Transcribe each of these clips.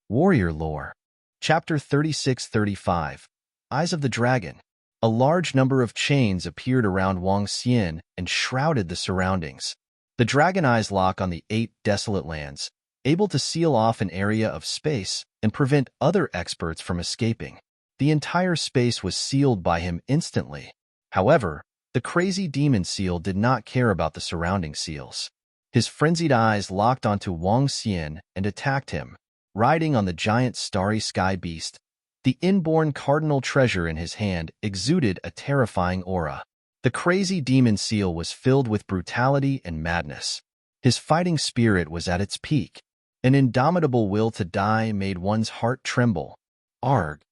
Warrior Lore. Chapter 36-35. Eyes of the Dragon. A large number of chains appeared around Wang Xian and shrouded the surroundings. The dragon eyes lock on the 8 desolate lands, able to seal off an area of space and prevent other experts from escaping. The entire space was sealed by him instantly. However, the crazy demon seal did not care about the surrounding seals. His frenzied eyes locked onto Wang Xian and attacked him. Riding on the giant starry sky beast, the inborn cardinal treasure in his hand exuded a terrifying aura. The crazy demon seal was filled with brutality and madness. His fighting spirit was at its peak. An indomitable will to die made one's heart tremble. Arg!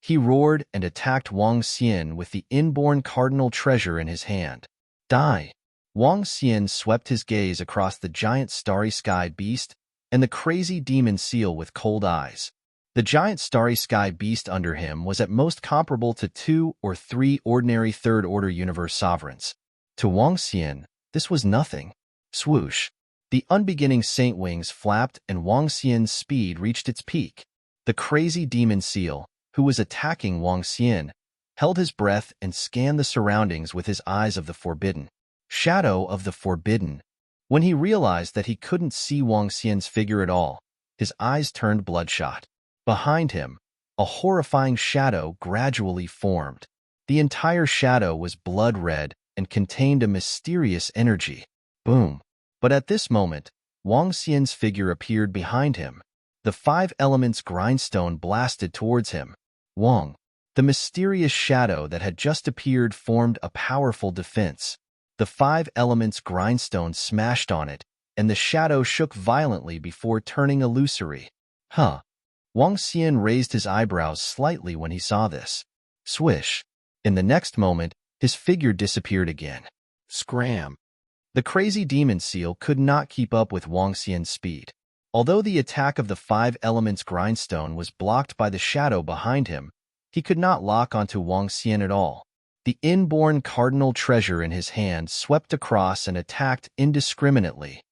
He roared and attacked Wang Xian with the inborn cardinal treasure in his hand. Die! Wang Xian swept his gaze across the giant starry sky beast and the crazy demon seal with cold eyes. The giant starry sky beast under him was at most comparable to 2 or 3 ordinary third-order universe sovereigns. To Wang Xian, this was nothing. Swoosh! The unbeginning saint wings flapped and Wang Xian's speed reached its peak. The crazy demon seal, who was attacking Wang Xian, held his breath and scanned the surroundings with his eyes of the forbidden. Shadow of the forbidden. When he realized that he couldn't see Wang Xian's figure at all, his eyes turned bloodshot. Behind him, a horrifying shadow gradually formed. The entire shadow was blood red and contained a mysterious energy. Boom! But at this moment, Wang Xian's figure appeared behind him. The 5 elements grindstone blasted towards him. Wang, the mysterious shadow that had just appeared, formed a powerful defense. The 5 elements grindstone smashed on it, and the shadow shook violently before turning illusory. Huh! Wang Xian raised his eyebrows slightly when he saw this. Swish! In the next moment, his figure disappeared again. Scram! The crazy demon seal could not keep up with Wang Xian's speed. Although the attack of the 5 elements grindstone was blocked by the shadow behind him, he could not lock onto Wang Xian at all. The inborn cardinal treasure in his hand swept across and attacked indiscriminately.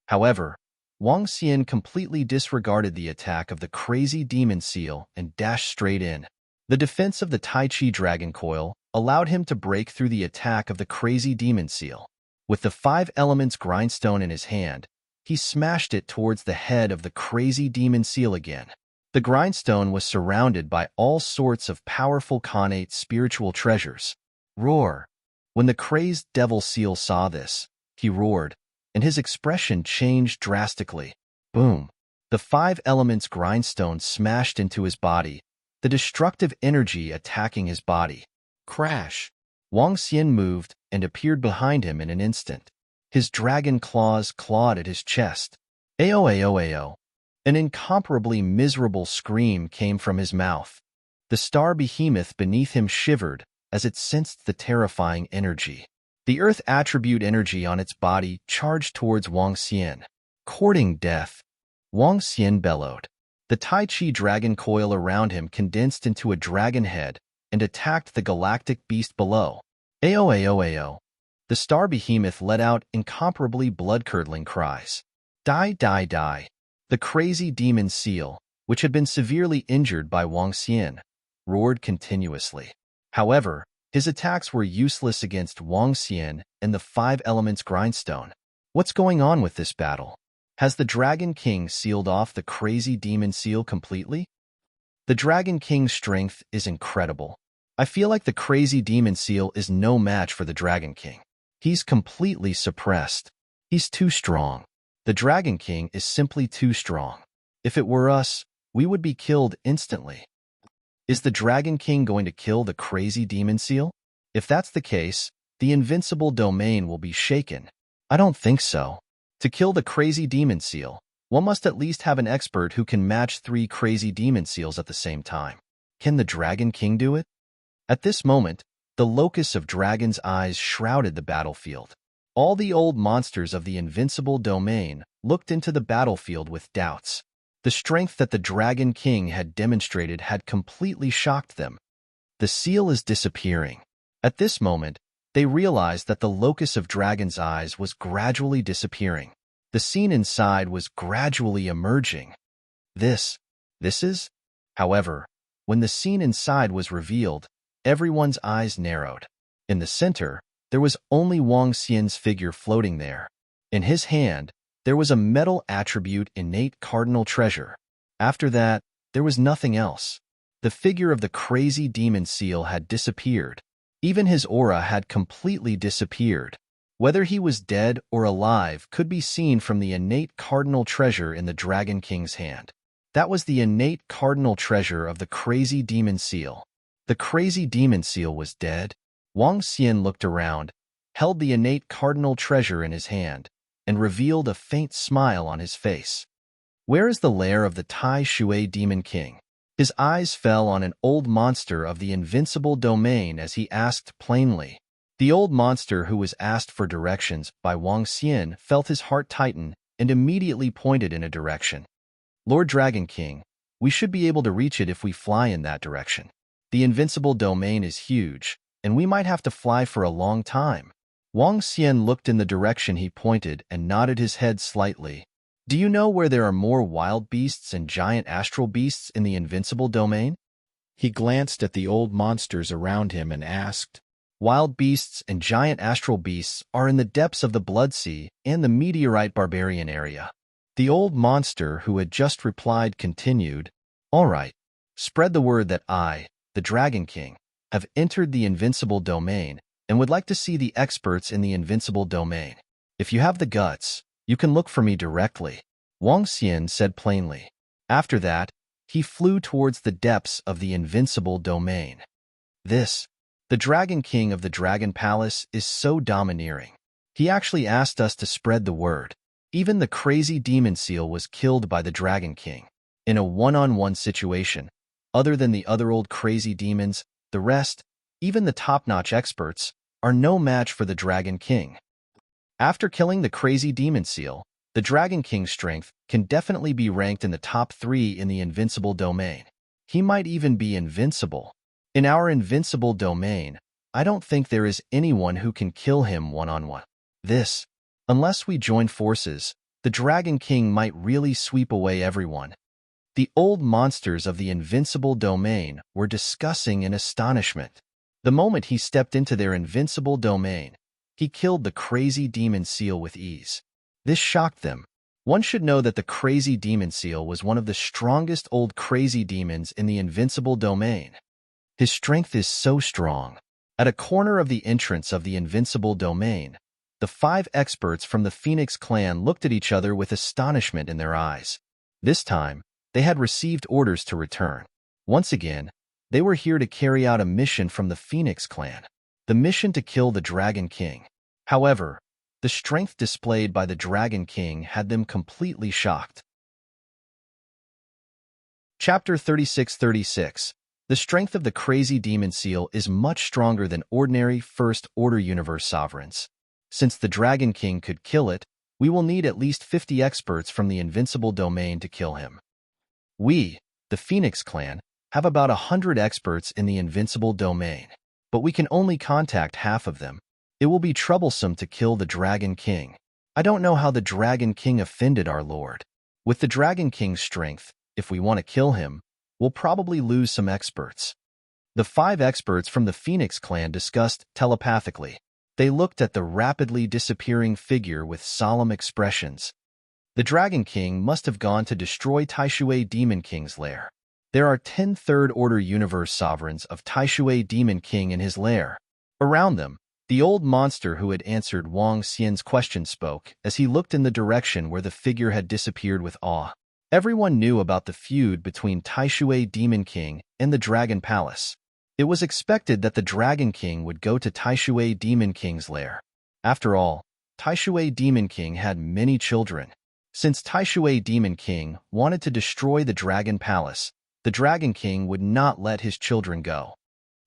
However, Wang Xian completely disregarded the attack of the crazy demon seal and dashed straight in. The defense of the Tai Chi dragon coil allowed him to break through the attack of the crazy demon seal. With the 5 elements grindstone in his hand, he smashed it towards the head of the crazy demon seal again. The grindstone was surrounded by all sorts of powerful connate spiritual treasures. Roar! When the crazed devil seal saw this, he roared, and his expression changed drastically. Boom! The 5 elements grindstone smashed into his body, the destructive energy attacking his body. Crash! Wang Xian moved and appeared behind him in an instant. His dragon claws clawed at his chest. Ao ao ao! An incomparably miserable scream came from his mouth. The star behemoth beneath him shivered as it sensed the terrifying energy. The earth attribute energy on its body charged towards Wang Xian. Courting death, Wang Xian bellowed. The Tai Chi dragon coil around him condensed into a dragon head and attacked the galactic beast below. Ao ao ao! The star behemoth let out incomparably blood-curdling cries. Die, die, die! The crazy demon seal, which had been severely injured by Wang Xian, roared continuously. However, his attacks were useless against Wang Xian and the 5 elements grindstone. What's going on with this battle? Has the Dragon King sealed off the crazy demon seal completely? The Dragon King's strength is incredible. I feel like the crazy demon seal is no match for the Dragon King. He's completely suppressed. He's too strong. The Dragon King is simply too strong. If it were us, we would be killed instantly. Is the Dragon King going to kill the crazy demon seal? If that's the case, the invincible domain will be shaken. I don't think so. To kill the crazy demon seal, one must at least have an expert who can match 3 crazy demon seals at the same time. Can the Dragon King do it? At this moment, the locus of Dragon's eyes shrouded the battlefield. All the old monsters of the invincible domain looked into the battlefield with doubts. The strength that the Dragon King had demonstrated had completely shocked them. The seal is disappearing. At this moment, they realized that the locus of Dragon's eyes was gradually disappearing. The scene inside was gradually emerging. This is? However, when the scene inside was revealed, everyone's eyes narrowed. In the center, there was only Wang Xian's figure floating there. In his hand, there was a metal attribute innate cardinal treasure. After that, there was nothing else. The figure of the crazy demon seal had disappeared. Even his aura had completely disappeared. Whether he was dead or alive could be seen from the innate cardinal treasure in the Dragon King's hand. That was the innate cardinal treasure of the crazy demon seal. The crazy demon seal was dead. Wang Xian looked around, held the innate cardinal treasure in his hand, and revealed a faint smile on his face. Where is the lair of the Tai Shui Demon King? His eyes fell on an old monster of the invincible domain as he asked plainly. The old monster who was asked for directions by Wang Xian felt his heart tighten and immediately pointed in a direction. Lord Dragon King, we should be able to reach it if we fly in that direction. The invincible domain is huge, and we might have to fly for a long time. Wang Xian looked in the direction he pointed and nodded his head slightly. Do you know where there are more wild beasts and giant astral beasts in the invincible domain? He glanced at the old monsters around him and asked. Wild beasts and giant astral beasts are in the depths of the Blood Sea and the Meteorite Barbarian area. The old monster who had just replied continued, All right, spread the word that I, the Dragon King, have entered the invincible domain and would like to see the experts in the invincible domain. If you have the guts, you can look for me directly, Wang Xian said plainly. After that, he flew towards the depths of the invincible domain. The Dragon King of the Dragon Palace is so domineering. He actually asked us to spread the word. Even the crazy demon seal was killed by the Dragon King. In a one-on-one situation, other than the other old crazy demons, the rest, even the top-notch experts, are no match for the Dragon King. After killing the crazy demon seal, the Dragon King's strength can definitely be ranked in the top 3 in the invincible domain. He might even be invincible. In our invincible domain, I don't think there is anyone who can kill him one-on-one. Unless we join forces, the Dragon King might really sweep away everyone. The old monsters of the invincible domain were discussing in astonishment. The moment he stepped into their invincible domain, he killed the crazy demon seal with ease. This shocked them. One should know that the crazy demon seal was one of the strongest old crazy demons in the invincible domain. His strength is so strong. At a corner of the entrance of the invincible domain, the 5 experts from the Phoenix clan looked at each other with astonishment in their eyes. This time, they had received orders to return. Once again, they were here to carry out a mission from the Phoenix clan, the mission to kill the Dragon King. However, the strength displayed by the Dragon King had them completely shocked. Chapter 3636. The strength of the crazy demon seal is much stronger than ordinary First Order Universe sovereigns. Since the Dragon King could kill it, we will need at least 50 experts from the invincible domain to kill him. We, the Phoenix clan, have about 100 experts in the invincible domain, but we can only contact half of them. It will be troublesome to kill the Dragon King. I don't know how the Dragon King offended our lord. With the Dragon King's strength, if we want to kill him, we'll probably lose some experts. The 5 experts from the Phoenix clan discussed telepathically. They looked at the rapidly disappearing figure with solemn expressions. The Dragon King must have gone to destroy Taishui Demon King's lair. There are 10 Third Order Universe sovereigns of Taishui Demon King in his lair. Around them, the old monster who had answered Wang Xian's question spoke as he looked in the direction where the figure had disappeared with awe. Everyone knew about the feud between Taishui Demon King and the Dragon Palace. It was expected that the Dragon King would go to Taishui Demon King's lair. After all, Taishui Demon King had many children. Since Taishui Demon King wanted to destroy the Dragon Palace, the Dragon King would not let his children go.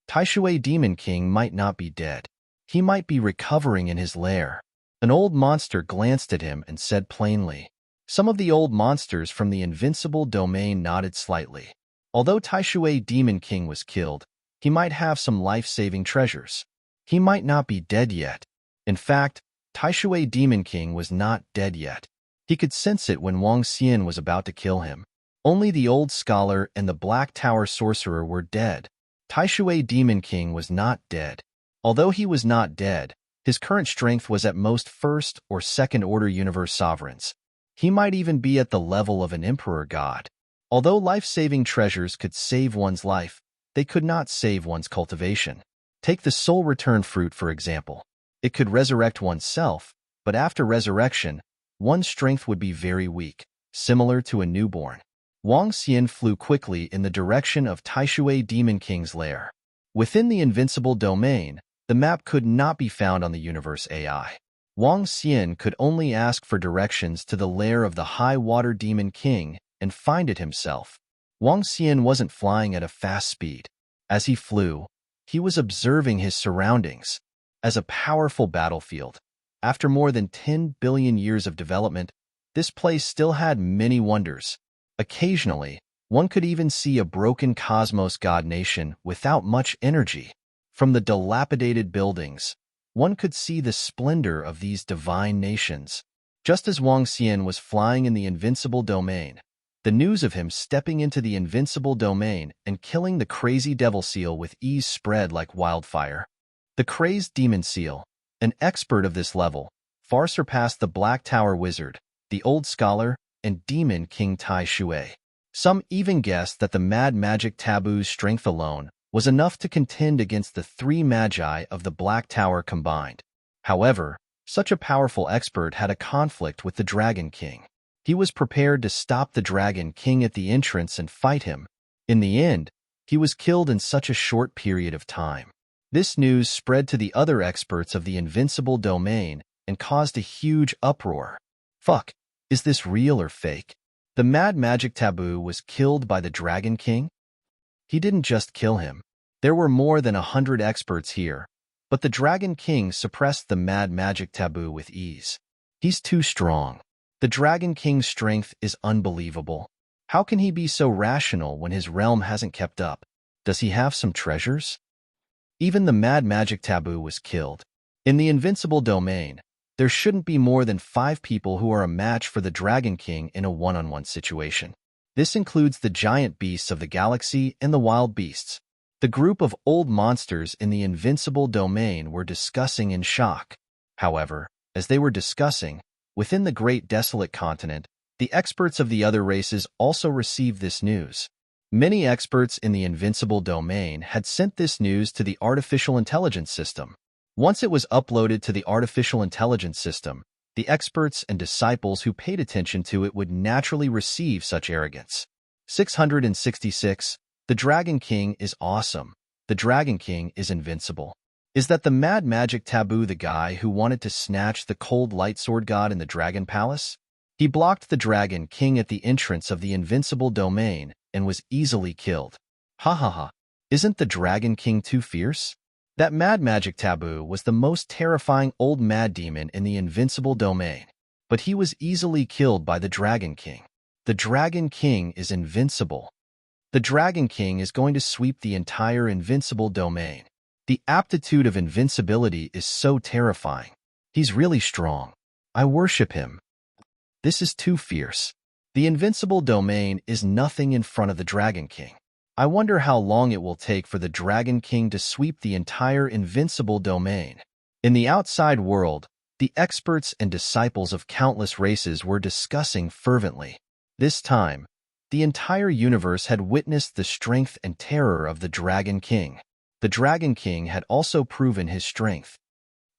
Taishui Demon King might not be dead. He might be recovering in his lair. An old monster glanced at him and said plainly. Some of the old monsters from the invincible domain nodded slightly. Although Taishui Demon King was killed, he might have some life-saving treasures. He might not be dead yet. In fact, Taishui Demon King was not dead yet. He could sense it when Wang Xian was about to kill him. Only the old scholar and the Black Tower sorcerer were dead. Taishui Demon King was not dead. Although he was not dead, his current strength was at most first or second order universe sovereigns. He might even be at the level of an emperor god. Although life-saving treasures could save one's life, they could not save one's cultivation. Take the soul return fruit, for example. It could resurrect oneself, but after resurrection, one's strength would be very weak, similar to a newborn. Wang Xian flew quickly in the direction of Taishui Demon King's lair. Within the invincible domain, the map could not be found on the universe AI. Wang Xian could only ask for directions to the lair of the High Water Demon King and find it himself. Wang Xian wasn't flying at a fast speed. As he flew, he was observing his surroundings as a powerful battlefield. After more than 10 billion years of development, this place still had many wonders. Occasionally, one could even see a broken cosmos god nation without much energy. From the dilapidated buildings, one could see the splendor of these divine nations. Just as Wang Xian was flying in the invincible domain, the news of him stepping into the invincible domain and killing the crazy devil seal with ease spread like wildfire. The crazed demon seal, an expert of this level, far surpassed the Black Tower wizard, the old scholar, and demon king Tai Shui. Some even guessed that the mad magic taboo's strength alone was enough to contend against the three magi of the Black Tower combined. However, such a powerful expert had a conflict with the Dragon King. He was prepared to stop the Dragon King at the entrance and fight him. In the end, he was killed in such a short period of time. This news spread to the other experts of the invincible domain and caused a huge uproar. Fuck, is this real or fake? The mad magic taboo was killed by the Dragon King? He didn't just kill him. There were more than 100 experts here, but the Dragon King suppressed the mad magic taboo with ease. He's too strong. The Dragon King's strength is unbelievable. How can he be so rational when his realm hasn't kept up? Does he have some treasures? Even the mad magic taboo was killed. In the invincible domain, there shouldn't be more than 5 people who are a match for the Dragon King in a one-on-one situation. This includes the giant beasts of the galaxy and the wild beasts. The group of old monsters in the invincible domain were discussing in shock. However, as they were discussing, within the great desolate continent, the experts of the other races also received this news. Many experts in the invincible domain had sent this news to the artificial intelligence system. Once it was uploaded to the artificial intelligence system, the experts and disciples who paid attention to it would naturally receive such arrogance. 666. The Dragon King is awesome. The Dragon King is invincible. Is that the mad magic taboo the guy who wanted to snatch the cold light sword god in the Dragon Palace? He blocked the Dragon King at the entrance of the invincible domain and was easily killed. Ha ha ha. Isn't the Dragon King too fierce? That mad magic taboo was the most terrifying old mad demon in the invincible domain, but he was easily killed by the Dragon King. The Dragon King is invincible. The Dragon King is going to sweep the entire invincible domain. The aptitude of invincibility is so terrifying. He's really strong. I worship him. This is too fierce. The invincible domain is nothing in front of the Dragon King. I wonder how long it will take for the Dragon King to sweep the entire invincible domain. In the outside world, the experts and disciples of countless races were discussing fervently. This time, the entire universe had witnessed the strength and terror of the Dragon King. The Dragon King had also proven his strength.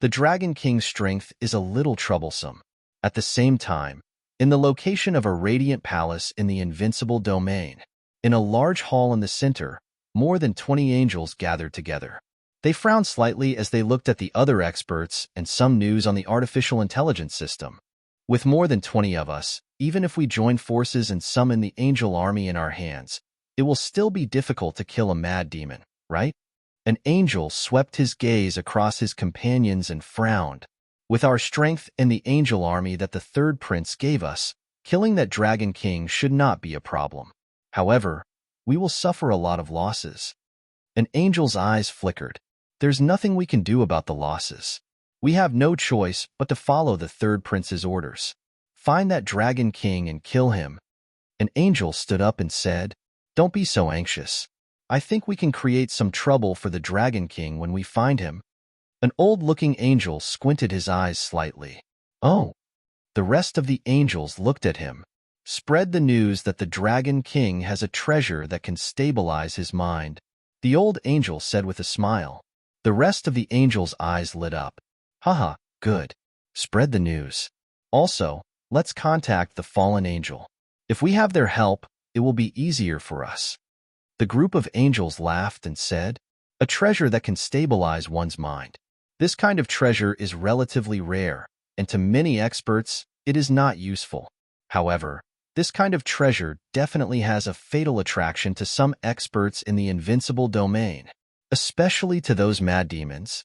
The Dragon King's strength is a little troublesome. At the same time, in the location of a radiant palace in the invincible domain, in a large hall in the center, more than 20 angels gathered together. They frowned slightly as they looked at the other experts and some news on the artificial intelligence system. With more than 20 of us, even if we join forces and summon the angel army in our hands, it will still be difficult to kill a mad demon, right? An angel swept his gaze across his companions and frowned. With our strength and the angel army that the third prince gave us, killing that Dragon King should not be a problem. However, we will suffer a lot of losses. An angel's eyes flickered. There's nothing we can do about the losses. We have no choice but to follow the third prince's orders. Find that Dragon King and kill him. An angel stood up and said, "Don't be so anxious. I think we can create some trouble for the Dragon King when we find him." An old-looking angel squinted his eyes slightly. "Oh." The rest of the angels looked at him. "Spread the news that the Dragon King has a treasure that can stabilize his mind," the old angel said with a smile. The rest of the angels' eyes lit up. "Haha, good. Spread the news. Also, let's contact the fallen angel. If we have their help, it will be easier for us." The group of angels laughed and said, "A treasure that can stabilize one's mind. This kind of treasure is relatively rare, and to many experts, it is not useful. However, this kind of treasure definitely has a fatal attraction to some experts in the invincible domain, especially to those mad demons."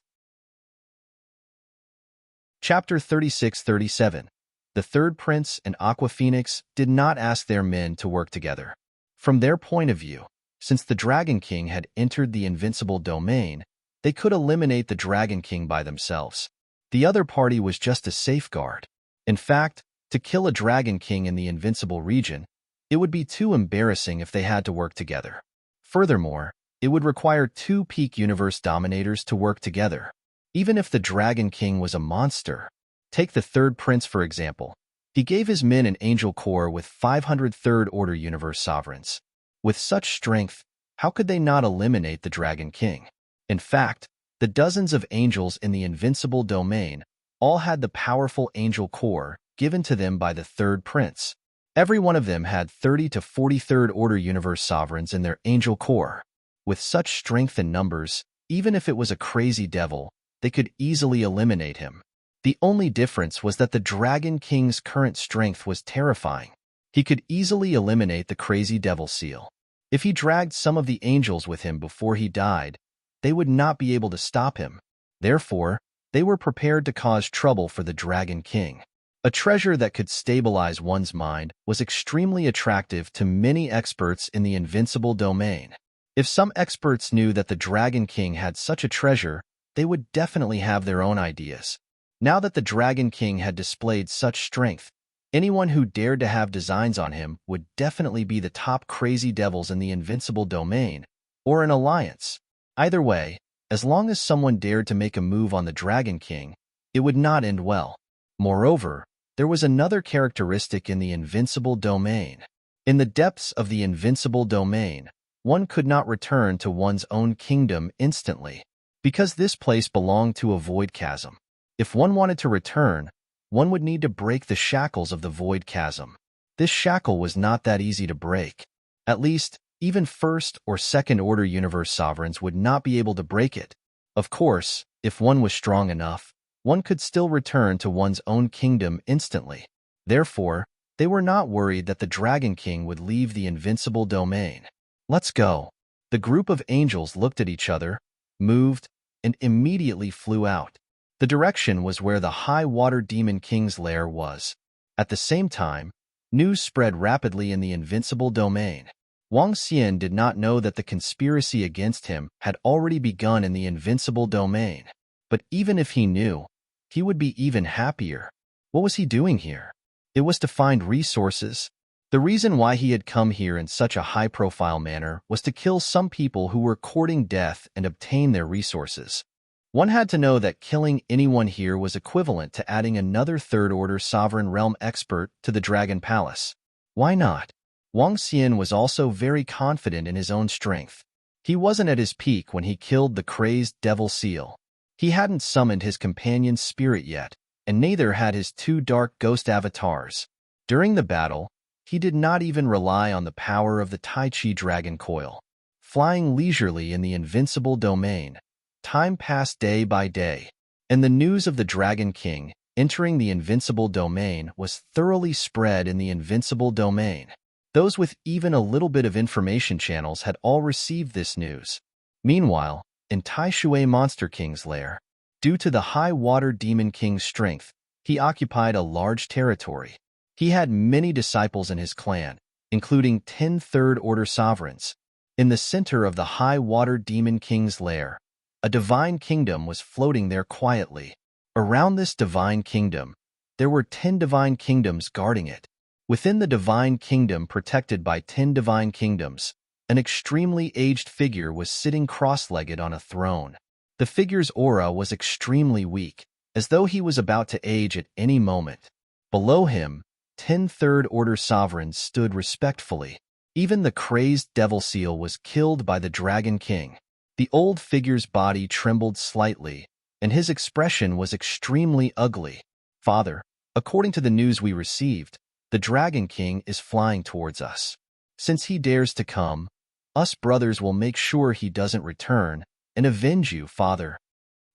Chapter 36-37. The third prince and Aqua Phoenix did not ask their men to work together. From their point of view, since the Dragon King had entered the invincible domain, they could eliminate the Dragon King by themselves. The other party was just a safeguard. In fact, to kill a Dragon King in the invincible region, it would be too embarrassing if they had to work together. Furthermore, it would require two peak universe dominators to work together. Even if the Dragon King was a monster, take the third prince for example. He gave his men an angel core with 500 third-order universe sovereigns. With such strength, how could they not eliminate the Dragon King? In fact, the dozens of angels in the invincible domain all had the powerful angel core given to them by the third prince. Every one of them had 30 to 40 third-order universe sovereigns in their angel core. With such strength and numbers, even if it was a crazy devil, they could easily eliminate him. The only difference was that the Dragon King's current strength was terrifying. He could easily eliminate the crazy devil seal. If he dragged some of the angels with him before he died, they would not be able to stop him. Therefore, they were prepared to cause trouble for the Dragon King. A treasure that could stabilize one's mind was extremely attractive to many experts in the invincible domain. If some experts knew that the Dragon King had such a treasure, they would definitely have their own ideas. Now that the Dragon King had displayed such strength, anyone who dared to have designs on him would definitely be the top crazy devils in the invincible domain, or an alliance. Either way, as long as someone dared to make a move on the Dragon King, it would not end well. Moreover, there was another characteristic in the invincible domain. In the depths of the invincible domain, one could not return to one's own kingdom instantly, because this place belonged to a void chasm. If one wanted to return, one would need to break the shackles of the void chasm. This shackle was not that easy to break. At least, even first or second order universe sovereigns would not be able to break it. Of course, if one was strong enough, one could still return to one's own kingdom instantly. Therefore, they were not worried that the Dragon King would leave the invincible domain. "Let's go." The group of angels looked at each other, moved, and immediately flew out. The direction was where the high water demon king's lair was. At the same time, news spread rapidly in the invincible domain. Wang Xian did not know that the conspiracy against him had already begun in the invincible domain. But even if he knew, he would be even happier. What was he doing here? It was to find resources. The reason why he had come here in such a high-profile manner was to kill some people who were courting death and obtain their resources. One had to know that killing anyone here was equivalent to adding another third-order sovereign realm expert to the Dragon Palace. Why not? Wang Xian was also very confident in his own strength. He wasn't at his peak when he killed the crazed devil seal. He hadn't summoned his companion's spirit yet, and neither had his two dark ghost avatars. During the battle, he did not even rely on the power of the Tai Chi Dragon Coil. Flying leisurely in the invincible domain, time passed day by day, and the news of the Dragon King entering the invincible domain was thoroughly spread in the invincible domain. Those with even a little bit of information channels had all received this news. Meanwhile, in Tai Shui Monster King's lair, due to the high water demon king's strength, he occupied a large territory. He had many disciples in his clan, including 10 third-order sovereigns. In the center of the high water demon king's lair, a divine kingdom was floating there quietly. Around this divine kingdom, there were 10 divine kingdoms guarding it. Within the divine kingdom protected by 10 divine kingdoms, an extremely aged figure was sitting cross-legged on a throne. The figure's aura was extremely weak, as though he was about to age at any moment. Below him, 10 third-order sovereigns stood respectfully. Even the crazed devil seal was killed by the Dragon King. The old figure's body trembled slightly, and his expression was extremely ugly. Father, according to the news we received, the Dragon King is flying towards us. Since he dares to come, us brothers will make sure he doesn't return and avenge you, Father.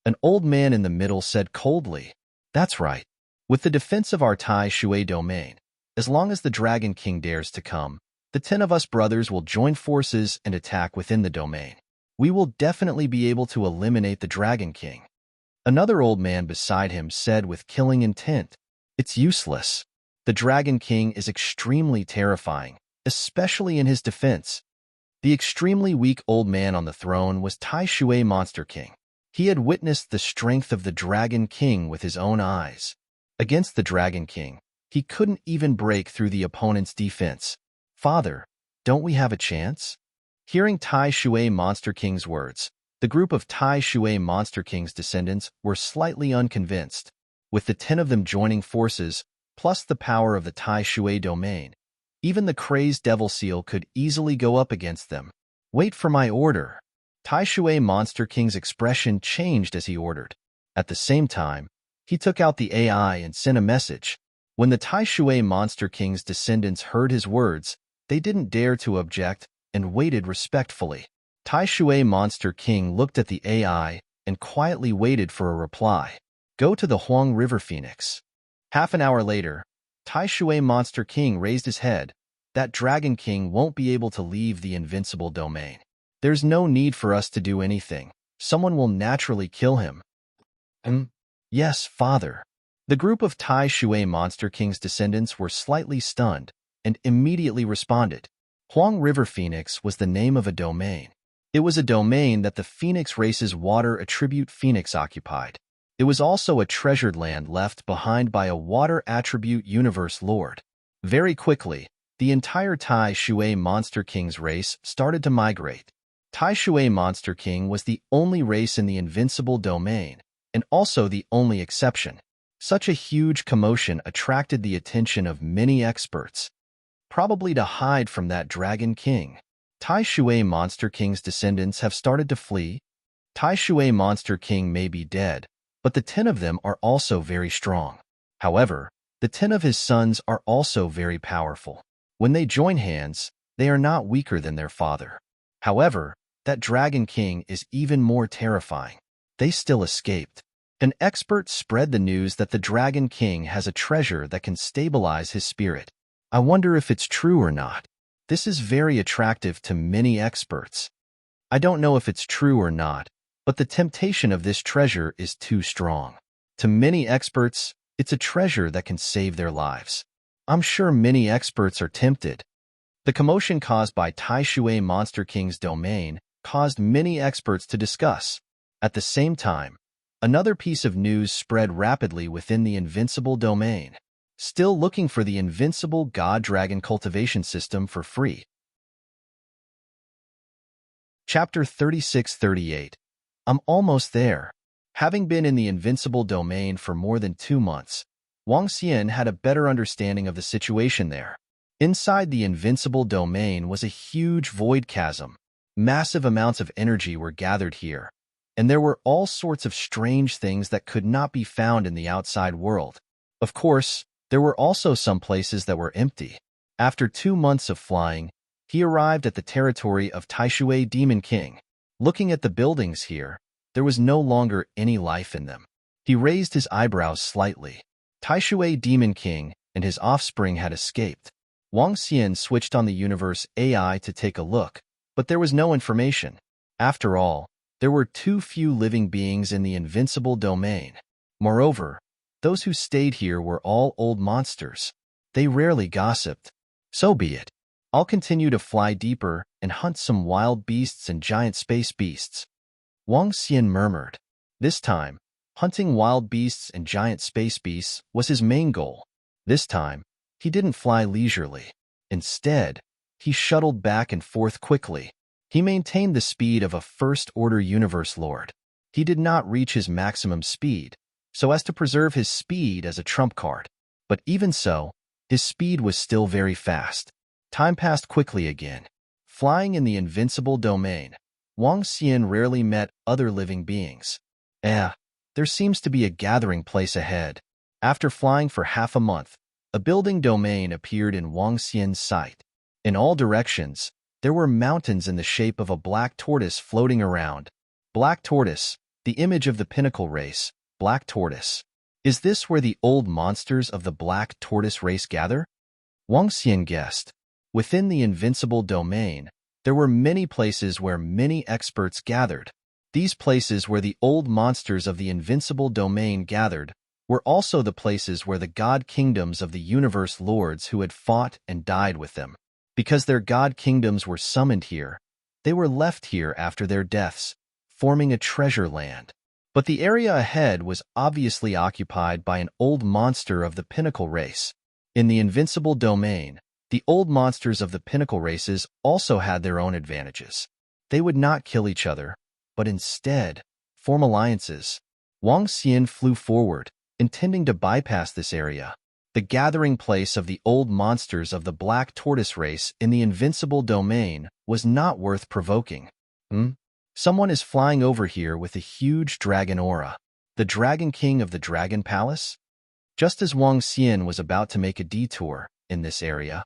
An old man in the middle said coldly, "That's right. With the defense of our Tai Shui domain, as long as the Dragon King dares to come, the 10 of us brothers will join forces and attack within the domain. We will definitely be able to eliminate the Dragon King." Another old man beside him said with killing intent, "It's useless. The Dragon King is extremely terrifying, especially in his defense." The extremely weak old man on the throne was Tai Shui Monster King. He had witnessed the strength of the Dragon King with his own eyes. Against the Dragon King, he couldn't even break through the opponent's defense. "Father, don't we have a chance?" Hearing Tai Shui Monster King's words, the group of Tai Shui Monster King's descendants were slightly unconvinced. With the 10 of them joining forces, plus the power of the Tai Shui domain, even the crazed devil seal could easily go up against them. "Wait for my order." Tai Shui Monster King's expression changed as he ordered. At the same time, he took out the AI and sent a message. When the Tai Shui Monster King's descendants heard his words, they didn't dare to object and waited respectfully. Tai Shui Monster King looked at the AI and quietly waited for a reply. "Go to the Huang River Phoenix." Half an hour later, Tai Shui Monster King raised his head. "That Dragon King won't be able to leave the invincible domain. There's no need for us to do anything. Someone will naturally kill him." "Yes, Father." The group of Tai Shui Monster King's descendants were slightly stunned and immediately responded. Huang River Phoenix was the name of a domain. It was a domain that the Phoenix race's water attribute Phoenix occupied. It was also a treasured land left behind by a water attribute universe lord. Very quickly, the entire Tai Shui Monster King's race started to migrate. Tai Shui Monster King was the only race in the invincible domain, and also the only exception. Such a huge commotion attracted the attention of many experts, probably to hide from that Dragon King. Tai Shui Monster King's descendants have started to flee. Tai Shui Monster King may be dead, but the 10 of them are also very strong. However, the 10 of his sons are also very powerful. When they join hands, they are not weaker than their father. However, that Dragon King is even more terrifying. They still escaped. An expert spread the news that the Dragon King has a treasure that can stabilize his spirit. I wonder if it's true or not. This is very attractive to many experts. I don't know if it's true or not, but the temptation of this treasure is too strong. To many experts, it's a treasure that can save their lives. I'm sure many experts are tempted. The commotion caused by Tai Shui Monster King's domain caused many experts to discuss. At the same time, another piece of news spread rapidly within the invincible domain. Still looking for the invincible God-Dragon cultivation system for free. Chapter 36-38. I'm almost there. Having been in the invincible domain for more than 2 months, Wang Xian had a better understanding of the situation there. Inside the invincible domain was a huge void chasm. Massive amounts of energy were gathered here, and there were all sorts of strange things that could not be found in the outside world. Of course, there were also some places that were empty. After 2 months of flying, he arrived at the territory of Tai Shui Demon King. Looking at the buildings here, there was no longer any life in them. He raised his eyebrows slightly. Tai Shui Demon King and his offspring had escaped. Wang Xian switched on the universe AI to take a look, but there was no information. After all, there were too few living beings in the invincible domain. Moreover, those who stayed here were all old monsters. They rarely gossiped. So be it. I'll continue to fly deeper and hunt some wild beasts and giant space beasts. Wang Xian murmured. This time, hunting wild beasts and giant space beasts was his main goal. This time, he didn't fly leisurely. Instead, he shuttled back and forth quickly. He maintained the speed of a first-order universe lord. He did not reach his maximum speed, so as to preserve his speed as a trump card. But even so, his speed was still very fast. Time passed quickly again. Flying in the invincible domain, Wang Xian rarely met other living beings. There seems to be a gathering place ahead. After flying for half a month, a building domain appeared in Wang Xian's sight. In all directions, there were mountains in the shape of a black tortoise floating around. Black tortoise, the image of the pinnacle race, black tortoise. Is this where the old monsters of the black tortoise race gather? Wang Xian guessed. Within the invincible domain, there were many places where many experts gathered. These places where the old monsters of the invincible domain gathered were also the places where the god kingdoms of the universe lords who had fought and died with them. Because their god kingdoms were summoned here, they were left here after their deaths, forming a treasure land. But the area ahead was obviously occupied by an old monster of the pinnacle race. In the invincible domain, the old monsters of the pinnacle races also had their own advantages. They would not kill each other, but instead form alliances. Wang Xian flew forward, intending to bypass this area. The gathering place of the old monsters of the black tortoise race in the invincible domain was not worth provoking. Someone is flying over here with a huge dragon aura. The Dragon King of the Dragon Palace? Just as Wang Xian was about to make a detour in this area,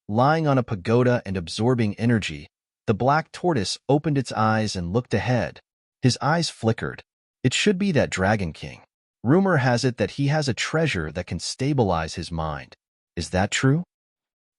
lying on a pagoda and absorbing energy, the black tortoise opened its eyes and looked ahead. His eyes flickered. It should be that Dragon King. Rumor has it that he has a treasure that can stabilize his mind. Is that true?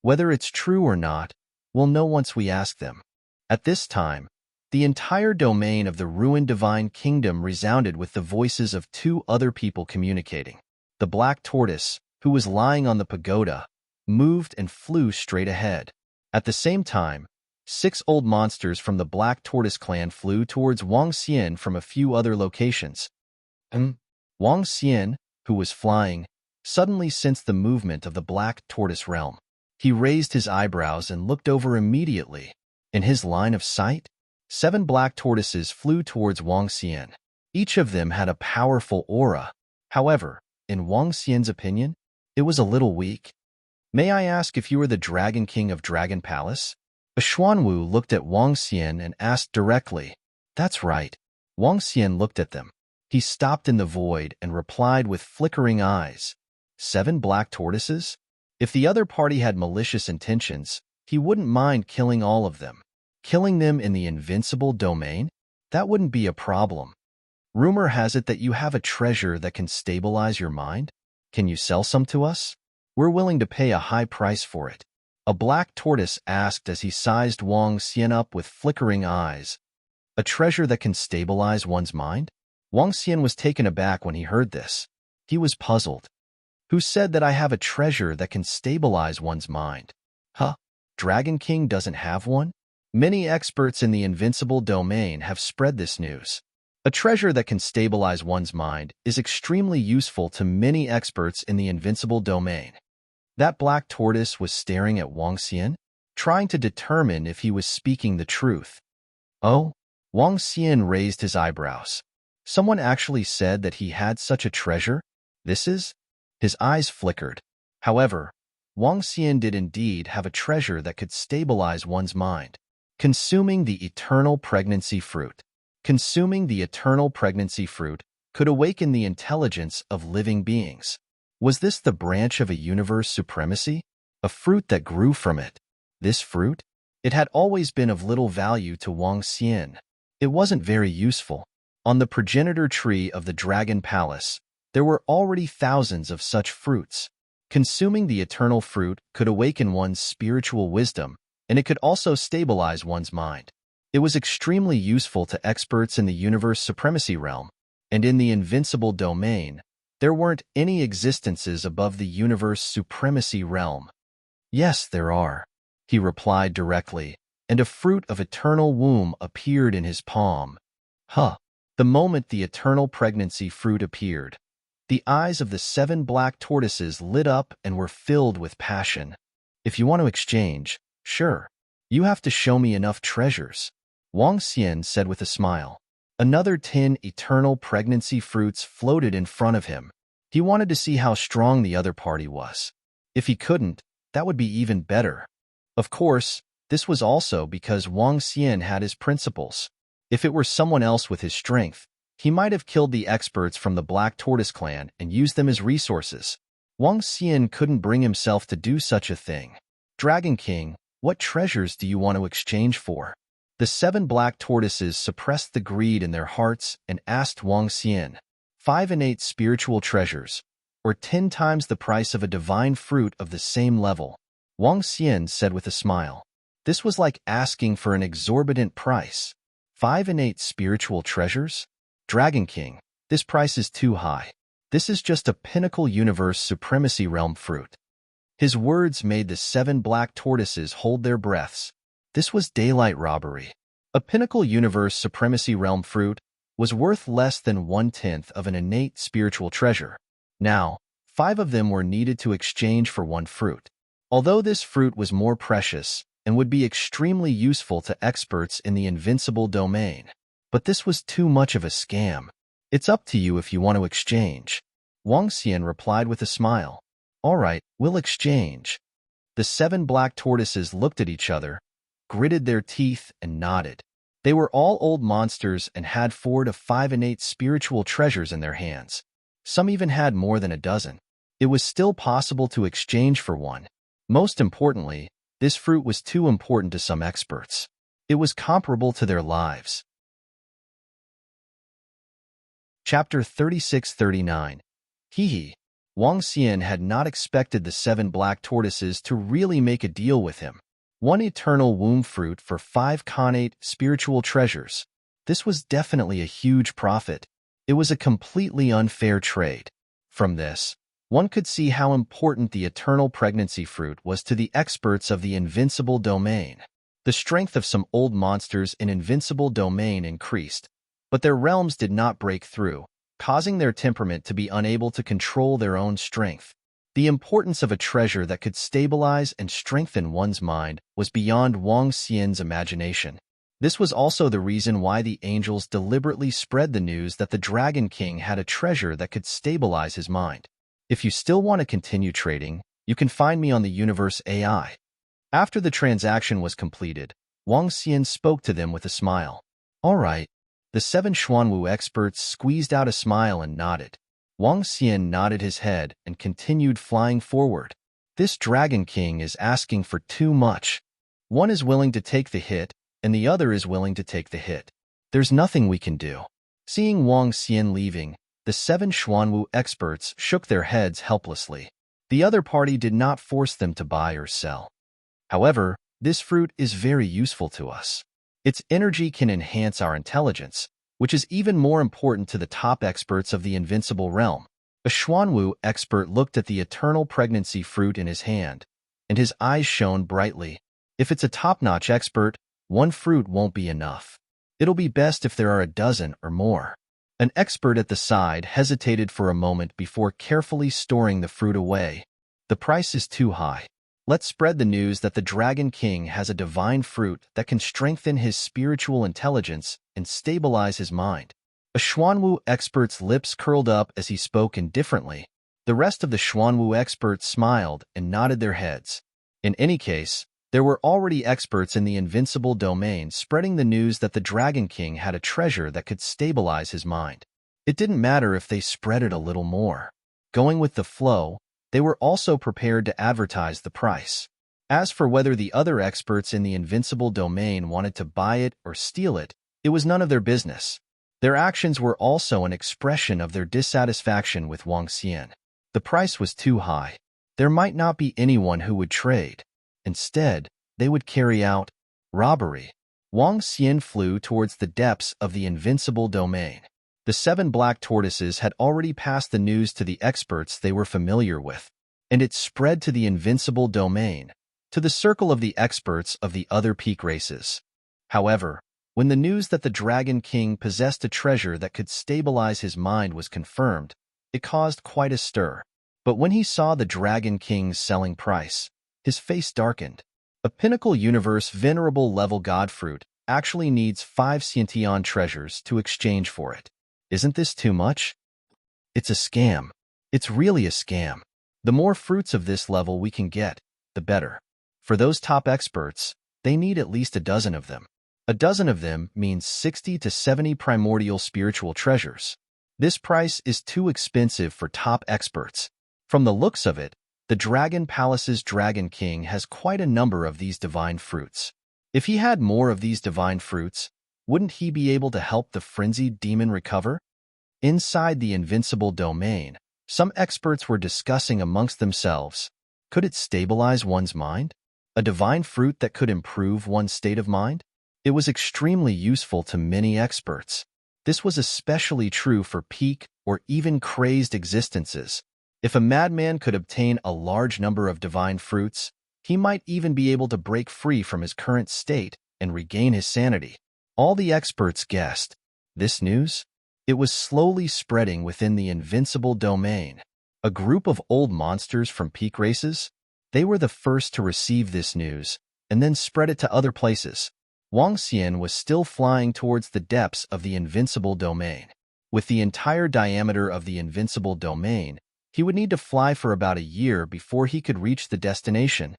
Whether it's true or not, we'll know once we ask them. At this time, the entire domain of the ruined divine kingdom resounded with the voices of two other people communicating. The black tortoise, who was lying on the pagoda, moved and flew straight ahead. At the same time, 6 old monsters from the black tortoise clan flew towards Wang Xian from a few other locations. Wang Xian, who was flying, suddenly sensed the movement of the black tortoise realm. He raised his eyebrows and looked over immediately. In his line of sight, 7 black tortoises flew towards Wang Xian. Each of them had a powerful aura. However, in Wang Xian's opinion, it was a little weak. May I ask if you are the Dragon King of Dragon Palace? A Xuanwu looked at Wang Xian and asked directly. That's right. Wang Xian looked at them. He stopped in the void and replied with flickering eyes. 7 black tortoises? If the other party had malicious intentions, he wouldn't mind killing all of them. Killing them in the invincible domain? That wouldn't be a problem. Rumor has it that you have a treasure that can stabilize your mind. Can you sell some to us? We're willing to pay a high price for it. A black tortoise asked as he sized Wang Xian up with flickering eyes. A treasure that can stabilize one's mind? Wang Xian was taken aback when he heard this. He was puzzled. Who said that I have a treasure that can stabilize one's mind? Dragon King doesn't have one? Many experts in the invincible domain have spread this news. A treasure that can stabilize one's mind is extremely useful to many experts in the invincible domain. That black tortoise was staring at Wang Xian, trying to determine if he was speaking the truth. Oh, Wang Xian raised his eyebrows. Someone actually said that he had such a treasure? His eyes flickered. However, Wang Xian did indeed have a treasure that could stabilize one's mind. Consuming the eternal pregnancy fruit. Consuming the eternal pregnancy fruit could awaken the intelligence of living beings. Was this the branch of a universe supremacy? A fruit that grew from it? This fruit? It had always been of little value to Wang Xian. It wasn't very useful. On the progenitor tree of the Dragon Palace, there were already thousands of such fruits. Consuming the eternal fruit could awaken one's spiritual wisdom, and it could also stabilize one's mind. It was extremely useful to experts in the universe supremacy realm, and in the invincible domain, there weren't any existences above the universe supremacy realm. Yes, there are, he replied directly, and a fruit of eternal womb appeared in his palm. The moment the eternal pregnancy fruit appeared, The eyes of the 7 black tortoises lit up and were filled with passion. If you want to exchange, sure. You have to show me enough treasures, Wang Xian said with a smile. Another 10 eternal pregnancy fruits floated in front of him. He wanted to see how strong the other party was. If he couldn't, that would be even better. Of course, this was also because Wang Xian had his principles. If it were someone else with his strength, he might have killed the experts from the Black Tortoise clan and used them as resources. Wang Xian couldn't bring himself to do such a thing. Dragon King, what treasures do you want to exchange for? The 7 black tortoises suppressed the greed in their hearts and asked Wang Xian. 5 innate spiritual treasures, or 10 times the price of a divine fruit of the same level, Wang Xian said with a smile. This was like asking for an exorbitant price. 5 innate spiritual treasures? Dragon King, this price is too high. This is just a pinnacle universe supremacy realm fruit. His words made the 7 black tortoises hold their breaths. This was daylight robbery. A pinnacle universe supremacy realm fruit was worth less than 1/10 of an innate spiritual treasure. Now, 5 of them were needed to exchange for 1 fruit. Although this fruit was more precious and would be extremely useful to experts in the invincible domain, but this was too much of a scam. It's up to you if you want to exchange, Wang Xian replied with a smile. All right, we'll exchange. The 7 black tortoises looked at each other, gritted their teeth, and nodded. They were all old monsters and had 4 to 5 innate spiritual treasures in their hands. Some even had more than a dozen. It was still possible to exchange for one. Most importantly, this fruit was too important to some experts. It was comparable to their lives. Chapter 36-39. Hee. Wang Xian had not expected the 7 black tortoises to really make a deal with him. 1 eternal womb fruit for 5 connate spiritual treasures. This was definitely a huge profit. It was a completely unfair trade. From this, one could see how important the eternal pregnancy fruit was to the experts of the invincible domain. The strength of some old monsters in invincible domain increased, but their realms did not break through, causing their temperament to be unable to control their own strength. The importance of a treasure that could stabilize and strengthen one's mind was beyond Wang Xian's imagination. This was also the reason why the angels deliberately spread the news that the Dragon King had a treasure that could stabilize his mind. If you still want to continue trading, you can find me on the Universe AI. After the transaction was completed, Wang Xian spoke to them with a smile. All right. The 7 Xuanwu experts squeezed out a smile and nodded. Wang Xian nodded his head and continued flying forward. This Dragon King is asking for too much. One is willing to take the hit, and the other is willing to take the hit. There's nothing we can do. Seeing Wang Xian leaving, the 7 Xuanwu experts shook their heads helplessly. The other party did not force them to buy or sell. However, this fruit is very useful to us. Its energy can enhance our intelligence, which is even more important to the top experts of the invincible realm. A Xuanwu expert looked at the eternal pregnancy fruit in his hand, and his eyes shone brightly. If it's a top-notch expert, 1 fruit won't be enough. It'll be best if there are a dozen or more. An expert at the side hesitated for a moment before carefully storing the fruit away. The price is too high. Let's spread the news that the Dragon King has a divine fruit that can strengthen his spiritual intelligence and stabilize his mind. A Xuanwu expert's lips curled up as he spoke indifferently. The rest of the Xuanwu experts smiled and nodded their heads. In any case, there were already experts in the invincible domain spreading the news that the Dragon King had a treasure that could stabilize his mind. It didn't matter if they spread it a little more. Going with the flow, they were also prepared to advertise the price. As for whether the other experts in the invincible domain wanted to buy it or steal it, it was none of their business. Their actions were also an expression of their dissatisfaction with Wang Xian. The price was too high. There might not be anyone who would trade. Instead, they would carry out robbery. Wang Xian flew towards the depths of the invincible domain. The 7 black tortoises had already passed the news to the experts they were familiar with, and it spread to the invincible domain, to the circle of the experts of the other peak races. However, when the news that the Dragon King possessed a treasure that could stabilize his mind was confirmed, It caused quite a stir. But when he saw the Dragon King's selling price, his face darkened. A pinnacle universe venerable level god fruit actually needs 5 Sciention treasures to exchange for it. Isn't this too much? It's a scam. It's really a scam. The more fruits of this level we can get, the better. For those top experts, they need at least a dozen of them. A dozen of them means 60 to 70 primordial spiritual treasures. This price is too expensive for top experts. From the looks of it, the Dragon Palace's Dragon King has quite a number of these divine fruits. If he had more of these divine fruits, wouldn't he be able to help the frenzied demon recover? Inside the invincible domain, some experts were discussing amongst themselves, could it stabilize one's mind? A divine fruit that could improve one's state of mind? It was extremely useful to many experts. This was especially true for peak or even crazed existences. If a madman could obtain a large number of divine fruits, he might even be able to break free from his current state and regain his sanity. All the experts guessed. This news? It was slowly spreading within the invincible domain. A group of old monsters from peak races? They were the first to receive this news, and then spread it to other places. Wang Xian was still flying towards the depths of the invincible domain. With the entire diameter of the invincible domain, he would need to fly for about a year before he could reach the destination.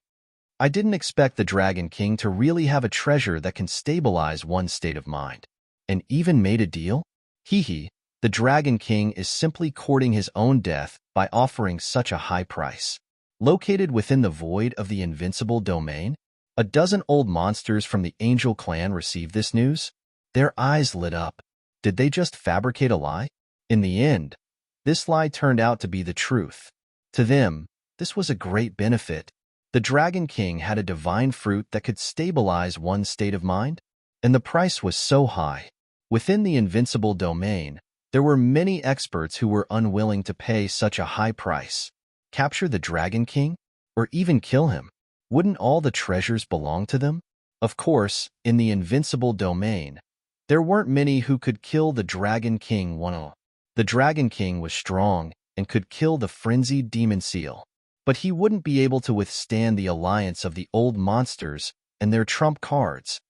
I didn't expect the Dragon King to really have a treasure that can stabilize one's state of mind. And even made a deal? Hee, the Dragon King is simply courting his own death by offering such a high price. Located within the void of the invincible domain, a dozen old monsters from the Angel clan received this news. Their eyes lit up. Did they just fabricate a lie? In the end, this lie turned out to be the truth. To them, this was a great benefit. The Dragon King had a divine fruit that could stabilize one's state of mind, and the price was so high. Within the invincible domain, there were many experts who were unwilling to pay such a high price. Capture the Dragon King? Or even kill him? Wouldn't all the treasures belong to them? Of course, in the invincible domain, there weren't many who could kill the Dragon King one. The Dragon King was strong and could kill the frenzied demon seal, but he wouldn't be able to withstand the alliance of the old monsters and their trump cards.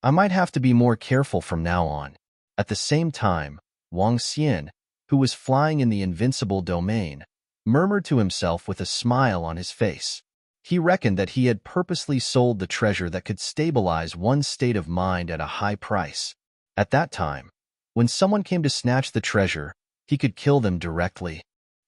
I might have to be more careful from now on. At the same time, Wang Xian, who was flying in the invincible domain, murmured to himself with a smile on his face. He reckoned that he had purposely sold the treasure that could stabilize one's state of mind at a high price. At that time, when someone came to snatch the treasure, he could kill them directly.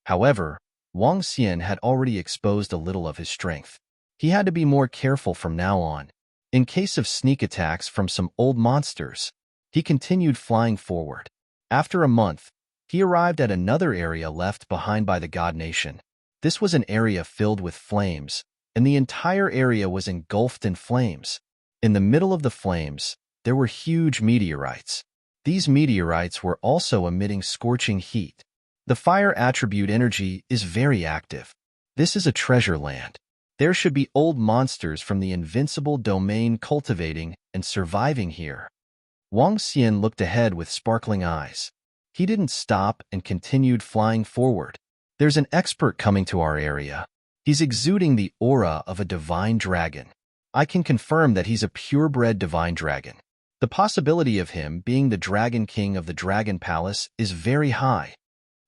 However, Wang Xian had already exposed a little of his strength. He had to be more careful from now on. In case of sneak attacks from some old monsters, he continued flying forward. After a month, he arrived at another area left behind by the God Nation. This was an area filled with flames, and the entire area was engulfed in flames. In the middle of the flames, there were huge meteorites. These meteorites were also emitting scorching heat. The fire attribute energy is very active. This is a treasure land. There should be old monsters from the invincible domain cultivating and surviving here. Wang Xian looked ahead with sparkling eyes. He didn't stop and continued flying forward. There's an expert coming to our area. He's exuding the aura of a divine dragon. I can confirm that he's a purebred divine dragon. The possibility of him being the Dragon King of the Dragon Palace is very high.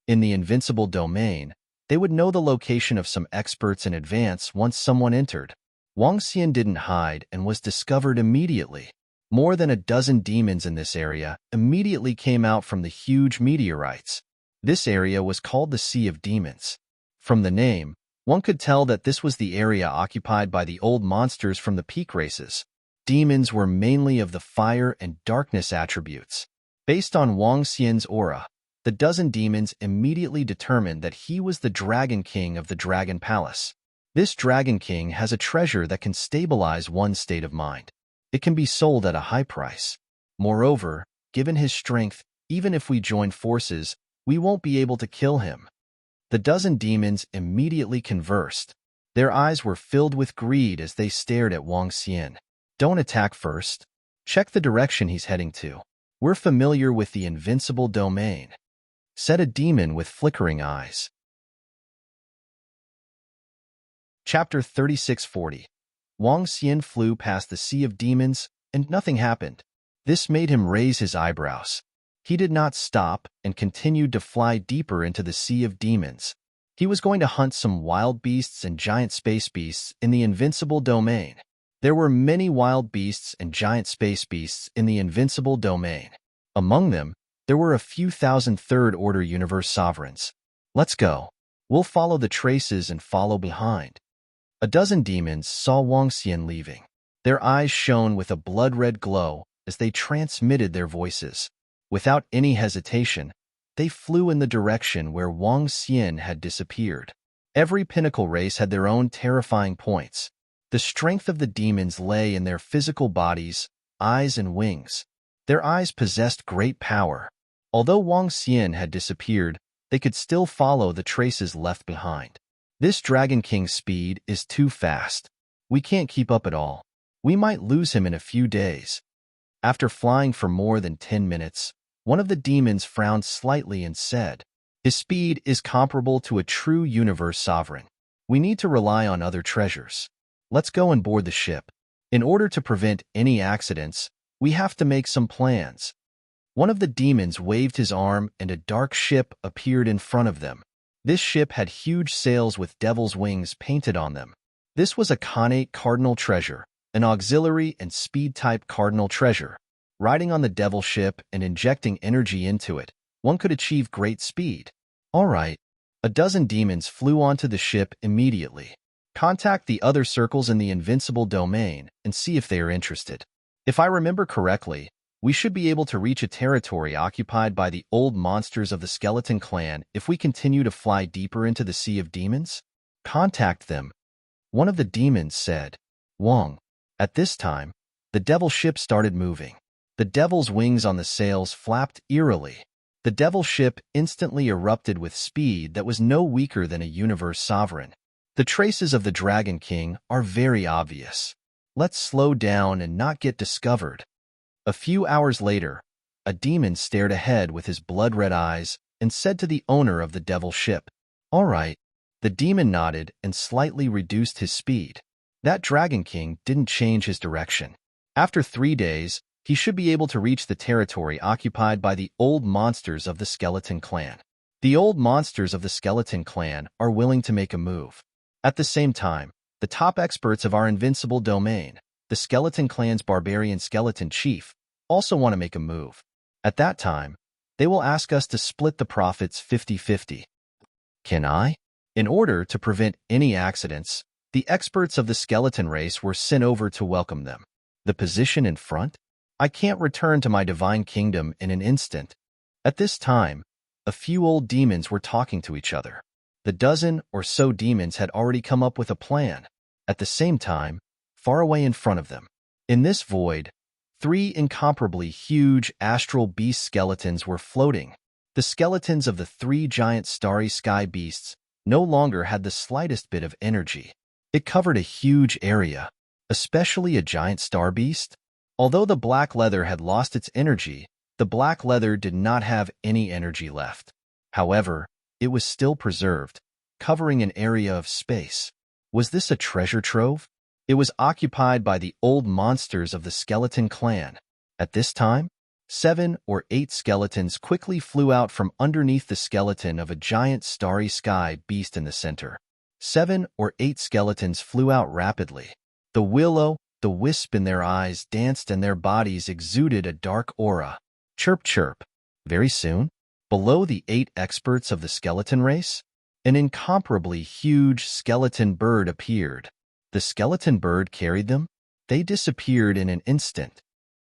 In the invincible domain, they would know the location of some experts in advance once someone entered. Wang Xian didn't hide and was discovered immediately. More than a dozen demons in this area immediately came out from the huge meteorites. This area was called the Sea of Demons. From the name, one could tell that this was the area occupied by the old monsters from the peak races. Demons were mainly of the fire and darkness attributes. Based on Wang Xian's aura, the dozen demons immediately determined that he was the Dragon King of the Dragon Palace. This Dragon King has a treasure that can stabilize one's state of mind. It can be sold at a high price. Moreover, given his strength, even if we join forces, we won't be able to kill him. The dozen demons immediately conversed. Their eyes were filled with greed as they stared at Wang Xian. Don't attack first. Check the direction he's heading to. We're familiar with the invincible domain. said a demon with flickering eyes. Chapter 3640. Wang Xian flew past the sea of demons, and nothing happened. This made him raise his eyebrows. He did not stop and continued to fly deeper into the sea of demons. He was going to hunt some wild beasts and giant space beasts in the invincible domain. There were many wild beasts and giant space beasts in the invincible domain. Among them, there were a few thousand third-order universe sovereigns. Let's go. We'll follow the traces and follow behind. A dozen demons saw Wang Xian leaving. Their eyes shone with a blood-red glow as they transmitted their voices. Without any hesitation, they flew in the direction where Wang Xian had disappeared. Every pinnacle race had their own terrifying points. The strength of the demons lay in their physical bodies, eyes, and wings. Their eyes possessed great power. Although Wang Xian had disappeared, they could still follow the traces left behind. This Dragon King's speed is too fast. We can't keep up at all. We might lose him in a few days. After flying for more than 10 minutes, one of the demons frowned slightly and said, "His speed is comparable to a true universe sovereign. We need to rely on other treasures. Let's go and board the ship. In order to prevent any accidents, we have to make some plans." One of the demons waved his arm and a dark ship appeared in front of them. This ship had huge sails with devil's wings painted on them. This was a Khanate cardinal treasure, an auxiliary and speed-type cardinal treasure. Riding on the devil ship and injecting energy into it, one could achieve great speed. All right. A dozen demons flew onto the ship immediately. Contact the other circles in the invincible domain and see if they are interested. If I remember correctly, we should be able to reach a territory occupied by the old monsters of the skeleton clan if we continue to fly deeper into the sea of demons. Contact them. One of the demons said. Wang. At this time, the devil ship started moving. The devil's wings on the sails flapped eerily. The devil ship instantly erupted with speed that was no weaker than a universe sovereign. The traces of the Dragon King are very obvious. Let's slow down and not get discovered. A few hours later, a demon stared ahead with his blood-red eyes and said to the owner of the devil ship, "All right." The demon nodded and slightly reduced his speed. That Dragon King didn't change his direction. After 3 days, he should be able to reach the territory occupied by the old monsters of the skeleton clan. The old monsters of the skeleton clan are willing to make a move. At the same time, the top experts of our invincible domain, the skeleton clan's barbarian skeleton chief, also want to make a move. At that time, they will ask us to split the profits 50-50. Can I? In order to prevent any accidents, the experts of the skeleton race were sent over to welcome them. The position in front? I can't return to my divine kingdom in an instant. At this time, a few old demons were talking to each other. The dozen or so demons had already come up with a plan. At the same time, far away in front of them, in this void, 3 incomparably huge astral beast skeletons were floating. The skeletons of the 3 giant starry sky beasts no longer had the slightest bit of energy. It covered a huge area, especially a giant star beast. Although the black leather had lost its energy, the black leather did not have any energy left. However, it was still preserved, covering an area of space. Was this a treasure trove? It was occupied by the old monsters of the skeleton clan. At this time, 7 or 8 skeletons quickly flew out from underneath the skeleton of a giant starry sky beast in the center. 7 or 8 skeletons flew out rapidly. The wisp in their eyes danced and their bodies exuded a dark aura. Chirp chirp. Very soon, below the 8 experts of the skeleton race, an incomparably huge skeleton bird appeared. The skeleton bird carried them. They disappeared in an instant.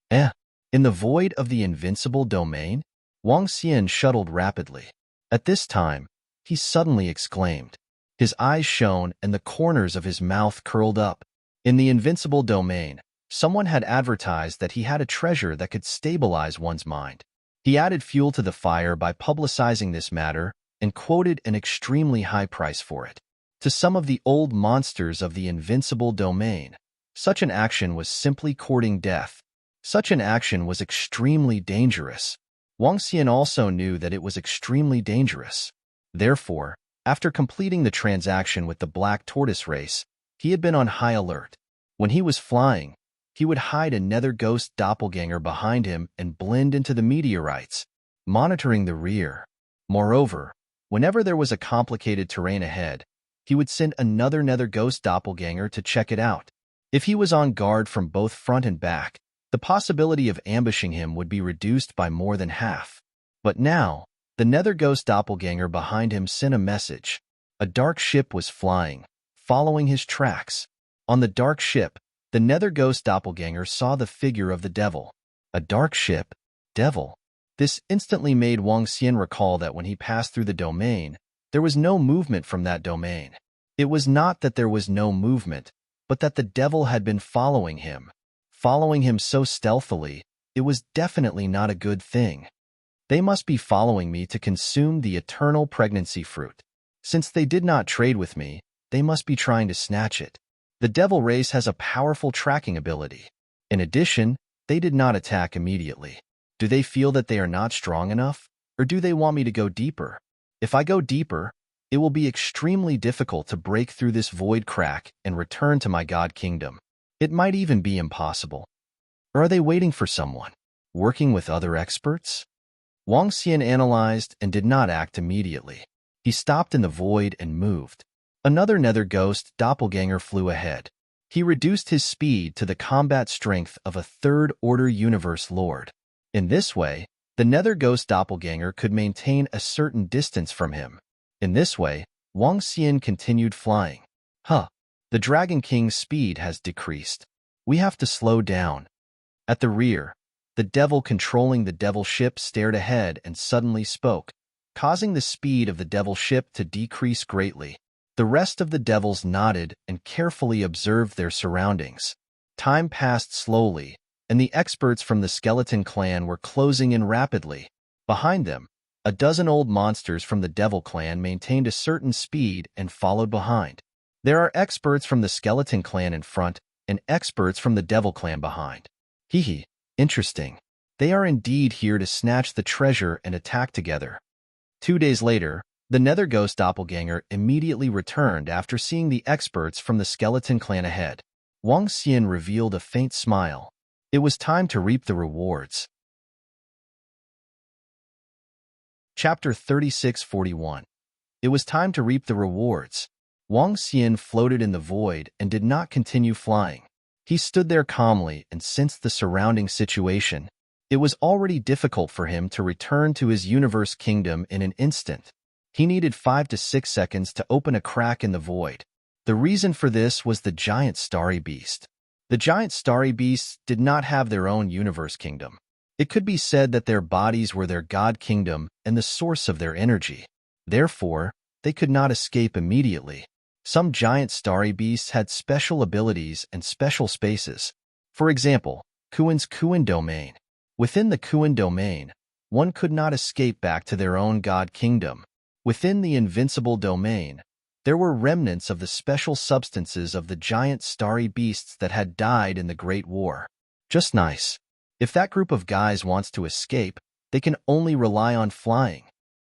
In the void of the invincible domain, Wang Xian shuttled rapidly. At this time, he suddenly exclaimed. His eyes shone and the corners of his mouth curled up. In the invincible domain, someone had advertised that he had a treasure that could stabilize one's mind. He added fuel to the fire by publicizing this matter and quoted an extremely high price for it. To some of the old monsters of the invincible domain, such an action was simply courting death. Such an action was extremely dangerous. Wang Xian also knew that it was extremely dangerous. Therefore, after completing the transaction with the black tortoise race, he had been on high alert. When he was flying, he would hide a nether ghost doppelganger behind him and blend into the meteorites, monitoring the rear. Moreover, whenever there was a complicated terrain ahead, he would send another nether ghost doppelganger to check it out. If he was on guard from both front and back, the possibility of ambushing him would be reduced by more than half. But now, the nether ghost doppelganger behind him sent a message. A dark ship was flying, following his tracks. On the dark ship, the nether ghost doppelganger saw the figure of the devil. A dark ship? Devil? This instantly made Wang Xian recall that when he passed through the domain, there was no movement from that domain. It was not that there was no movement, but that the devil had been following him so stealthily. It was definitely not a good thing. They must be following me to consume the eternal pregnancy fruit. Since they did not trade with me, they must be trying to snatch it. The devil race has a powerful tracking ability. In addition, they did not attack immediately. Do they feel that they are not strong enough, or do they want me to go deeper? If I go deeper, it will be extremely difficult to break through this void crack and return to my God kingdom. It might even be impossible. Or are they waiting for someone? Working with other experts? Wang Xian analyzed and did not act immediately. He stopped in the void and moved. Another nether ghost doppelganger flew ahead. He reduced his speed to the combat strength of a third-order universe lord. In this way, the nether ghost doppelganger could maintain a certain distance from him. In this way, Wang Xian continued flying. The Dragon King's speed has decreased. We have to slow down. At the rear, the devil controlling the devil ship stared ahead and suddenly spoke, causing the speed of the devil ship to decrease greatly. The rest of the devils nodded and carefully observed their surroundings. Time passed slowly, and the experts from the skeleton clan were closing in rapidly. Behind them, a dozen old monsters from the devil clan maintained a certain speed and followed behind. There are experts from the skeleton clan in front and experts from the devil clan behind. Interesting. They are indeed here to snatch the treasure and attack together. 2 days later, the nether ghost doppelganger immediately returned after seeing the experts from the skeleton clan ahead. Wang Xian revealed a faint smile. It was time to reap the rewards. Chapter 3641. It was time to reap the rewards. Wang Xian floated in the void and did not continue flying. He stood there calmly and sensed the surrounding situation. It was already difficult for him to return to his universe kingdom in an instant. He needed 5 to 6 seconds to open a crack in the void. The reason for this was the giant starry beast. The giant starry beasts did not have their own universe kingdom. It could be said that their bodies were their god kingdom and the source of their energy. Therefore, they could not escape immediately. Some giant starry beasts had special abilities and special spaces. For example, Kuan's Kuan domain. Within the Kuan domain, one could not escape back to their own god kingdom. Within the invincible domain, there were remnants of the special substances of the giant starry beasts that had died in the Great War. Just nice. If that group of guys wants to escape, they can only rely on flying.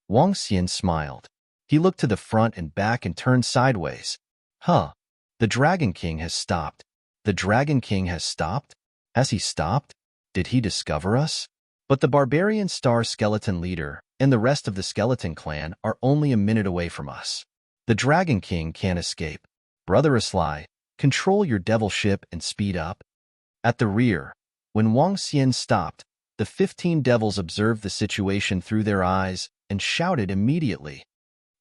Wang Xian smiled. He looked to the front and back and turned sideways. The Dragon King has stopped. The Dragon King has stopped? Has he stopped? Did he discover us? But the barbarian star skeleton leader and the rest of the skeleton clan are only a minute away from us. The Dragon King can't escape. Brother Aslai, control your devil ship and speed up. At the rear, when Wang Xian stopped, the 15 devils observed the situation through their eyes and shouted immediately.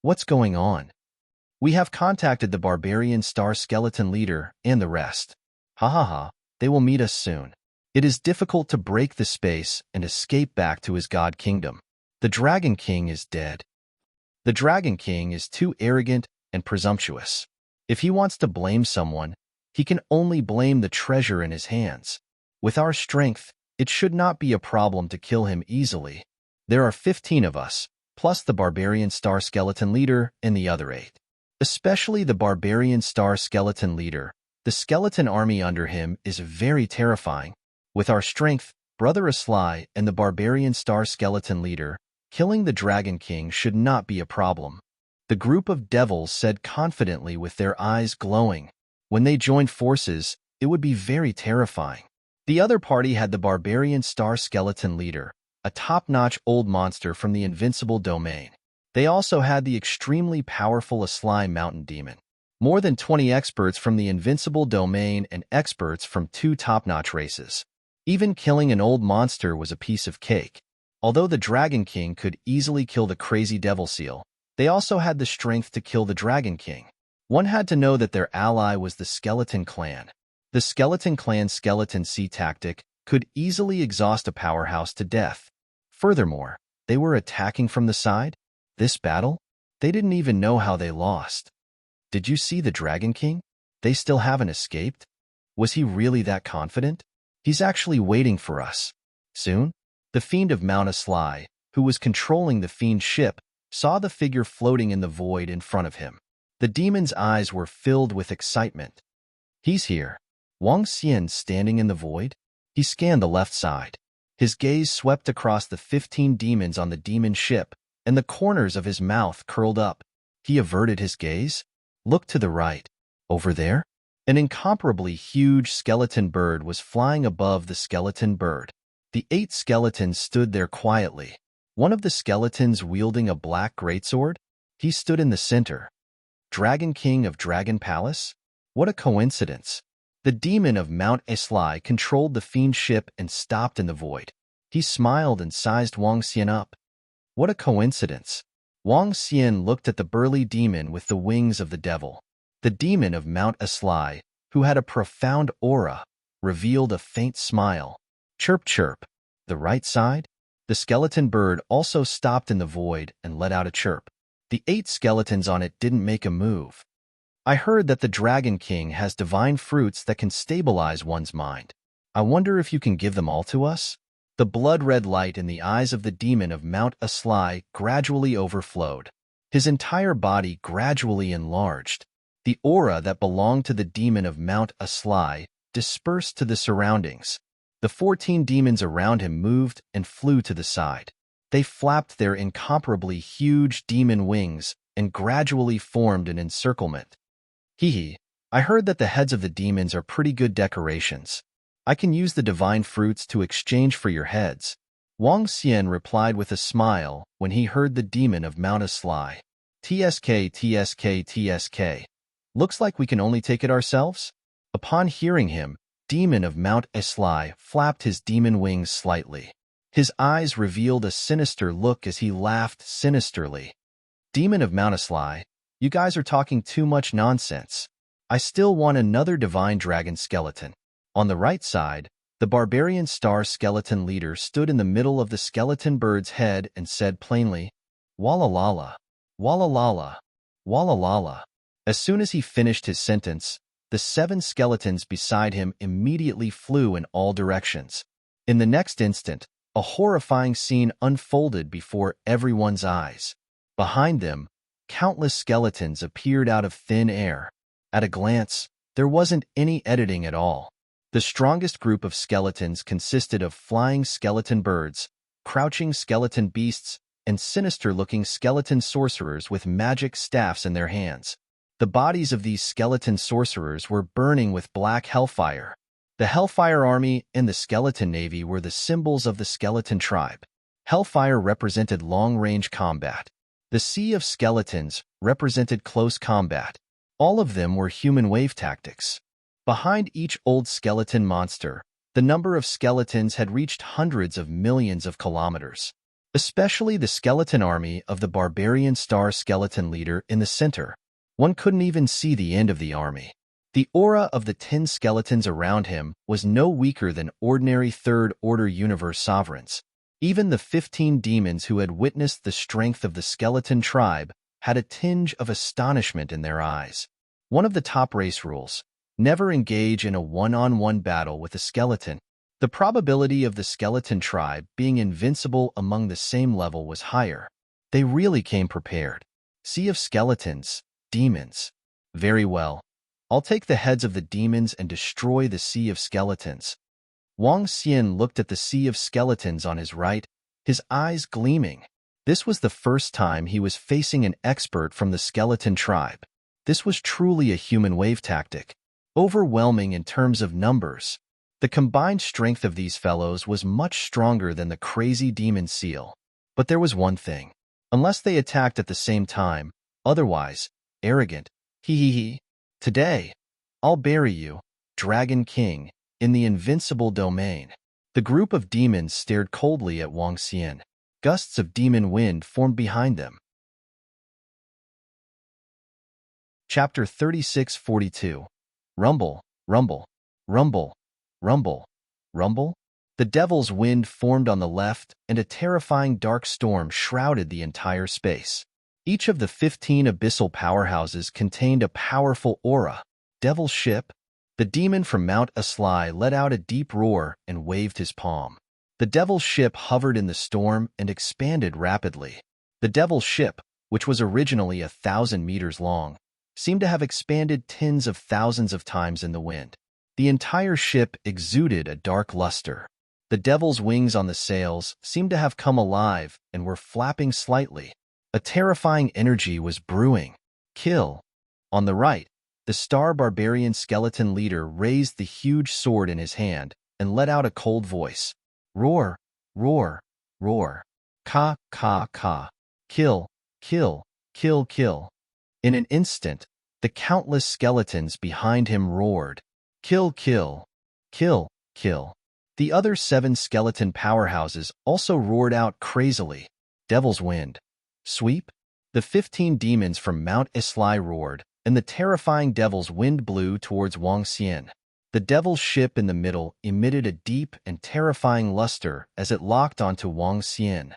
What's going on? We have contacted the barbarian star skeleton leader and the rest. They will meet us soon. It is difficult to break the space and escape back to his god kingdom. The Dragon King is dead. The Dragon King is too arrogant and presumptuous. If he wants to blame someone, he can only blame the treasure in his hands. With our strength, it should not be a problem to kill him easily. There are 15 of us, plus the barbarian star skeleton leader and the other 8. Especially the barbarian star skeleton leader. The skeleton army under him is very terrifying. With our strength, Brother Aslai and the barbarian star skeleton leader, killing the Dragon King should not be a problem. The group of devils said confidently with their eyes glowing. When they joined forces, it would be very terrifying. The other party had the barbarian star skeleton leader, a top-notch old monster from the invincible domain. They also had the extremely powerful Aslai mountain demon. More than 20 experts from the invincible domain and experts from 2 top-notch races. Even killing an old monster was a piece of cake. Although the Dragon King could easily kill the crazy devil seal, they also had the strength to kill the Dragon King. One had to know that their ally was the Skeleton Clan. The Skeleton Clan's Skeleton Sea tactic could easily exhaust a powerhouse to death. Furthermore, they were attacking from the side. This battle? They didn't even know how they lost. Did you see the Dragon King? They still haven't escaped? Was he really that confident? He's actually waiting for us. Soon? The Fiend of Mount Aslai, who was controlling the Fiend's ship, saw the figure floating in the void in front of him. The demon's eyes were filled with excitement. He's here. Wang Xian standing in the void? He scanned the left side. His gaze swept across the 15 demons on the demon ship, and the corners of his mouth curled up. He averted his gaze. Look to the right. Over there? An incomparably huge skeleton bird was flying above the skeleton bird. The 8 skeletons stood there quietly. One of the skeletons wielding a black greatsword? He stood in the center. Dragon King of Dragon Palace? What a coincidence. The demon of Mount Aslai controlled the fiend ship and stopped in the void. He smiled and sized Wang Xian up. What a coincidence. Wang Xian looked at the burly demon with the wings of the devil. The demon of Mount Aslai, who had a profound aura, revealed a faint smile. Chirp chirp. The right side? The skeleton bird also stopped in the void and let out a chirp. The 8 skeletons on it didn't make a move. I heard that the Dragon King has divine fruits that can stabilize one's mind. I wonder if you can give them all to us? The blood-red light in the eyes of the demon of Mount Aslai gradually overflowed. His entire body gradually enlarged. The aura that belonged to the demon of Mount Aslai dispersed to the surroundings. The 14 demons around him moved and flew to the side. They flapped their incomparably huge demon wings and gradually formed an encirclement. Hee, I heard that the heads of the demons are pretty good decorations. I can use the divine fruits to exchange for your heads. Wang Xian replied with a smile when he heard the demon of Mount Aslai. TSK, TSK, TSK. Looks like we can only take it ourselves? Upon hearing him, demon of Mount Aslai flapped his demon wings slightly. His eyes revealed a sinister look as he laughed sinisterly. Demon of Mount Aslai, you guys are talking too much nonsense. I still want another divine dragon skeleton. On the right side, the barbarian star skeleton leader stood in the middle of the skeleton bird's head and said plainly, Wallalala, wallalala, wallalala. As soon as he finished his sentence, the 7 skeletons beside him immediately flew in all directions. In the next instant, a horrifying scene unfolded before everyone's eyes. Behind them, countless skeletons appeared out of thin air. At a glance, there wasn't any editing at all. The strongest group of skeletons consisted of flying skeleton birds, crouching skeleton beasts, and sinister-looking skeleton sorcerers with magic staffs in their hands. The bodies of these skeleton sorcerers were burning with black hellfire. The Hellfire Army and the Skeleton Navy were the symbols of the skeleton tribe. Hellfire represented long-range combat. The Sea of Skeletons represented close combat. All of them were human wave tactics. Behind each old skeleton monster, the number of skeletons had reached hundreds of millions of kilometers. Especially the skeleton army of the barbarian star skeleton leader in the center. One couldn't even see the end of the army. The aura of the 10 skeletons around him was no weaker than ordinary third-order universe sovereigns. Even the 15 demons who had witnessed the strength of the skeleton tribe had a tinge of astonishment in their eyes. One of the top race rules: never engage in a one-on-one battle with a skeleton. The probability of the skeleton tribe being invincible among the same level was higher. They really came prepared. Sea of Skeletons, demons. Very well. I'll take the heads of the demons and destroy the Sea of Skeletons. Wang Xian looked at the sea of skeletons on his right, his eyes gleaming. This was the first time he was facing an expert from the skeleton tribe. This was truly a human wave tactic, overwhelming in terms of numbers. The combined strength of these fellows was much stronger than the crazy demon seal. But there was one thing. Unless they attacked at the same time, otherwise, arrogant, he. Today, I'll bury you, Dragon King, in the invincible domain. The group of demons stared coldly at Wang Xian. Gusts of demon wind formed behind them. Chapter 36:42. Rumble, rumble, rumble, rumble, rumble. The devil's wind formed on the left, and a terrifying dark storm shrouded the entire space. Each of the 15 abyssal powerhouses contained a powerful aura. Devil's ship. The demon from Mount Aslai let out a deep roar and waved his palm. The devil's ship hovered in the storm and expanded rapidly. The devil's ship, which was originally 1,000 meters long, seemed to have expanded tens of thousands of times in the wind. The entire ship exuded a dark luster. The devil's wings on the sails seemed to have come alive and were flapping slightly. A terrifying energy was brewing. Kill. On the right, the star barbarian skeleton leader raised the huge sword in his hand and let out a cold voice. Roar, roar, roar. Ka, ka, ka. Kill, kill, kill, kill. In an instant, the countless skeletons behind him roared. Kill, kill, kill, kill. The other 7 skeleton powerhouses also roared out crazily. Devil's wind. Sweep. The 15 demons from Mount Aslai roared, and the terrifying devil's wind blew towards Wang Xian. The devil's ship in the middle emitted a deep and terrifying luster as it locked onto Wang Xian.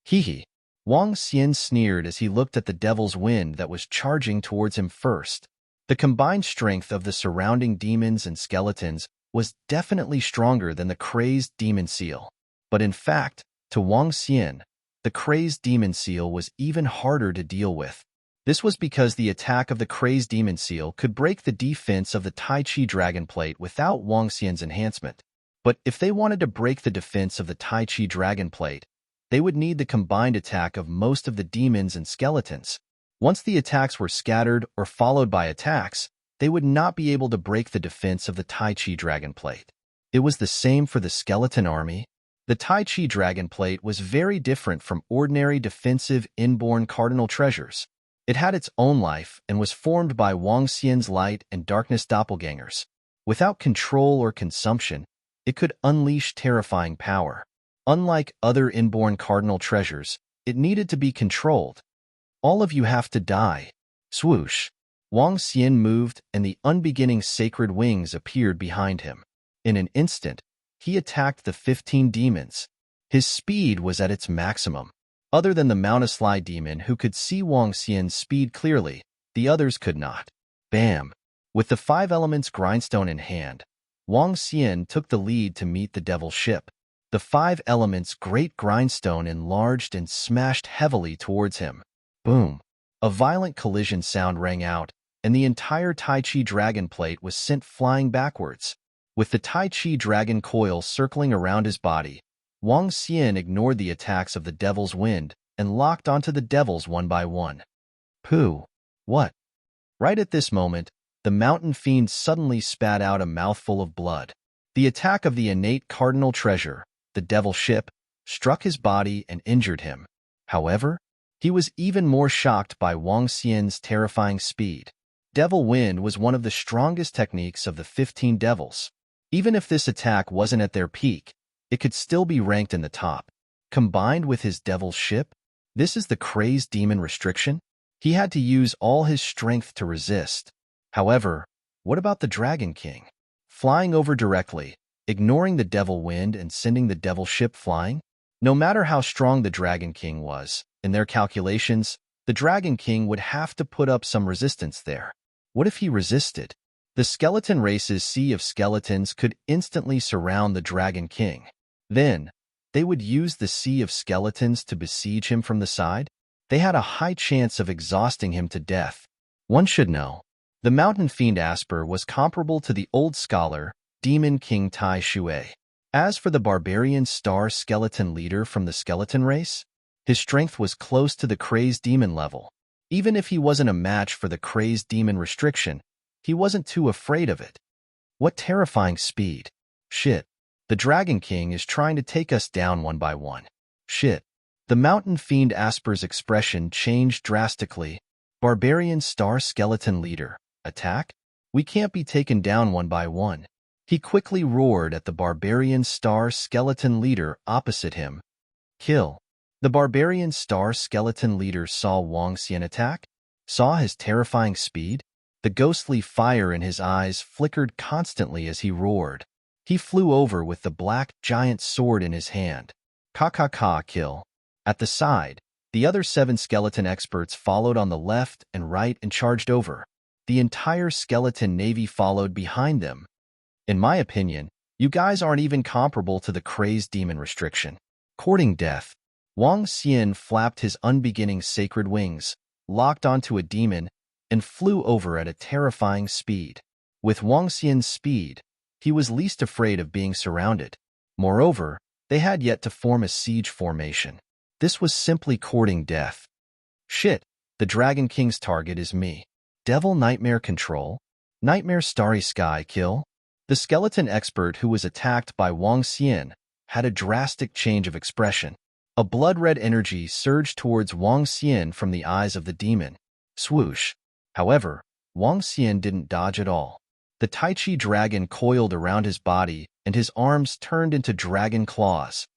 Hee. Wang Xian sneered as he looked at the devil's wind that was charging towards him first. The combined strength of the surrounding demons and skeletons was definitely stronger than the crazed demon seal. But in fact, to Wang Xian, the crazed demon seal was even harder to deal with. This was because the attack of the crazed demon seal could break the defense of the Tai Chi dragon plate without Wang Xian's enhancement. But if they wanted to break the defense of the Tai Chi dragon plate, they would need the combined attack of most of the demons and skeletons. Once the attacks were scattered or followed by attacks, they would not be able to break the defense of the Tai Chi dragon plate. It was the same for the skeleton army. The Tai Chi dragon plate was very different from ordinary defensive inborn cardinal treasures. It had its own life and was formed by Wang Xian's light and darkness doppelgangers. Without control or consumption, it could unleash terrifying power. Unlike other inborn cardinal treasures, it needed to be controlled. All of you have to die. Swoosh. Wang Xian moved, and the unbeginning sacred wings appeared behind him. In an instant, he attacked the 15 demons. His speed was at its maximum. Other than the Mount Aslai demon who could see Wang Xian's speed clearly, the others could not. Bam! With the 5 elements grindstone in hand, Wang Xian took the lead to meet the devil's ship. The 5 elements great grindstone enlarged and smashed heavily towards him. Boom! A violent collision sound rang out, and the entire Tai Chi dragon plate was sent flying backwards. With the Tai Chi dragon coil circling around his body, Wang Xian ignored the attacks of the devil's wind and locked onto the devils one by one. Pooh! What? Right at this moment, the mountain fiend suddenly spat out a mouthful of blood. The attack of the innate cardinal treasure, the devil ship, struck his body and injured him. However, he was even more shocked by Wang Xian's terrifying speed. Devil wind was one of the strongest techniques of the 15 devils. Even if this attack wasn't at their peak, it could still be ranked in the top. Combined with his devil's ship, this is the crazed demon restriction. He had to use all his strength to resist. However, what about the Dragon King? Flying over directly, ignoring the devil wind and sending the devil ship flying? No matter how strong the Dragon King was, in their calculations, the Dragon King would have to put up some resistance there. What if he resisted? The skeleton race's sea of skeletons could instantly surround the Dragon King. Then, they would use the sea of skeletons to besiege him from the side. They had a high chance of exhausting him to death. One should know. The mountain fiend Asper was comparable to the old scholar, Demon King Tai Shui. As for the barbarian star skeleton leader from the skeleton race, his strength was close to the crazed demon level. Even if he wasn't a match for the crazed demon restriction, he wasn't too afraid of it. What terrifying speed. Shit. The Dragon King is trying to take us down one by one. Shit. The mountain fiend Asper's expression changed drastically. Barbarian star skeleton leader. Attack? We can't be taken down one by one. He quickly roared at the barbarian star skeleton leader opposite him. Kill. The barbarian star skeleton leader saw Wang Xian attack, saw his terrifying speed. The ghostly fire in his eyes flickered constantly as he roared. He flew over with the black giant sword in his hand. Ka, kill. At the side, the other 7 skeleton experts followed on the left and right and charged over. The entire skeleton navy followed behind them. In my opinion, you guys aren't even comparable to the crazed demon restriction. Courting death. Wang Xian flapped his unbeginning sacred wings, locked onto a demon, and flew over at a terrifying speed. With Wang Xian's speed, he was least afraid of being surrounded. Moreover, they had yet to form a siege formation. This was simply courting death. Shit, the Dragon King's target is me. Devil Nightmare control? Nightmare Starry Sky kill? The skeleton expert who was attacked by Wang Xian had a drastic change of expression. A blood-red energy surged towards Wang Xian from the eyes of the demon. Swoosh. However, Wang Xian didn't dodge at all. The Tai Chi dragon coiled around his body and his arms turned into dragon claws.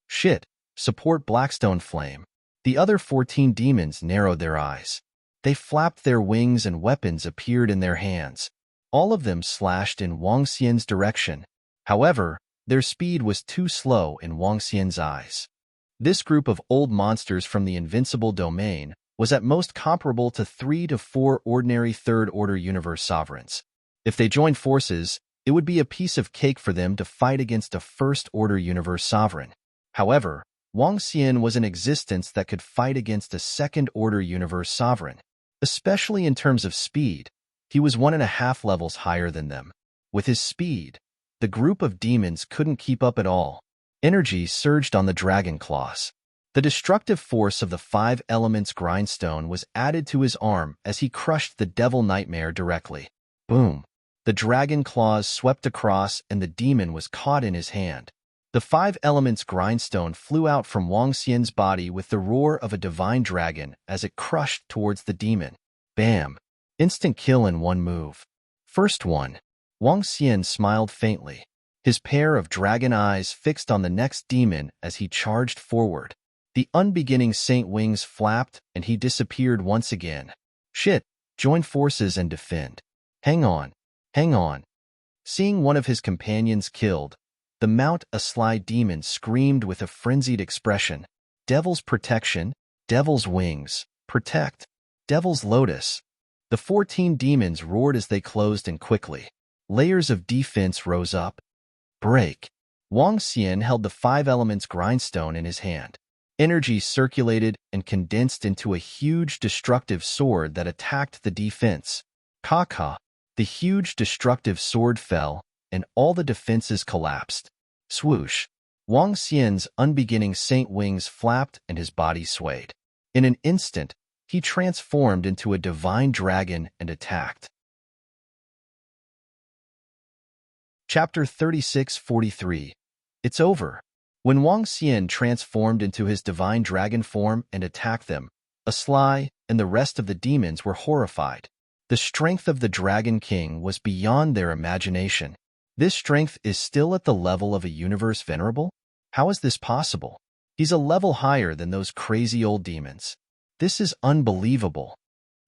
Shit, support Blackstone Flame. The other 14 demons narrowed their eyes. They flapped their wings and weapons appeared in their hands. All of them slashed in Wang Xian's direction. However, their speed was too slow in Wang Xian's eyes. This group of old monsters from the invincible domain was at most comparable to 3 to 4 ordinary third-order universe sovereigns. If they joined forces, it would be a piece of cake for them to fight against a first-order universe sovereign. However, Wang Xian was an existence that could fight against a second-order universe sovereign. Especially in terms of speed, he was 1.5 levels higher than them. With his speed, the group of demons couldn't keep up at all. Energy surged on the dragon claws. The destructive force of the 5 elements grindstone was added to his arm as he crushed the Devil Nightmare directly. Boom! The dragon claws swept across and the demon was caught in his hand. The 5 elements grindstone flew out from Wang Xian's body with the roar of a divine dragon as it crushed towards the demon. Bam! Instant kill in one move. First one. Wang Xian smiled faintly, his pair of dragon eyes fixed on the next demon as he charged forward. The unbeginning saint wings flapped and he disappeared once again. Shit, join forces and defend. Hang on, hang on. Seeing one of his companions killed, the Mount a Sly demon screamed with a frenzied expression. Devil's protection, devil's wings, protect, devil's lotus. The 14 demons roared as they closed in quickly. Layers of defense rose up. Break. Wang Xian held the 5 elements grindstone in his hand. Energy circulated and condensed into a huge destructive sword that attacked the defense. Ka. The huge destructive sword fell, and all the defenses collapsed. Swoosh. Wang Xian's unbeginning saint wings flapped and his body swayed. In an instant, he transformed into a divine dragon and attacked. Chapter 36:43. It's over. When Wang Xian transformed into his divine dragon form and attacked them, Sly and the rest of the demons were horrified. The strength of the Dragon King was beyond their imagination. This strength is still at the level of a universe venerable? How is this possible? He's a level higher than those crazy old demons. This is unbelievable.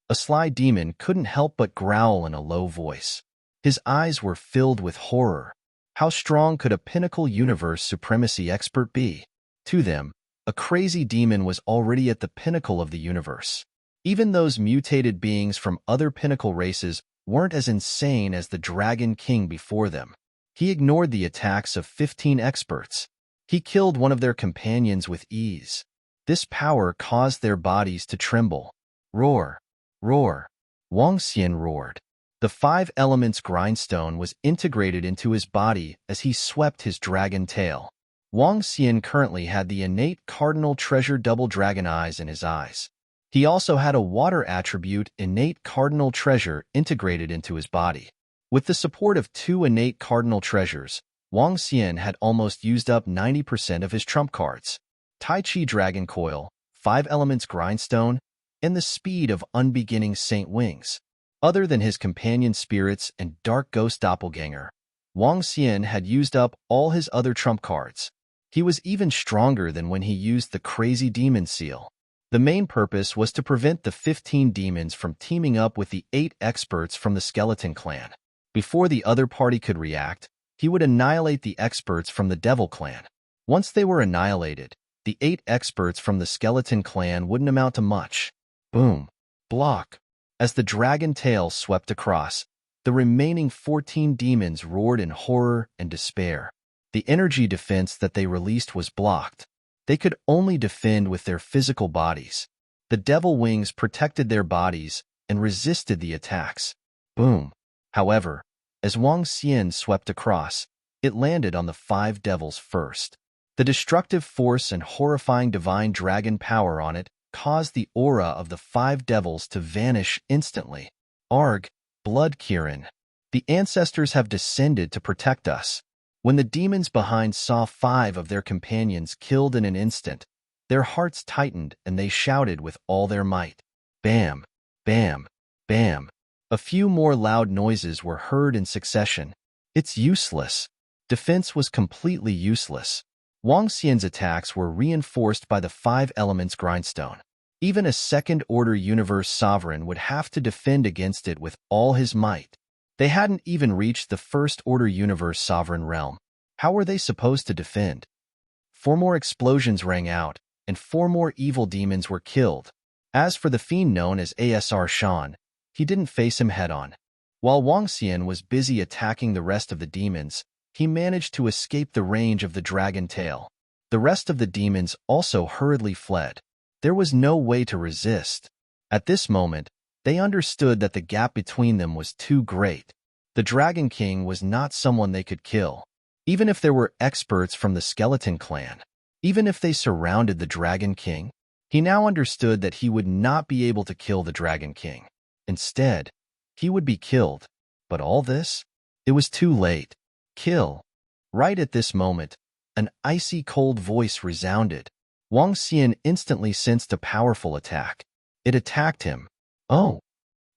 A Sly demon couldn't help but growl in a low voice. His eyes were filled with horror. How strong could a pinnacle universe supremacy expert be? To them, a crazy demon was already at the pinnacle of the universe. Even those mutated beings from other pinnacle races weren't as insane as the Dragon King before them. He ignored the attacks of 15 experts. He killed one of their companions with ease. This power caused their bodies to tremble. Roar! Roar! Wang Xian roared. The five elements grindstone was integrated into his body as he swept his dragon tail. Wang Xian currently had the innate cardinal treasure double dragon eyes in his eyes. He also had a water attribute innate cardinal treasure integrated into his body. With the support of two innate cardinal treasures, Wang Xian had almost used up 90% of his trump cards. Tai Chi Dragon Coil, 5 elements grindstone, and the speed of unbeginning Saint Wings. Other than his companion spirits and dark ghost doppelganger, Wang Xian had used up all his other trump cards. He was even stronger than when he used the crazy demon seal. The main purpose was to prevent the 15 demons from teaming up with the 8 experts from the Skeleton Clan. Before the other party could react, he would annihilate the experts from the Devil Clan. Once they were annihilated, the 8 experts from the Skeleton Clan wouldn't amount to much. Boom. Block. As the dragon tail swept across, the remaining 14 demons roared in horror and despair. The energy defense that they released was blocked. They could only defend with their physical bodies. The devil wings protected their bodies and resisted the attacks. Boom. However, as Wang Xian swept across, it landed on the 5 devils first. The destructive force and horrifying divine dragon power on it caused the aura of the 5 devils to vanish instantly. Arg, Blood Kirin. The ancestors have descended to protect us. When the demons behind saw 5 of their companions killed in an instant, their hearts tightened and they shouted with all their might. Bam, bam, bam. A few more loud noises were heard in succession. It's useless. Defense was completely useless. Wang Xian's attacks were reinforced by the 5 elements grindstone. Even a second-order universe sovereign would have to defend against it with all his might. They hadn't even reached the first-order universe sovereign realm. How were they supposed to defend? 4 more explosions rang out, and 4 more evil demons were killed. As for the fiend known as Asr Shan, he didn't face him head-on. While Wang Xian was busy attacking the rest of the demons, he managed to escape the range of the dragon tail. The rest of the demons also hurriedly fled. There was no way to resist. At this moment, they understood that the gap between them was too great. The Dragon King was not someone they could kill. Even if there were experts from the Skeleton Clan, even if they surrounded the Dragon King, he now understood that he would not be able to kill the Dragon King. Instead, he would be killed. But all this? It was too late. Kill. Right at this moment, an icy cold voice resounded. Wang Xian instantly sensed a powerful attack. It attacked him. Oh.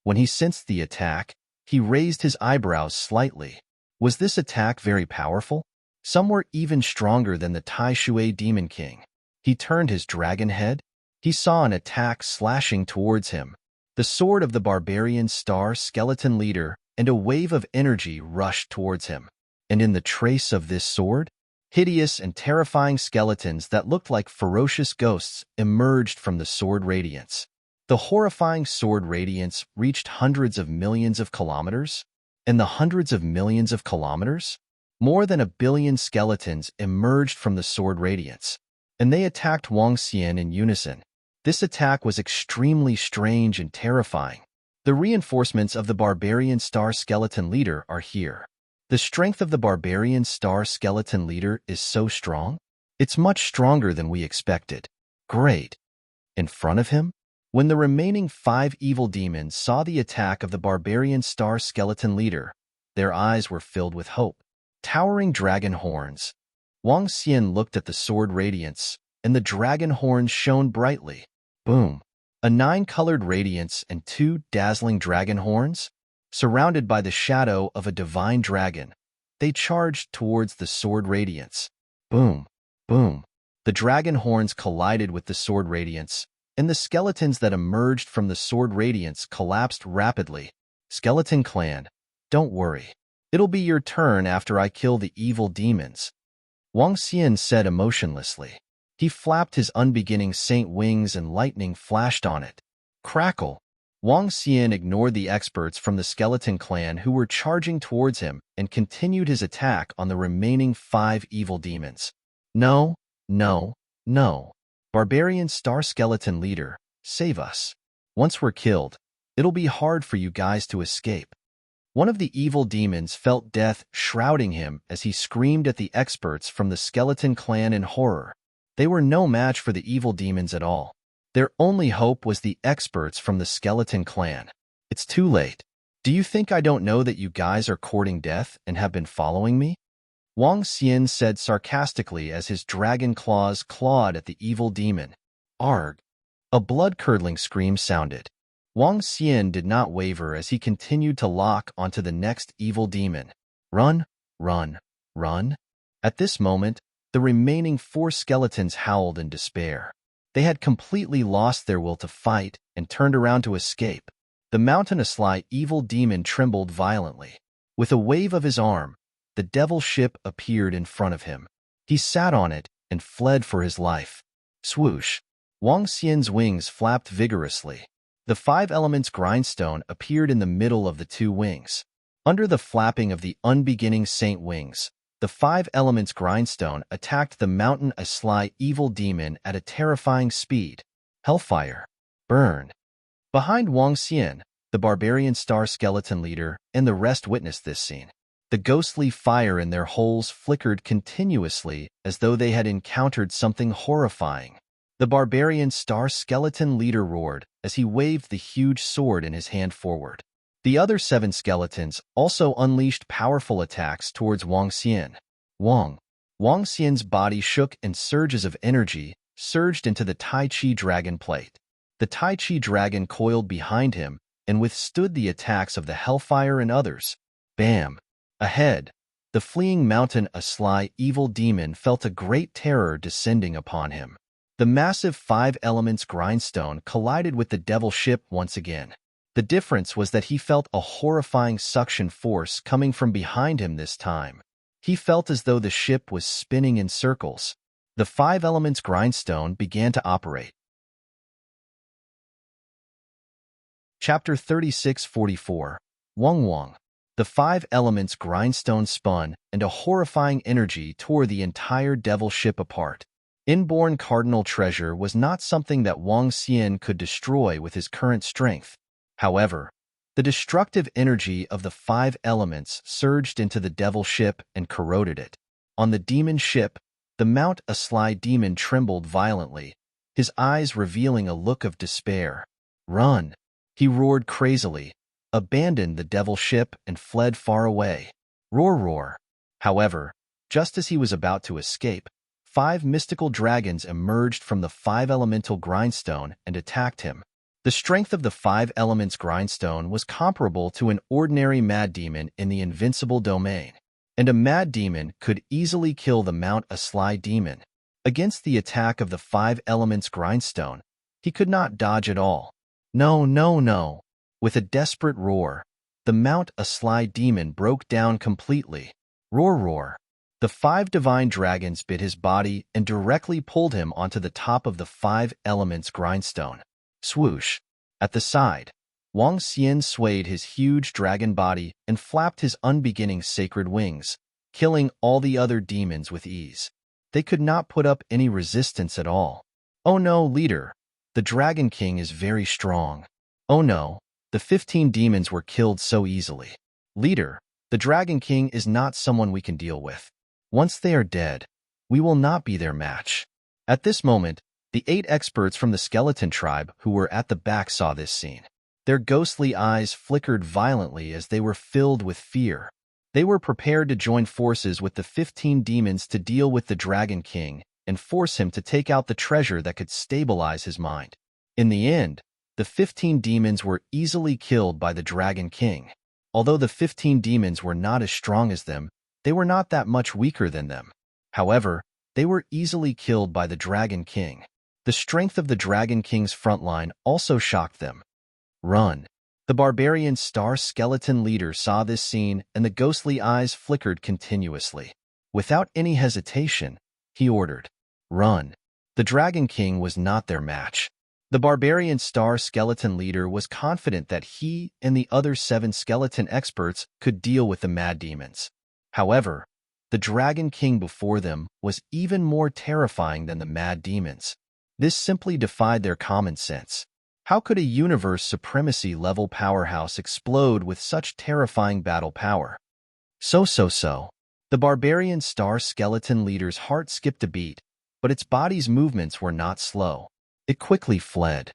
When he sensed the attack, he raised his eyebrows slightly. Was this attack very powerful? Some were even stronger than the Tai Shui Demon King. He turned his dragon head. He saw an attack slashing towards him. The sword of the barbarian star skeleton leader and a wave of energy rushed towards him. And in the trace of this sword, hideous and terrifying skeletons that looked like ferocious ghosts emerged from the sword radiance. The horrifying sword radiance reached hundreds of millions of kilometers, and the hundreds of millions of kilometers? More than 1 billion skeletons emerged from the sword radiance, and they attacked Wang Xian in unison. This attack was extremely strange and terrifying. The reinforcements of the barbarian star skeleton leader are here. The strength of the barbarian star skeleton leader is so strong. It's much stronger than we expected. Great. In front of him, when the remaining 5 evil demons saw the attack of the barbarian star skeleton leader, their eyes were filled with hope. Towering dragon horns. Wang Xian looked at the sword radiance, and the dragon horns shone brightly. Boom. A 9-colored radiance and 2 dazzling dragon horns? Surrounded by the shadow of a divine dragon, they charged towards the sword radiance. Boom, boom. The dragon horns collided with the sword radiance, and the skeletons that emerged from the sword radiance collapsed rapidly. Skeleton Clan, don't worry. It'll be your turn after I kill the evil demons. Wang Xian said emotionlessly. He flapped his unbeginning saint wings and lightning flashed on it. Crackle. Wang Xian ignored the experts from the Skeleton Clan who were charging towards him and continued his attack on the remaining 5 evil demons. No, no, no. Barbarian Star Skeleton Leader, save us. Once we're killed, it'll be hard for you guys to escape. One of the evil demons felt death shrouding him as he screamed at the experts from the skeleton clan in horror. They were no match for the evil demons at all. Their only hope was the experts from the skeleton clan. It's too late. Do you think I don't know that you guys are courting death and have been following me? Wang Xian said sarcastically as his dragon claws clawed at the evil demon. Arg! A blood-curdling scream sounded. Wang Xian did not waver as he continued to lock onto the next evil demon. Run, run, run. At this moment, the remaining 4 skeletons howled in despair. They had completely lost their will to fight and turned around to escape. The mountain-a-sly evil demon trembled violently. With a wave of his arm, the devil ship appeared in front of him. He sat on it and fled for his life. Swoosh! Wang Xian's wings flapped vigorously. The 5 elements grindstone appeared in the middle of the 2 wings. Under the flapping of the unbeginning saint wings, the 5 elements grindstone attacked the mountain-a-sly evil demon at a terrifying speed. Hellfire! Burn! Behind Wang Xian, the barbarian star skeleton leader and the rest witnessed this scene. The ghostly fire in their holes flickered continuously as though they had encountered something horrifying. The barbarian star skeleton leader roared as he waved the huge sword in his hand forward. The other 7 skeletons also unleashed powerful attacks towards Wang Xian. Wang Xian's body shook and surges of energy surged into the Tai Chi dragon plate. The Tai Chi dragon coiled behind him and withstood the attacks of the hellfire and others. Bam! Ahead, the fleeing mountain-a-sly evil demon felt a great terror descending upon him. The massive 5 elements grindstone collided with the devil ship once again. The difference was that he felt a horrifying suction force coming from behind him this time. He felt as though the ship was spinning in circles. The 5 elements grindstone began to operate. Chapter 3644. Wang. The 5 elements grindstone spun, and a horrifying energy tore the entire devil ship apart. Inborn cardinal treasure was not something that Wang Xian could destroy with his current strength. However, the destructive energy of the 5 elements surged into the devil ship and corroded it. On the demon ship, the mountain-a-sly demon trembled violently, his eyes revealing a look of despair. Run! He roared crazily, abandoned the devil ship and fled far away. Roar, roar! However, just as he was about to escape, 5 mystical dragons emerged from the 5 elemental grindstone and attacked him. The strength of the 5 elements grindstone was comparable to an ordinary mad demon in the invincible domain, and a mad demon could easily kill the mountain-a-sly demon. Against the attack of the 5 elements grindstone, he could not dodge at all. No, no, no! With a desperate roar, the mountain-a-sly demon broke down completely. Roar, roar! The 5 divine dragons bit his body and directly pulled him onto the top of the 5 elements grindstone. Swoosh! At the side, Wang Xian swayed his huge dragon body and flapped his unbeginning sacred wings, killing all the other demons with ease. They could not put up any resistance at all. Oh no, leader! The Dragon King is very strong. Oh no, the 15 demons were killed so easily. Leader, the Dragon King is not someone we can deal with. Once they are dead, we will not be their match. At this moment, the 8 experts from the skeleton tribe who were at the back saw this scene. Their ghostly eyes flickered violently as they were filled with fear. They were prepared to join forces with the 15 demons to deal with the Dragon King and force him to take out the treasure that could stabilize his mind. In the end, the 15 demons were easily killed by the Dragon King. Although the 15 demons were not as strong as them, they were not that much weaker than them. However, they were easily killed by the Dragon King. The strength of the Dragon King's front line also shocked them. Run! The barbarian star skeleton leader saw this scene and the ghostly eyes flickered continuously. Without any hesitation, he ordered, "Run!" The Dragon King was not their match. The barbarian star skeleton leader was confident that he and the other 7 skeleton experts could deal with the mad demons. However, the Dragon King before them was even more terrifying than the mad demons. This simply defied their common sense. How could a universe supremacy-level powerhouse explode with such terrifying battle power? So. The barbarian star skeleton leader's heart skipped a beat, but its body's movements were not slow. It quickly fled.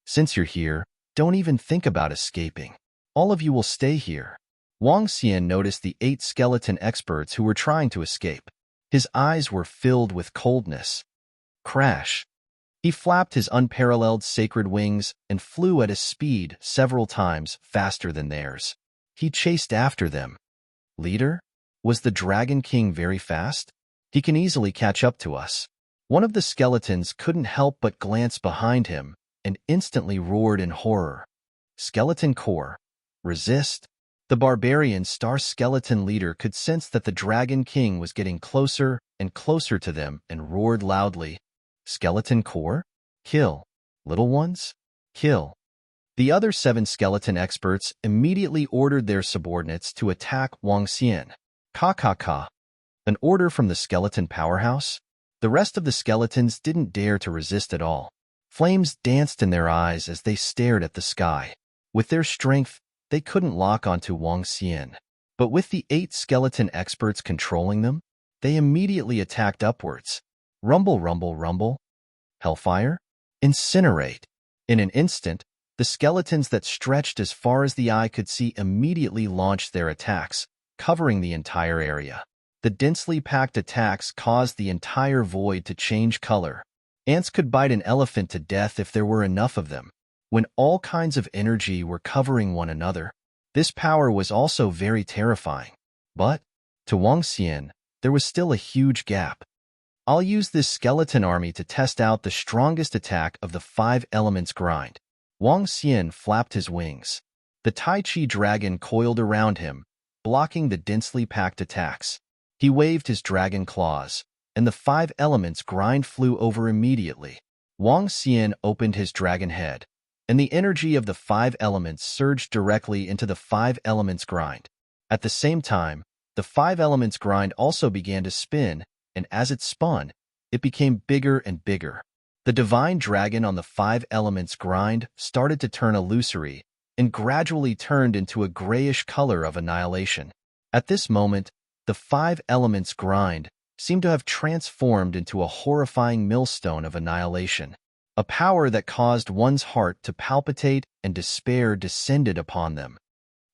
Since you're here, don't even think about escaping. All of you will stay here. Wang Xian noticed the 8 skeleton experts who were trying to escape. His eyes were filled with coldness. Crash. He flapped his unparalleled sacred wings and flew at a speed several times faster than theirs. He chased after them. Leader? Was the Dragon King very fast? He can easily catch up to us. One of the skeletons couldn't help but glance behind him and instantly roared in horror. Skeleton Core. Resist? The barbarian star skeleton leader could sense that the Dragon King was getting closer and closer to them and roared loudly. Skeleton Core? Kill. Little ones? Kill. The other 7 skeleton experts immediately ordered their subordinates to attack Wang Xian. Ka. An order from the skeleton powerhouse? The rest of the skeletons didn't dare to resist at all. Flames danced in their eyes as they stared at the sky. With their strength, they couldn't lock onto Wang Xian. But with the 8 skeleton experts controlling them, they immediately attacked upwards. Rumble. Hellfire? Incinerate. In an instant, the skeletons that stretched as far as the eye could see immediately launched their attacks, covering the entire area. The densely packed attacks caused the entire void to change color. Ants could bite an elephant to death if there were enough of them. When all kinds of energy were covering one another, this power was also very terrifying. But, to Wang Xian, there was still a huge gap. I'll use this skeleton army to test out the strongest attack of the 5 elements grind. Wang Xian flapped his wings. The Tai Chi dragon coiled around him, blocking the densely packed attacks. He waved his dragon claws, and the 5 elements grind flew over immediately. Wang Xian opened his dragon head, and the energy of the 5 elements surged directly into the 5 elements grind. At the same time, the 5 elements grind also began to spin, and as it spun, it became bigger and bigger. The divine dragon on the 5 elements grind started to turn illusory and gradually turned into a grayish color of annihilation. At this moment, the 5 elements grind seemed to have transformed into a horrifying millstone of annihilation. A power that caused one's heart to palpitate and despair descended upon them.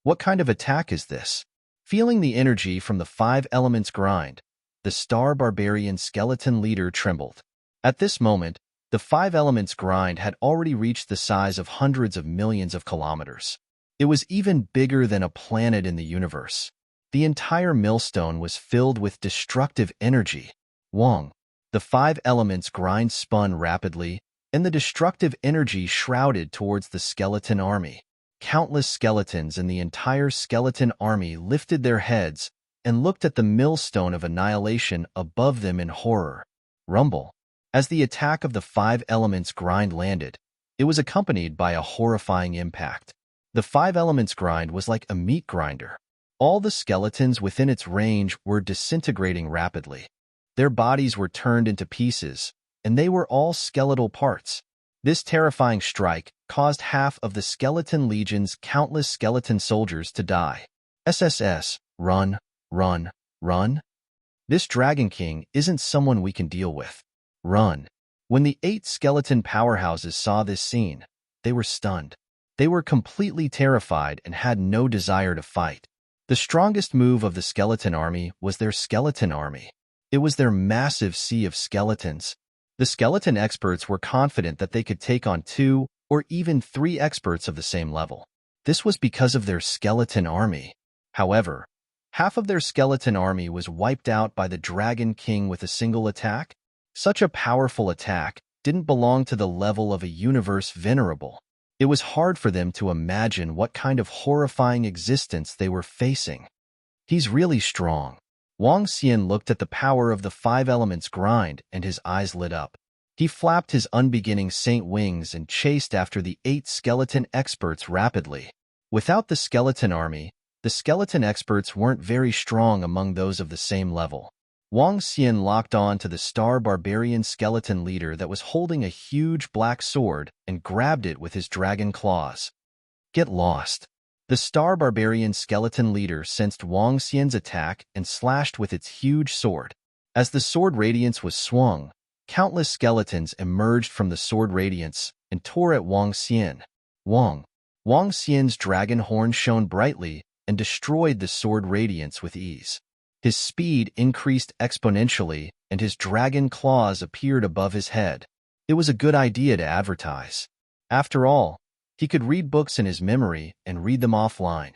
What kind of attack is this? Feeling the energy from the 5 elements grind, the star barbarian skeleton leader trembled. At this moment, the 5 elements grind had already reached the size of hundreds of millions of kilometers. It was even bigger than a planet in the universe. The entire millstone was filled with destructive energy. Wang. The 5 elements grind spun rapidly, and the destructive energy shrouded towards the skeleton army. Countless skeletons in the entire skeleton army lifted their heads and looked at the millstone of annihilation above them in horror. Rumble. As the attack of the 5 elements grind landed, it was accompanied by a horrifying impact. The 5 elements grind was like a meat grinder. All the skeletons within its range were disintegrating rapidly. Their bodies were turned into pieces, and they were all skeletal parts. This terrifying strike caused half of the skeleton legion's countless skeleton soldiers to die. SSS, run. This Dragon King isn't someone we can deal with. Run. When the 8 skeleton powerhouses saw this scene, they were stunned. They were completely terrified and had no desire to fight. The strongest move of the skeleton army was their skeleton army. It was their massive sea of skeletons. The skeleton experts were confident that they could take on 2 or even 3 experts of the same level. This was because of their skeleton army. However, half of their skeleton army was wiped out by the Dragon King with a single attack. Such a powerful attack didn't belong to the level of a universe venerable. It was hard for them to imagine what kind of horrifying existence they were facing. He's really strong. Wang Xian looked at the power of the 5 elements grind and his eyes lit up. He flapped his unbeginning saint wings and chased after the 8 skeleton experts rapidly. Without the skeleton army, the skeleton experts weren't very strong among those of the same level. Wang Xian locked on to the star barbarian skeleton leader that was holding a huge black sword and grabbed it with his dragon claws. Get lost. The star barbarian skeleton leader sensed Wang Xian's attack and slashed with its huge sword. As the sword radiance was swung, countless skeletons emerged from the sword radiance and tore at Wang Xian. Wang Xian's dragon horn shone brightly and destroyed the sword radiance with ease. His speed increased exponentially, and his dragon claws appeared above his head. It was a good idea to advertise. After all, he could read books in his memory and read them offline.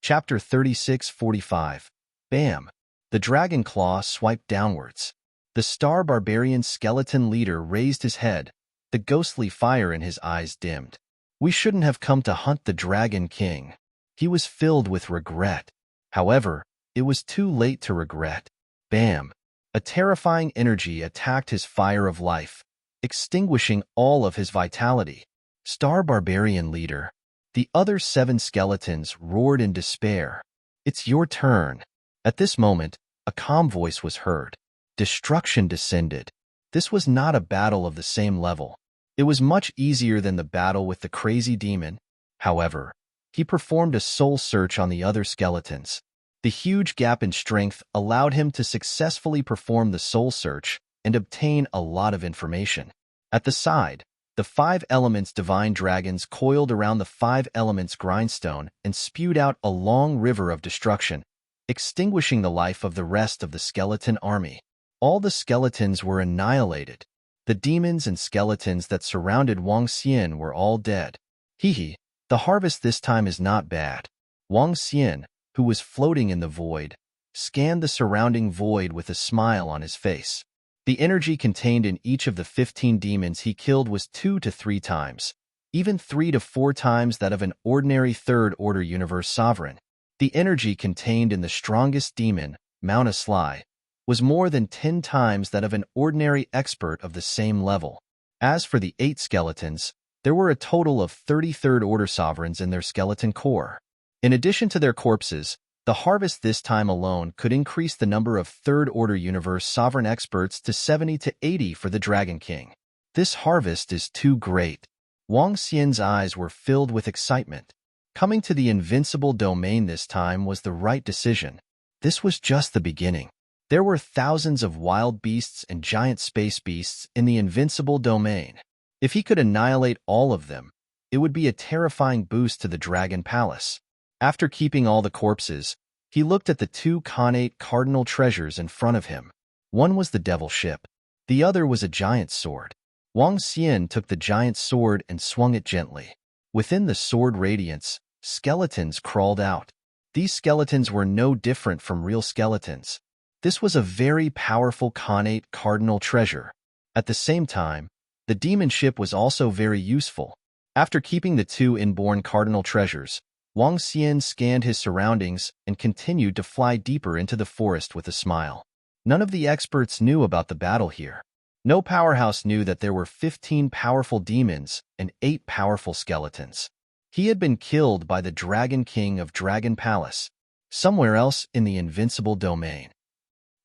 Chapter 36:45. Bam! The dragon claw swiped downwards. The star barbarian skeleton leader raised his head. The ghostly fire in his eyes dimmed. We shouldn't have come to hunt the Dragon King. He was filled with regret. However, it was too late to regret. Bam! A terrifying energy attacked his fire of life, extinguishing all of his vitality. Star Barbarian Leader. The other 7 skeletons roared in despair. It's your turn. At this moment, a calm voice was heard. Destruction descended. This was not a battle of the same level. It was much easier than the battle with the crazy demon. However, he performed a soul search on the other skeletons. The huge gap in strength allowed him to successfully perform the soul search and obtain a lot of information. At the side, the 5 elements divine dragons coiled around the 5 elements grindstone and spewed out a long river of destruction, extinguishing the life of the rest of the skeleton army. All the skeletons were annihilated. The demons and skeletons that surrounded Wang Xian were all dead. Hee. The harvest this time is not bad. Wang Xian, who was floating in the void, scanned the surrounding void with a smile on his face. The energy contained in each of the 15 demons he killed was 2 to 3 times, even 3 to 4 times that of an ordinary third-order universe sovereign. The energy contained in the strongest demon, Mount Aslai, was more than 10 times that of an ordinary expert of the same level. As for the 8 skeletons, there were a total of 30 third-order sovereigns in their skeleton core. In addition to their corpses, the harvest this time alone could increase the number of third-order universe sovereign experts to 70 to 80 for the Dragon King. This harvest is too great. Wang Xian's eyes were filled with excitement. Coming to the invincible domain this time was the right decision. This was just the beginning. There were thousands of wild beasts and giant space beasts in the invincible domain. If he could annihilate all of them, it would be a terrifying boost to the Dragon Palace. After keeping all the corpses, he looked at the 2 connate cardinal treasures in front of him. One was the devil ship. The other was a giant sword. Wang Xian took the giant sword and swung it gently. Within the sword radiance, skeletons crawled out. These skeletons were no different from real skeletons. This was a very powerful connate cardinal treasure. At the same time, the demon ship was also very useful. After keeping the 2 inborn cardinal treasures, Wang Xian scanned his surroundings and continued to fly deeper into the forest with a smile. None of the experts knew about the battle here. No powerhouse knew that there were 15 powerful demons and 8 powerful skeletons. He had been killed by the Dragon King of Dragon Palace, somewhere else in the invincible domain.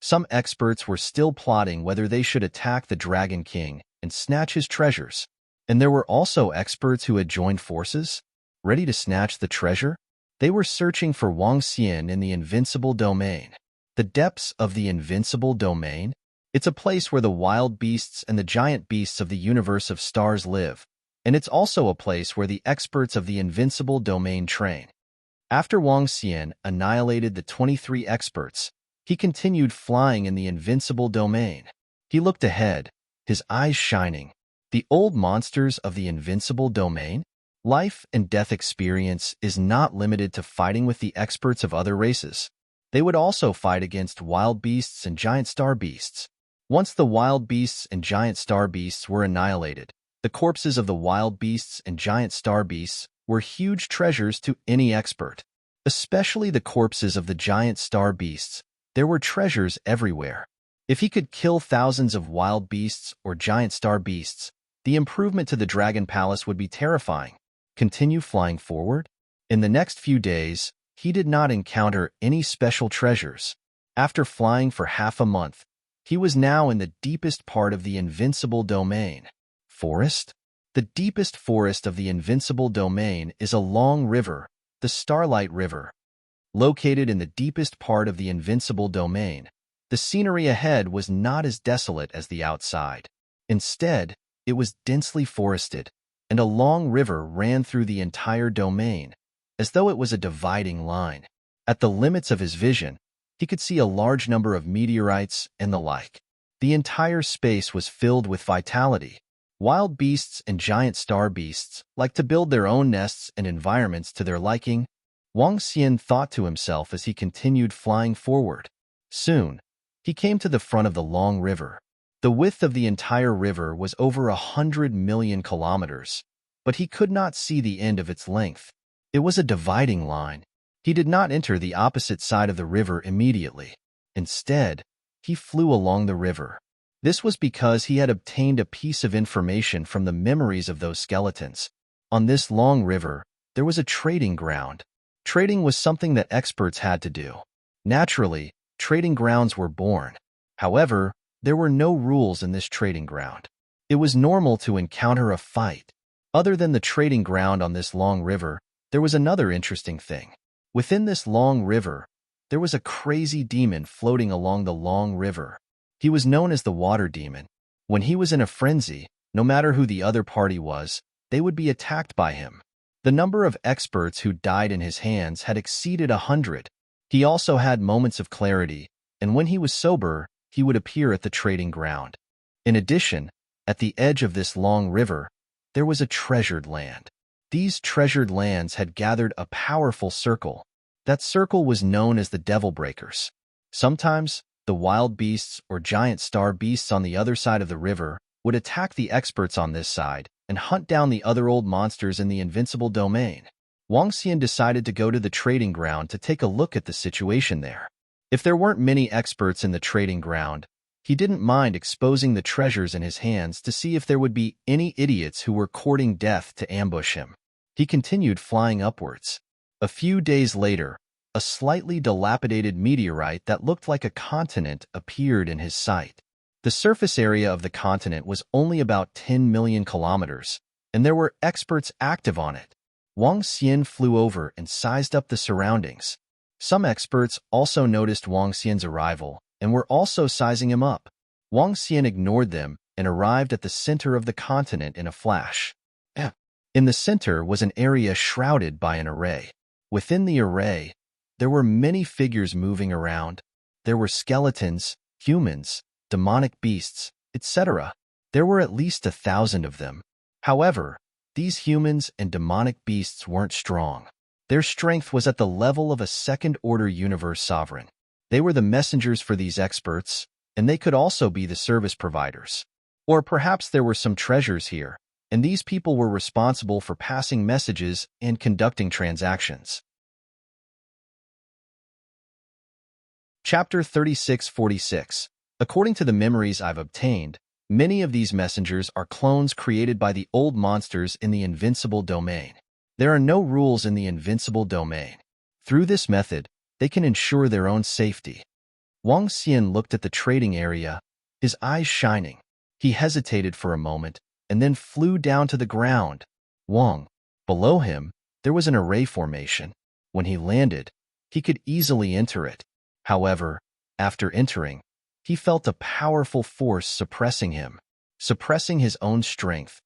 Some experts were still plotting whether they should attack the Dragon King and snatch his treasures. And there were also experts who had joined forces, ready to snatch the treasure. They were searching for Wang Xian in the invincible domain. The depths of the invincible domain? It's a place where the wild beasts and the giant beasts of the universe of stars live, and it's also a place where the experts of the invincible domain train. After Wang Xian annihilated the 23 experts, he continued flying in the invincible domain. He looked ahead, his eyes shining. The old monsters of the invincible domain? Life and death experience is not limited to fighting with the experts of other races. They would also fight against wild beasts and giant star beasts. Once the wild beasts and giant star beasts were annihilated, the corpses of the wild beasts and giant star beasts were huge treasures to any expert. Especially the corpses of the giant star beasts. There were treasures everywhere. If he could kill thousands of wild beasts or giant star beasts, the improvement to the Dragon Palace would be terrifying. Continue flying forward? In the next few days, he did not encounter any special treasures. After flying for half a month, he was now in the deepest part of the invincible domain. Forest? The deepest forest of the invincible domain is a long river, the Starlight River. Located in the deepest part of the invincible domain, the scenery ahead was not as desolate as the outside. Instead, it was densely forested, and a long river ran through the entire domain, as though it was a dividing line. At the limits of his vision, he could see a large number of meteorites and the like. The entire space was filled with vitality. Wild beasts and giant star beasts like to build their own nests and environments to their liking, Wang Xian thought to himself as he continued flying forward. Soon, he came to the front of the long river. The width of the entire river was over 100 million kilometers, but he could not see the end of its length. It was a dividing line. He did not enter the opposite side of the river immediately. Instead, he flew along the river. This was because he had obtained a piece of information from the memories of those skeletons. On this long river, there was a trading ground. Trading was something that experts had to do. Naturally, trading grounds were born. However, there were no rules in this trading ground. It was normal to encounter a fight. Other than the trading ground on this long river, there was another interesting thing. Within this long river, there was a crazy demon floating along the long river. He was known as the water demon. When he was in a frenzy, no matter who the other party was, they would be attacked by him. The number of experts who died in his hands had exceeded 100. He also had moments of clarity, and when he was sober, he would appear at the trading ground. In addition, at the edge of this long river, there was a treasured land. These treasured lands had gathered a powerful circle. That circle was known as the Devil Breakers. Sometimes, the wild beasts or giant star beasts on the other side of the river would attack the experts on this side and hunt down the other old monsters in the invincible domain. Wang Xian decided to go to the trading ground to take a look at the situation there. If there weren't many experts in the trading ground, he didn't mind exposing the treasures in his hands to see if there would be any idiots who were courting death to ambush him. He continued flying upwards. A few days later, a slightly dilapidated meteorite that looked like a continent appeared in his sight. The surface area of the continent was only about 10 million kilometers, and there were experts active on it. Wang Xian flew over and sized up the surroundings. Some experts also noticed Wang Xian's arrival and were also sizing him up. Wang Xian ignored them and arrived at the center of the continent in a flash. In the center was an area shrouded by an array. Within the array, there were many figures moving around. There were skeletons, humans, demonic beasts, etc. There were at least 1,000 of them. However, these humans and demonic beasts weren't strong. Their strength was at the level of a second-order universe sovereign. They were the messengers for these experts, and they could also be the service providers. Or perhaps there were some treasures here, and these people were responsible for passing messages and conducting transactions. Chapter 3646. According to the memories I've obtained, many of these messengers are clones created by the old monsters in the invincible domain. There are no rules in the invincible domain. Through this method, they can ensure their own safety. Wang Xian looked at the trading area, his eyes shining. He hesitated for a moment and then flew down to the ground. Below him, there was an array formation. When he landed, he could easily enter it. However, after entering, he felt a powerful force suppressing him, suppressing his own strength.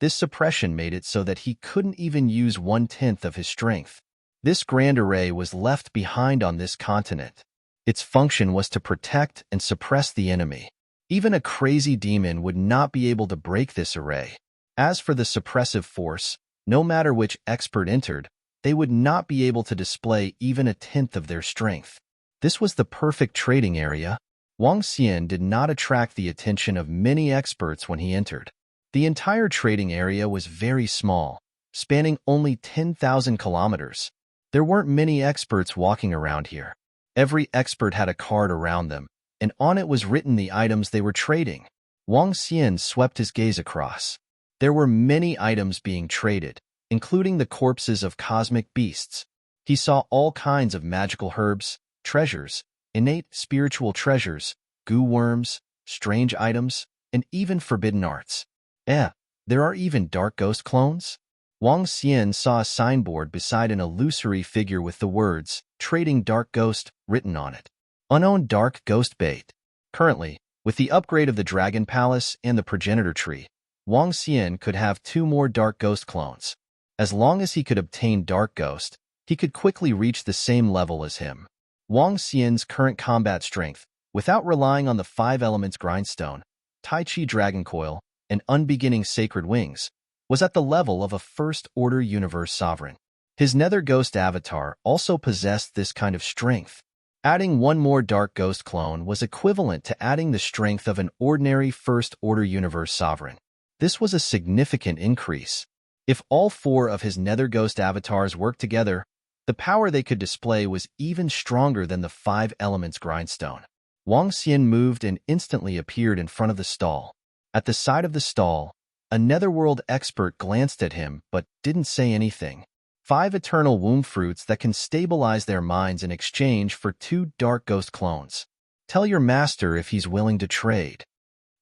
This suppression made it so that he couldn't even use 1/10 of his strength. This grand array was left behind on this continent. Its function was to protect and suppress the enemy. Even a crazy demon would not be able to break this array. As for the suppressive force, no matter which expert entered, they would not be able to display even 1/10 of their strength. This was the perfect trading area. Wang Xian did not attract the attention of many experts when he entered. The entire trading area was very small, spanning only 10,000 kilometers. There weren't many experts walking around here. Every expert had a card around them, and on it was written the items they were trading. Wang Xian swept his gaze across. There were many items being traded, including the corpses of cosmic beasts. He saw all kinds of magical herbs, treasures, innate spiritual treasures, goo worms, strange items, and even forbidden arts. There are even dark ghost clones? Wang Xian saw a signboard beside an illusory figure with the words, "Trading Dark Ghost," written on it. Unowned dark ghost bait. Currently, with the upgrade of the Dragon Palace and the Progenitor Tree, Wang Xian could have 2 more dark ghost clones. As long as he could obtain dark ghost, he could quickly reach the same level as him. Wang Xian's current combat strength, without relying on the 5 elements grindstone, Tai Chi Dragon Coil, and unbeginning sacred wings, was at the level of a first-order universe sovereign. His Nether Ghost avatar also possessed this kind of strength. Adding 1 more dark ghost clone was equivalent to adding the strength of an ordinary first-order universe sovereign. This was a significant increase. If all 4 of his Nether Ghost avatars worked together, the power they could display was even stronger than the 5 elements grindstone. Wang Xian moved and instantly appeared in front of the stall. At the side of the stall, a netherworld expert glanced at him but didn't say anything. 5 eternal womb fruits that can stabilize their minds in exchange for 2 dark ghost clones. Tell your master if he's willing to trade,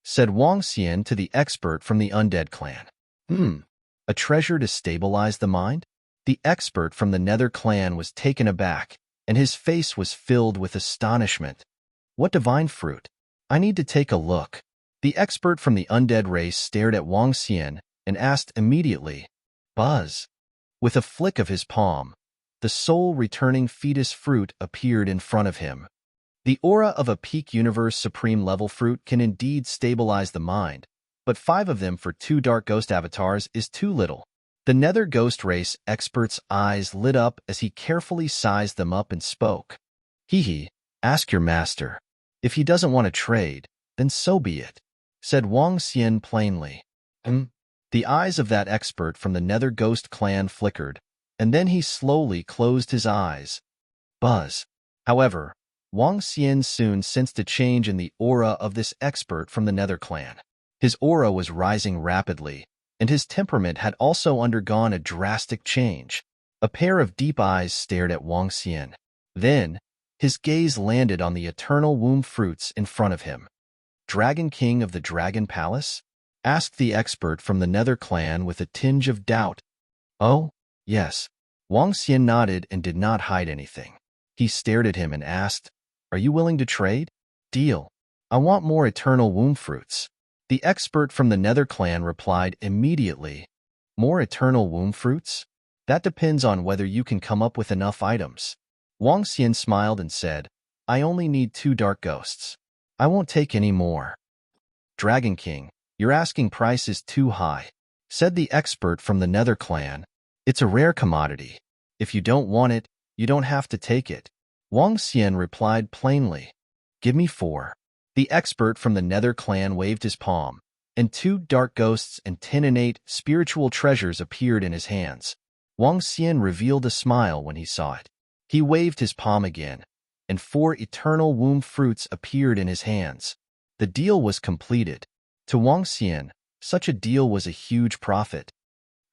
said Wang Xian to the expert from the undead clan. A treasure to stabilize the mind? The expert from the Nether clan was taken aback, and his face was filled with astonishment. What divine fruit? I need to take a look. The expert from the undead race stared at Wang Xian and asked immediately, Buzz. With a flick of his palm, the soul-returning fetus fruit appeared in front of him. The aura of a peak universe supreme level fruit can indeed stabilize the mind, but 5 of them for 2 dark ghost avatars is too little. The Nether Ghost Race expert's eyes lit up as he carefully sized them up and spoke. Ask your master. If he doesn't want to trade, then so be it, said Wang Xian plainly. The eyes of that expert from the Nether Ghost clan flickered, and then he slowly closed his eyes. Buzz. However, Wang Xian soon sensed a change in the aura of this expert from the Nether clan. His aura was rising rapidly, and his temperament had also undergone a drastic change. A pair of deep eyes stared at Wang Xian. Then, his gaze landed on the eternal womb fruits in front of him. Dragon King of the Dragon Palace? Asked the expert from the Nether clan with a tinge of doubt. Oh, yes. Wang Xian nodded and did not hide anything. He stared at him and asked, Are you willing to trade? Deal. I want more eternal womb fruits. The expert from the Nether clan replied immediately, More eternal womb fruits? That depends on whether you can come up with enough items. Wang Xian smiled and said, I only need 2 dark ghosts. I won't take any more. Dragon King, your asking price is too high, said the expert from the Nether clan. It's a rare commodity. If you don't want it, you don't have to take it. Wang Xian replied plainly. Give me 4. The expert from the Nether clan waved his palm, and 2 dark ghosts and 10 innate spiritual treasures appeared in his hands. Wang Xian revealed a smile when he saw it. He waved his palm again, and 4 eternal womb fruits appeared in his hands. The deal was completed. To Wang Xian, such a deal was a huge profit.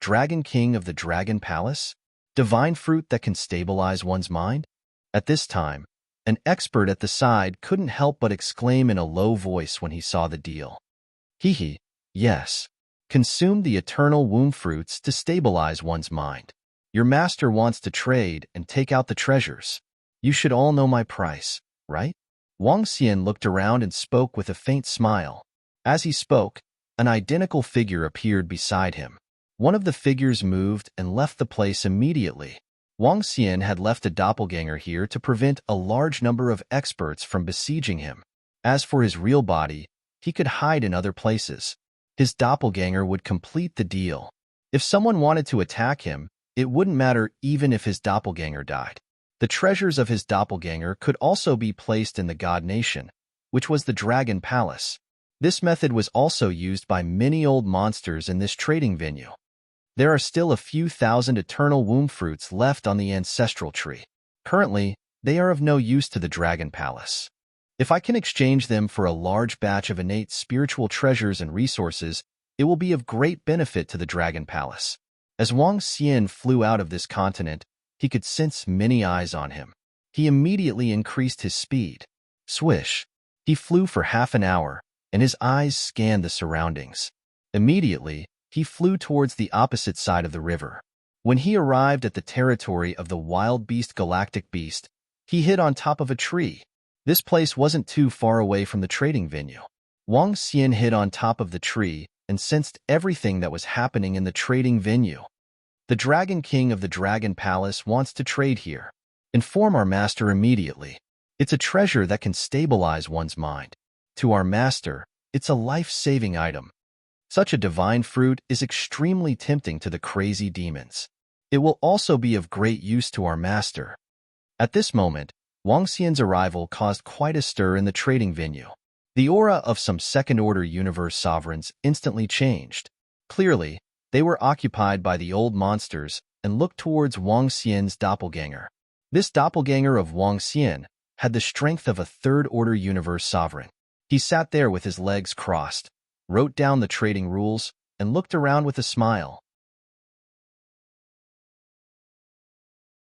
Dragon King of the Dragon Palace? Divine fruit that can stabilize one's mind? At this time, an expert at the side couldn't help but exclaim in a low voice when he saw the deal. Yes. Consume the eternal womb fruits to stabilize one's mind. Your master wants to trade and take out the treasures. You should all know my price, right? Wang Xian looked around and spoke with a faint smile. As he spoke, an identical figure appeared beside him. One of the figures moved and left the place immediately. Wang Xian had left a doppelganger here to prevent a large number of experts from besieging him. As for his real body, he could hide in other places. His doppelganger would complete the deal. If someone wanted to attack him, it wouldn't matter even if his doppelganger died. The treasures of his doppelganger could also be placed in the God Nation, which was the Dragon Palace. This method was also used by many old monsters in this trading venue. There are still a few thousand eternal womb fruits left on the ancestral tree. Currently, they are of no use to the Dragon Palace. If I can exchange them for a large batch of innate spiritual treasures and resources, it will be of great benefit to the Dragon Palace. As Wang Xian flew out of this continent, He could sense many eyes on him. He immediately increased his speed. Swish! He flew for half an hour, and his eyes scanned the surroundings. Immediately, he flew towards the opposite side of the river. When he arrived at the territory of the wild beast galactic beast, he hid on top of a tree. This place wasn't too far away from the trading venue. Wang Xian hid on top of the tree and sensed everything that was happening in the trading venue. The Dragon King of the Dragon Palace wants to trade here. Inform our master immediately. It's a treasure that can stabilize one's mind. To our master, it's a life-saving item. Such a divine fruit is extremely tempting to the crazy demons. It will also be of great use to our master. At this moment, Wang Xian's arrival caused quite a stir in the trading venue. The aura of some second-order universe sovereigns instantly changed. Clearly, they were occupied by the old monsters and looked towards Wang Xian's doppelganger. This doppelganger of Wang Xian had the strength of a third-order universe sovereign. He sat there with his legs crossed, wrote down the trading rules, and looked around with a smile.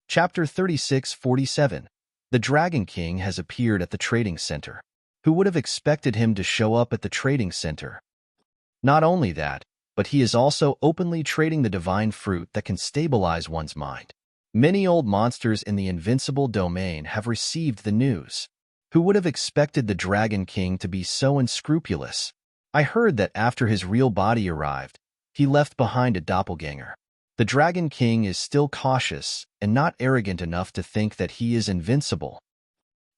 Chapter 36-47. The Dragon King has appeared at the trading center. Who would have expected him to show up at the trading center? Not only that, but he is also openly trading the divine fruit that can stabilize one's mind. Many old monsters in the invincible domain have received the news. Who would have expected the Dragon King to be so unscrupulous? I heard that after his real body arrived, he left behind a doppelganger. The Dragon King is still cautious and not arrogant enough to think that he is invincible.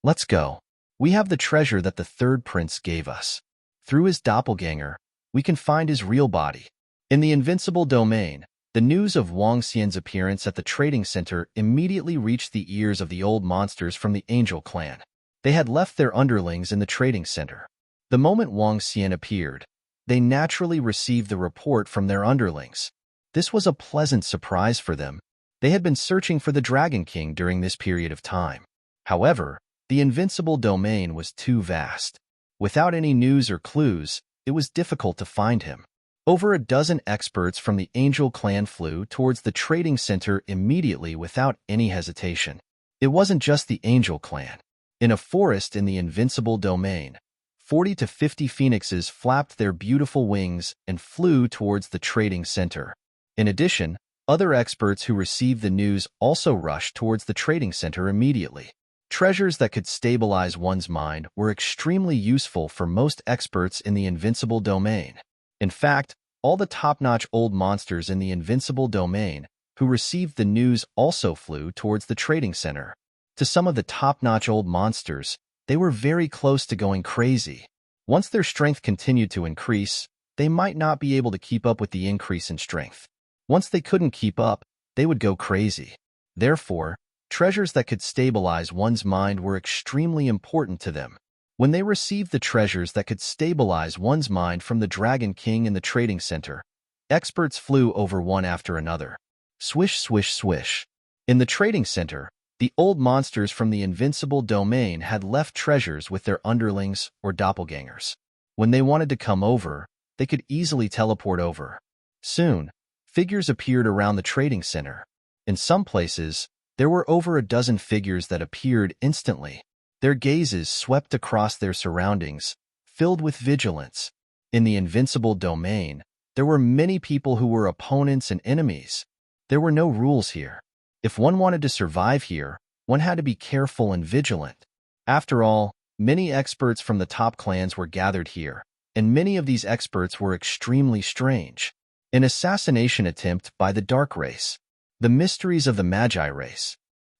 Let's go. We have the treasure that the third prince gave us. Through his doppelganger, we can find his real body. In the invincible domain, the news of Wang Xian's appearance at the trading center immediately reached the ears of the old monsters from the Angel clan. They had left their underlings in the trading center. The moment Wang Xian appeared, they naturally received the report from their underlings. This was a pleasant surprise for them. They had been searching for the Dragon King during this period of time. However, the invincible domain was too vast. Without any news or clues, it was difficult to find him. Over a dozen experts from the Angel clan flew towards the trading center immediately without any hesitation. It wasn't just the Angel clan. In a forest in the invincible domain, 40 to 50 phoenixes flapped their beautiful wings and flew towards the trading center. In addition, other experts who received the news also rushed towards the trading center immediately. Treasures that could stabilize one's mind were extremely useful for most experts in the invincible domain. In fact, all the top-notch old monsters in the invincible domain who received the news also flew towards the trading center. To some of the top-notch old monsters, they were very close to going crazy. Once their strength continued to increase, they might not be able to keep up with the increase in strength. Once they couldn't keep up, they would go crazy. Therefore, treasures that could stabilize one's mind were extremely important to them. When they received the treasures that could stabilize one's mind from the Dragon King in the trading center, experts flew over one after another. Swish, swish, swish. In the trading center, the old monsters from the invincible domain had left treasures with their underlings or doppelgangers. When they wanted to come over, they could easily teleport over. Soon, figures appeared around the trading center. In some places, there were over a dozen figures that appeared instantly. Their gazes swept across their surroundings, filled with vigilance. In the invincible domain, there were many people who were opponents and enemies. There were no rules here. If one wanted to survive here, one had to be careful and vigilant. After all, many experts from the top clans were gathered here, and many of these experts were extremely strange. An assassination attempt by the Dark Race. The mysteries of the Magi race.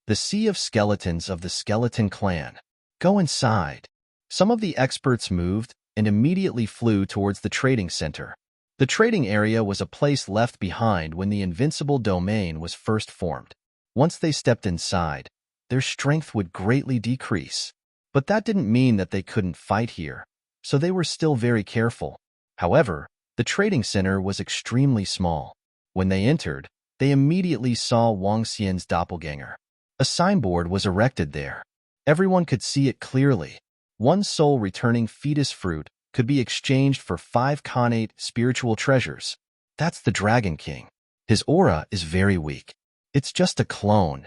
The sea of skeletons of the Skeleton clan. Go inside. Some of the experts moved and immediately flew towards the trading center. The trading area was a place left behind when the invincible domain was first formed. Once they stepped inside, their strength would greatly decrease. But that didn't mean that they couldn't fight here, so they were still very careful. However, the trading center was extremely small. When they entered, they immediately saw Wang Xian's doppelganger. A signboard was erected there. Everyone could see it clearly. One soul-returning fetus fruit could be exchanged for 5 connate spiritual treasures. That's the Dragon King. His aura is very weak. It's just a clone.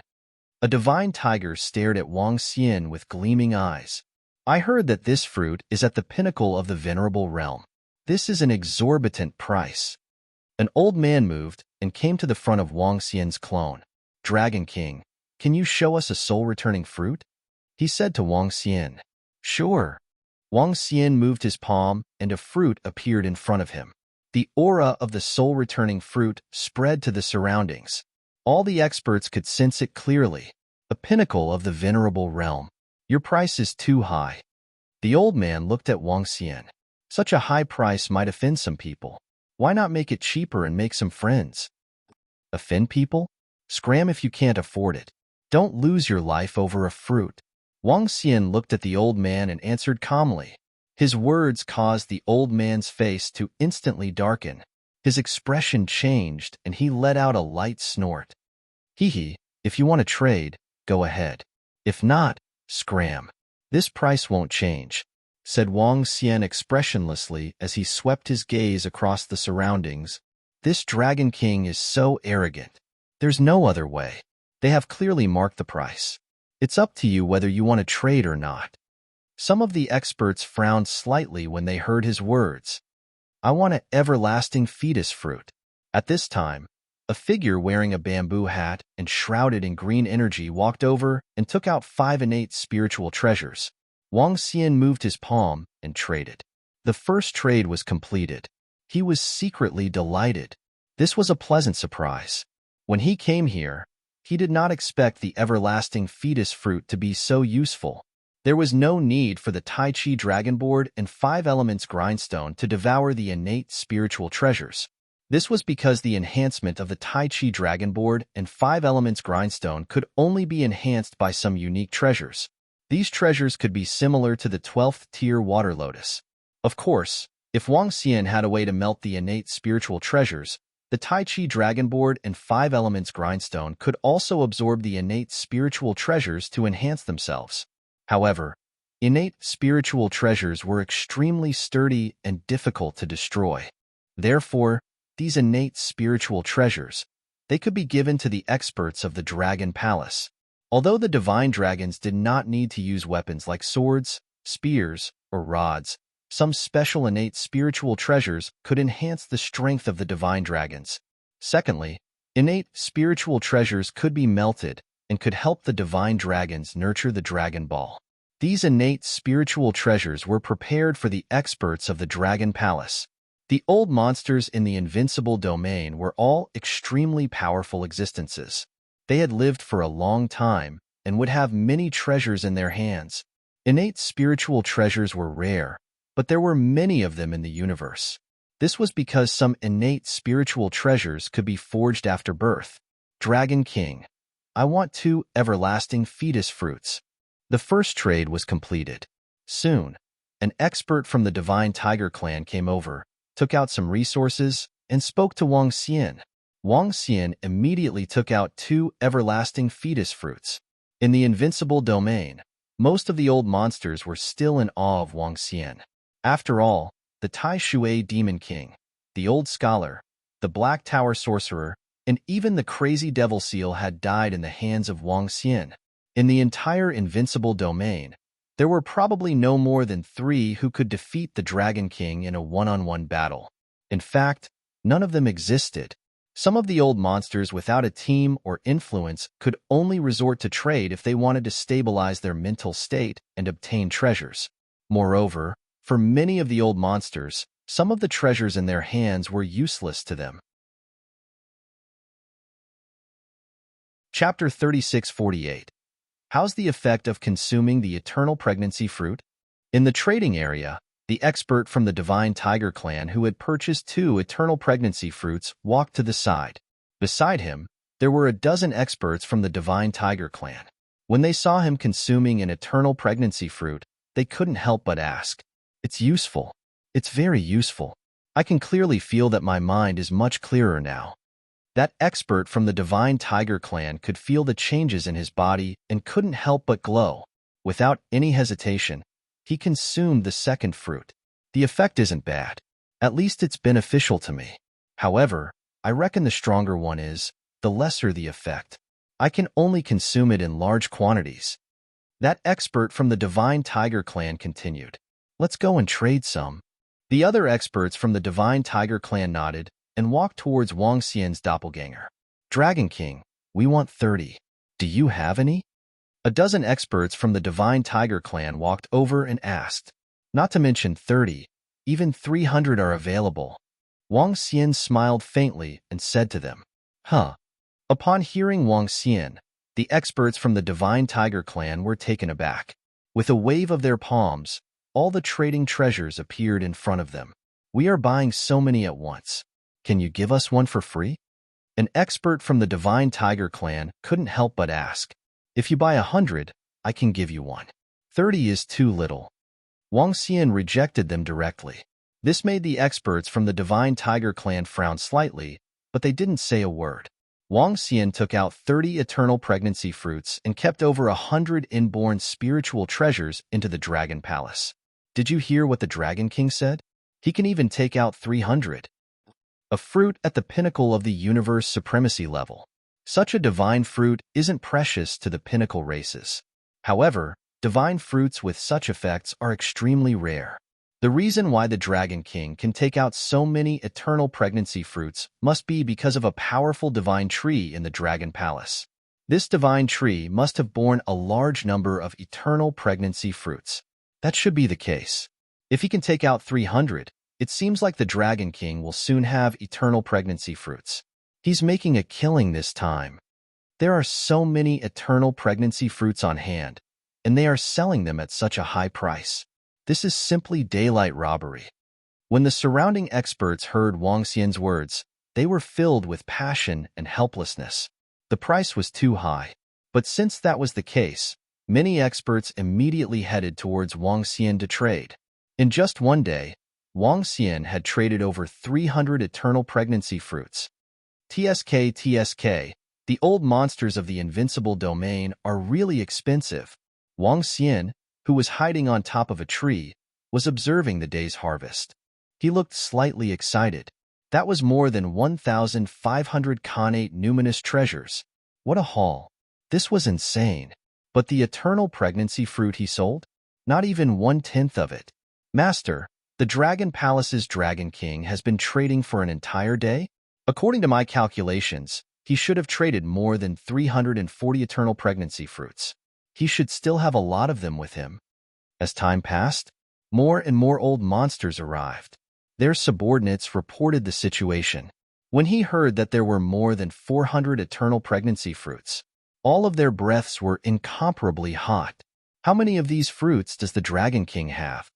A divine tiger stared at Wang Xian with gleaming eyes. I heard that this fruit is at the pinnacle of the venerable realm. This is an exorbitant price. An old man moved and came to the front of Wang Xian's clone. Dragon King, can you show us a soul-returning fruit? He said to Wang Xian. Sure. Wang Xian moved his palm, and a fruit appeared in front of him. The aura of the soul-returning fruit spread to the surroundings. All the experts could sense it clearly. A pinnacle of the venerable realm. Your price is too high. The old man looked at Wang Xian. Such a high price might offend some people. Why not make it cheaper and make some friends? Offend people? Scram if you can't afford it. Don't lose your life over a fruit. Wang Xian looked at the old man and answered calmly. His words caused the old man's face to instantly darken. His expression changed, and he let out a light snort. Hee, if you want to trade, go ahead. If not, scram. This price won't change, said Wang Xian expressionlessly as he swept his gaze across the surroundings. This Dragon King is so arrogant. There's no other way. They have clearly marked the price. It's up to you whether you want to trade or not. Some of the experts frowned slightly when they heard his words. I want an everlasting fetus fruit. At this time, a figure wearing a bamboo hat and shrouded in green energy walked over and took out 5 innate spiritual treasures. Wang Xian moved his palm and traded. The first trade was completed. He was secretly delighted. This was a pleasant surprise. When he came here, he did not expect the everlasting fetus fruit to be so useful. There was no need for the Tai Chi Dragon Board and 5 Elements Grindstone to devour the innate spiritual treasures. This was because the enhancement of the Tai Chi Dragon Board and 5 Elements Grindstone could only be enhanced by some unique treasures. These treasures could be similar to the 12th tier Water Lotus. Of course, if Wang Xian had a way to melt the innate spiritual treasures, the Tai Chi Dragon Board and 5 Elements Grindstone could also absorb the innate spiritual treasures to enhance themselves. However, innate spiritual treasures were extremely sturdy and difficult to destroy. Therefore, these innate spiritual treasures, they could be given to the experts of the Dragon Palace. Although the divine dragons did not need to use weapons like swords, spears, or rods, some special innate spiritual treasures could enhance the strength of the divine dragons. Secondly, innate spiritual treasures could be melted and could help the divine dragons nurture the Dragon Ball. These innate spiritual treasures were prepared for the experts of the Dragon Palace. The old monsters in the invincible domain were all extremely powerful existences. They had lived for a long time and would have many treasures in their hands. Innate spiritual treasures were rare, but there were many of them in the universe. This was because some innate spiritual treasures could be forged after birth. Dragon King, I want 2 everlasting fetus fruits. The first trade was completed. Soon, an expert from the Divine Tiger clan came over, took out some resources, and spoke to Wang Xian. Wang Xian immediately took out 2 everlasting fetus fruits. In the invincible domain, most of the old monsters were still in awe of Wang Xian. After all, the Tai Shui Demon King, the Old Scholar, the Black Tower Sorcerer, and even the Crazy Devil Seal had died in the hands of Wang Xian. In the entire invincible domain, there were probably no more than 3 who could defeat the Dragon King in a one-on-one battle. In fact, none of them existed. Some of the old monsters without a team or influence could only resort to trade if they wanted to stabilize their mental state and obtain treasures. Moreover, for many of the old monsters, some of the treasures in their hands were useless to them. Chapter 3648. How's the effect of consuming the eternal pregnancy fruit? In the trading area, the expert from the Divine Tiger clan who had purchased 2 eternal pregnancy fruits walked to the side. Beside him, there were a dozen experts from the Divine Tiger clan. When they saw him consuming an eternal pregnancy fruit, they couldn't help but ask, "It's useful. It's very useful. I can clearly feel that my mind is much clearer now." That expert from the Divine Tiger clan could feel the changes in his body and couldn't help but glow. Without any hesitation, he consumed the second fruit. The effect isn't bad. At least it's beneficial to me. However, I reckon the stronger one is, the lesser the effect. I can only consume it in large quantities. That expert from the Divine Tiger clan continued. Let's go and trade some. The other experts from the Divine Tiger clan nodded and walked towards Wang Xian's doppelganger. Dragon King, we want 30. Do you have any? A dozen experts from the Divine Tiger clan walked over and asked. Not to mention 30, even 300 are available. Wang Xian smiled faintly and said to them, Huh. Upon hearing Wang Xian, the experts from the Divine Tiger clan were taken aback. With a wave of their palms, all the trading treasures appeared in front of them. We are buying so many at once. Can you give us one for free? An expert from the Divine Tiger clan couldn't help but ask. If you buy 100, I can give you one. 30 is too little. Wang Xian rejected them directly. This made the experts from the Divine Tiger clan frown slightly, but they didn't say a word. Wang Xian took out 30 eternal pregnancy fruits and kept over 100 inborn spiritual treasures into the Dragon Palace. Did you hear what the Dragon King said? He can even take out 300. A fruit at the pinnacle of the universe supremacy level. Such a divine fruit isn't precious to the pinnacle races. However, divine fruits with such effects are extremely rare. The reason why the Dragon King can take out so many eternal pregnancy fruits must be because of a powerful divine tree in the Dragon Palace. This divine tree must have borne a large number of eternal pregnancy fruits. That should be the case. If he can take out 300, it seems like the Dragon King will soon have eternal pregnancy fruits. He's making a killing this time. There are so many eternal pregnancy fruits on hand, and they are selling them at such a high price. This is simply daylight robbery. When the surrounding experts heard Wang Xian's words, they were filled with passion and helplessness. The price was too high. But since that was the case, many experts immediately headed towards Wang Xian to trade. In just one day, Wang Xian had traded over 300 eternal pregnancy fruits. TSK, the old monsters of the invincible domain are really expensive. Wang Xian, who was hiding on top of a tree, was observing the day's harvest. He looked slightly excited. That was more than 1,500 connate numinous treasures. What a haul. This was insane. But the eternal pregnancy fruit he sold? Not even 1/10 of it. Master, the Dragon Palace's Dragon King has been trading for an entire day? According to my calculations, he should have traded more than 340 eternal pregnancy fruits. He should still have a lot of them with him. As time passed, more and more old monsters arrived. Their subordinates reported the situation. When he heard that there were more than 400 eternal pregnancy fruits, all of their breaths were incomparably hot. How many of these fruits does the Dragon King have?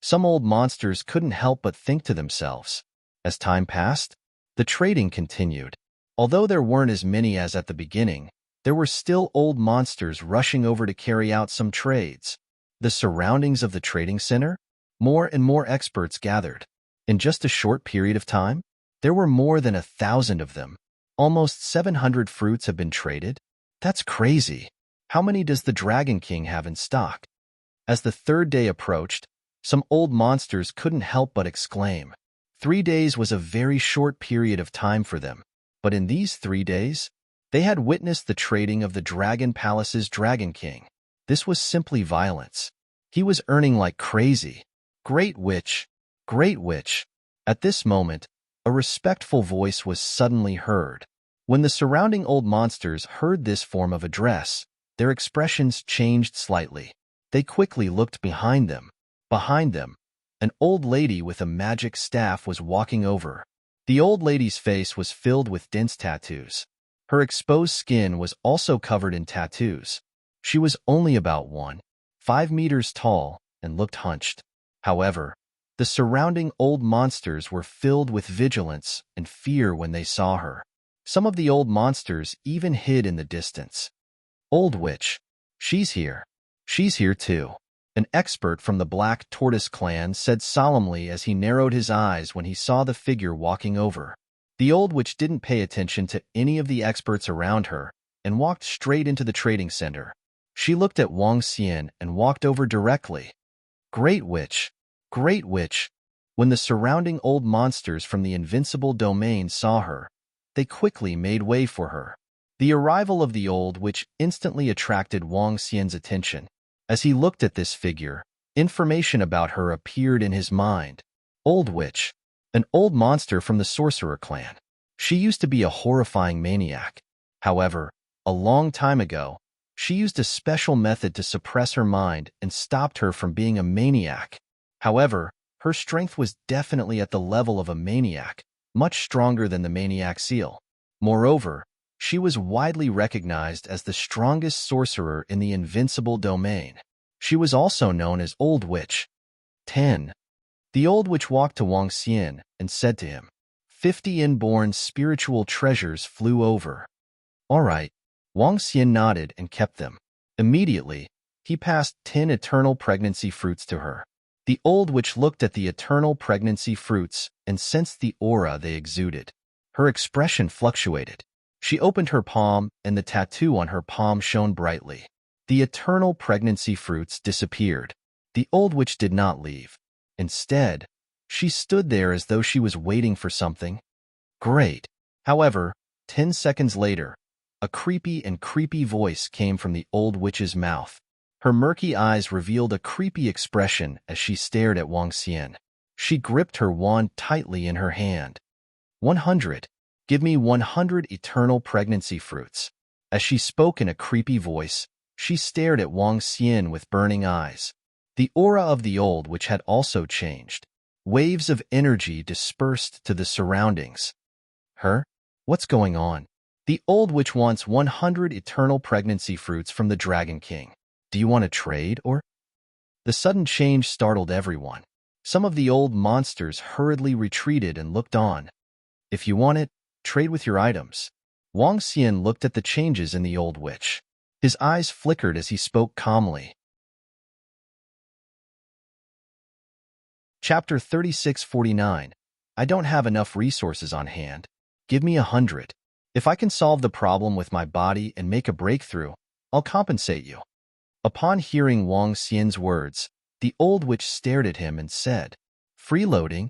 Some old monsters couldn't help but think to themselves. As time passed, the trading continued. Although there weren't as many as at the beginning, there were still old monsters rushing over to carry out some trades. The surroundings of the trading center? More and more experts gathered. In just a short period of time, there were more than 1,000 of them. Almost 700 fruits have been traded. That's crazy. How many does the Dragon King have in stock? As the third day approached, some old monsters couldn't help but exclaim. 3 days was a very short period of time for them. But in these 3 days, they had witnessed the trading of the Dragon Palace's Dragon King. This was simply violence. He was earning like crazy. Great witch, great witch. At this moment, a respectful voice was suddenly heard. When the surrounding old monsters heard this form of address, their expressions changed slightly. They quickly looked behind them. Behind them, an old lady with a magic staff was walking over. The old lady's face was filled with dense tattoos. Her exposed skin was also covered in tattoos. She was only about 1.5 meters tall and looked hunched. However, the surrounding old monsters were filled with vigilance and fear when they saw her. Some of the old monsters even hid in the distance. Old witch. She's here. She's here too. An expert from the Black Tortoise clan said solemnly as he narrowed his eyes when he saw the figure walking over. The old witch didn't pay attention to any of the experts around her and walked straight into the trading center. She looked at Wang Xian and walked over directly. Great witch! Great witch! When the surrounding old monsters from the invincible domain saw her, they quickly made way for her. The arrival of the old witch instantly attracted Wang Xian's attention. As he looked at this figure, information about her appeared in his mind. Old witch, an old monster from the sorcerer clan. She used to be a horrifying maniac. However, a long time ago, she used a special method to suppress her mind and stopped her from being a maniac. However, her strength was definitely at the level of a maniac, much stronger than the maniac seal. Moreover, she was widely recognized as the strongest sorcerer in the invincible domain. She was also known as Old Witch. 10. The Old Witch walked to Wang Xian and said to him, 50 inborn spiritual treasures flew over. All right. Wang Xian nodded and kept them. Immediately, he passed 10 eternal pregnancy fruits to her. The Old Witch looked at the eternal pregnancy fruits and sensed the aura they exuded. Her expression fluctuated. She opened her palm, and the tattoo on her palm shone brightly. The eternal pregnancy fruits disappeared. The Old Witch did not leave. Instead, she stood there as though she was waiting for something. Great. However, 10 seconds later, a creepy voice came from the Old Witch's mouth. Her murky eyes revealed a creepy expression as she stared at Wang Xian. She gripped her wand tightly in her hand. 100. Give me 100 eternal pregnancy fruits. As she spoke in a creepy voice, she stared at Wang Xian with burning eyes. The aura of the Old Witch had also changed. Waves of energy dispersed to the surroundings. Her? What's going on? The Old Witch wants 100 eternal pregnancy fruits from the Dragon King. Do you want to trade, or? The sudden change startled everyone. Some of the old monsters hurriedly retreated and looked on. If you want it, trade with your items. Wang Xian looked at the changes in the Old Witch. His eyes flickered as he spoke calmly. Chapter 3649. I don't have enough resources on hand. Give me 100. If I can solve the problem with my body and make a breakthrough, I'll compensate you. Upon hearing Wang Xian's words, the Old Witch stared at him and said, Freeloading?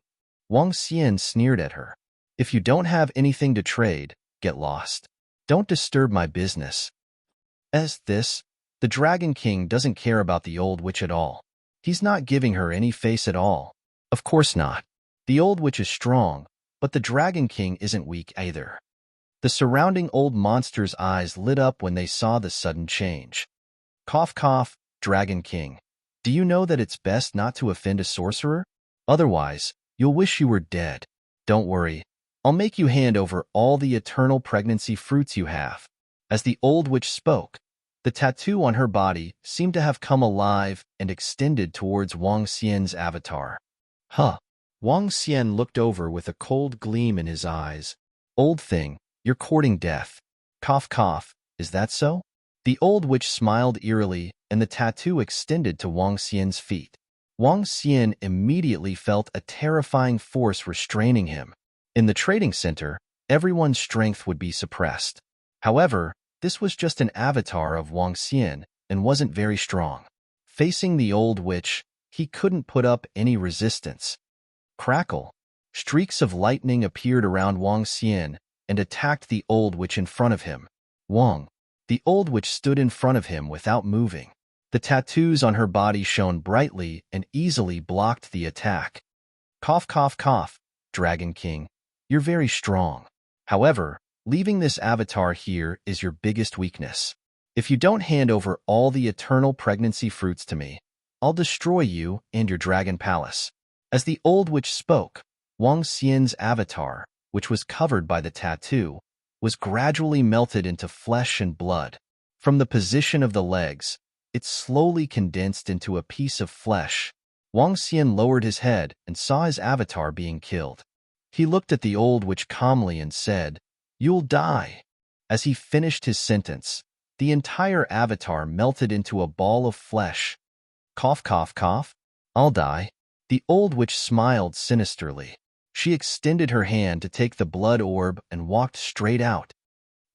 Wang Xian sneered at her. If you don't have anything to trade, get lost. Don't disturb my business. The Dragon King doesn't care about the Old Witch at all. He's not giving her any face at all. Of course not. The Old Witch is strong, but the Dragon King isn't weak either. The surrounding old monsters' eyes lit up when they saw the sudden change. Cough, cough, Dragon King. Do you know that it's best not to offend a sorcerer? Otherwise, you'll wish you were dead. Don't worry. I'll make you hand over all the eternal pregnancy fruits you have. As the Old Witch spoke, the tattoo on her body seemed to have come alive and extended towards Wang Xian's avatar. Huh. Wang Xian looked over with a cold gleam in his eyes. Old thing, you're courting death. Cough, cough. Is that so? The Old Witch smiled eerily, and the tattoo extended to Wang Xian's feet. Wang Xian immediately felt a terrifying force restraining him. In the trading center, everyone's strength would be suppressed. However, this was just an avatar of Wang Xian and wasn't very strong. Facing the Old Witch, he couldn't put up any resistance. Crackle. Streaks of lightning appeared around Wang Xian and attacked the Old Witch in front of him. Wang. The Old Witch stood in front of him without moving. The tattoos on her body shone brightly and easily blocked the attack. Cough, cough, cough, Dragon King. You're very strong. However, leaving this avatar here is your biggest weakness. If you don't hand over all the eternal pregnancy fruits to me, I'll destroy you and your dragon palace. As the Old Witch spoke, Wang Xian's avatar, which was covered by the tattoo, was gradually melted into flesh and blood. From the position of the legs, it slowly condensed into a piece of flesh. Wang Xian lowered his head and saw his avatar being killed. He looked at the Old Witch calmly and said, You'll die. As he finished his sentence, the entire avatar melted into a ball of flesh. Cough, cough, cough. I'll die. The Old Witch smiled sinisterly. She extended her hand to take the blood orb and walked straight out.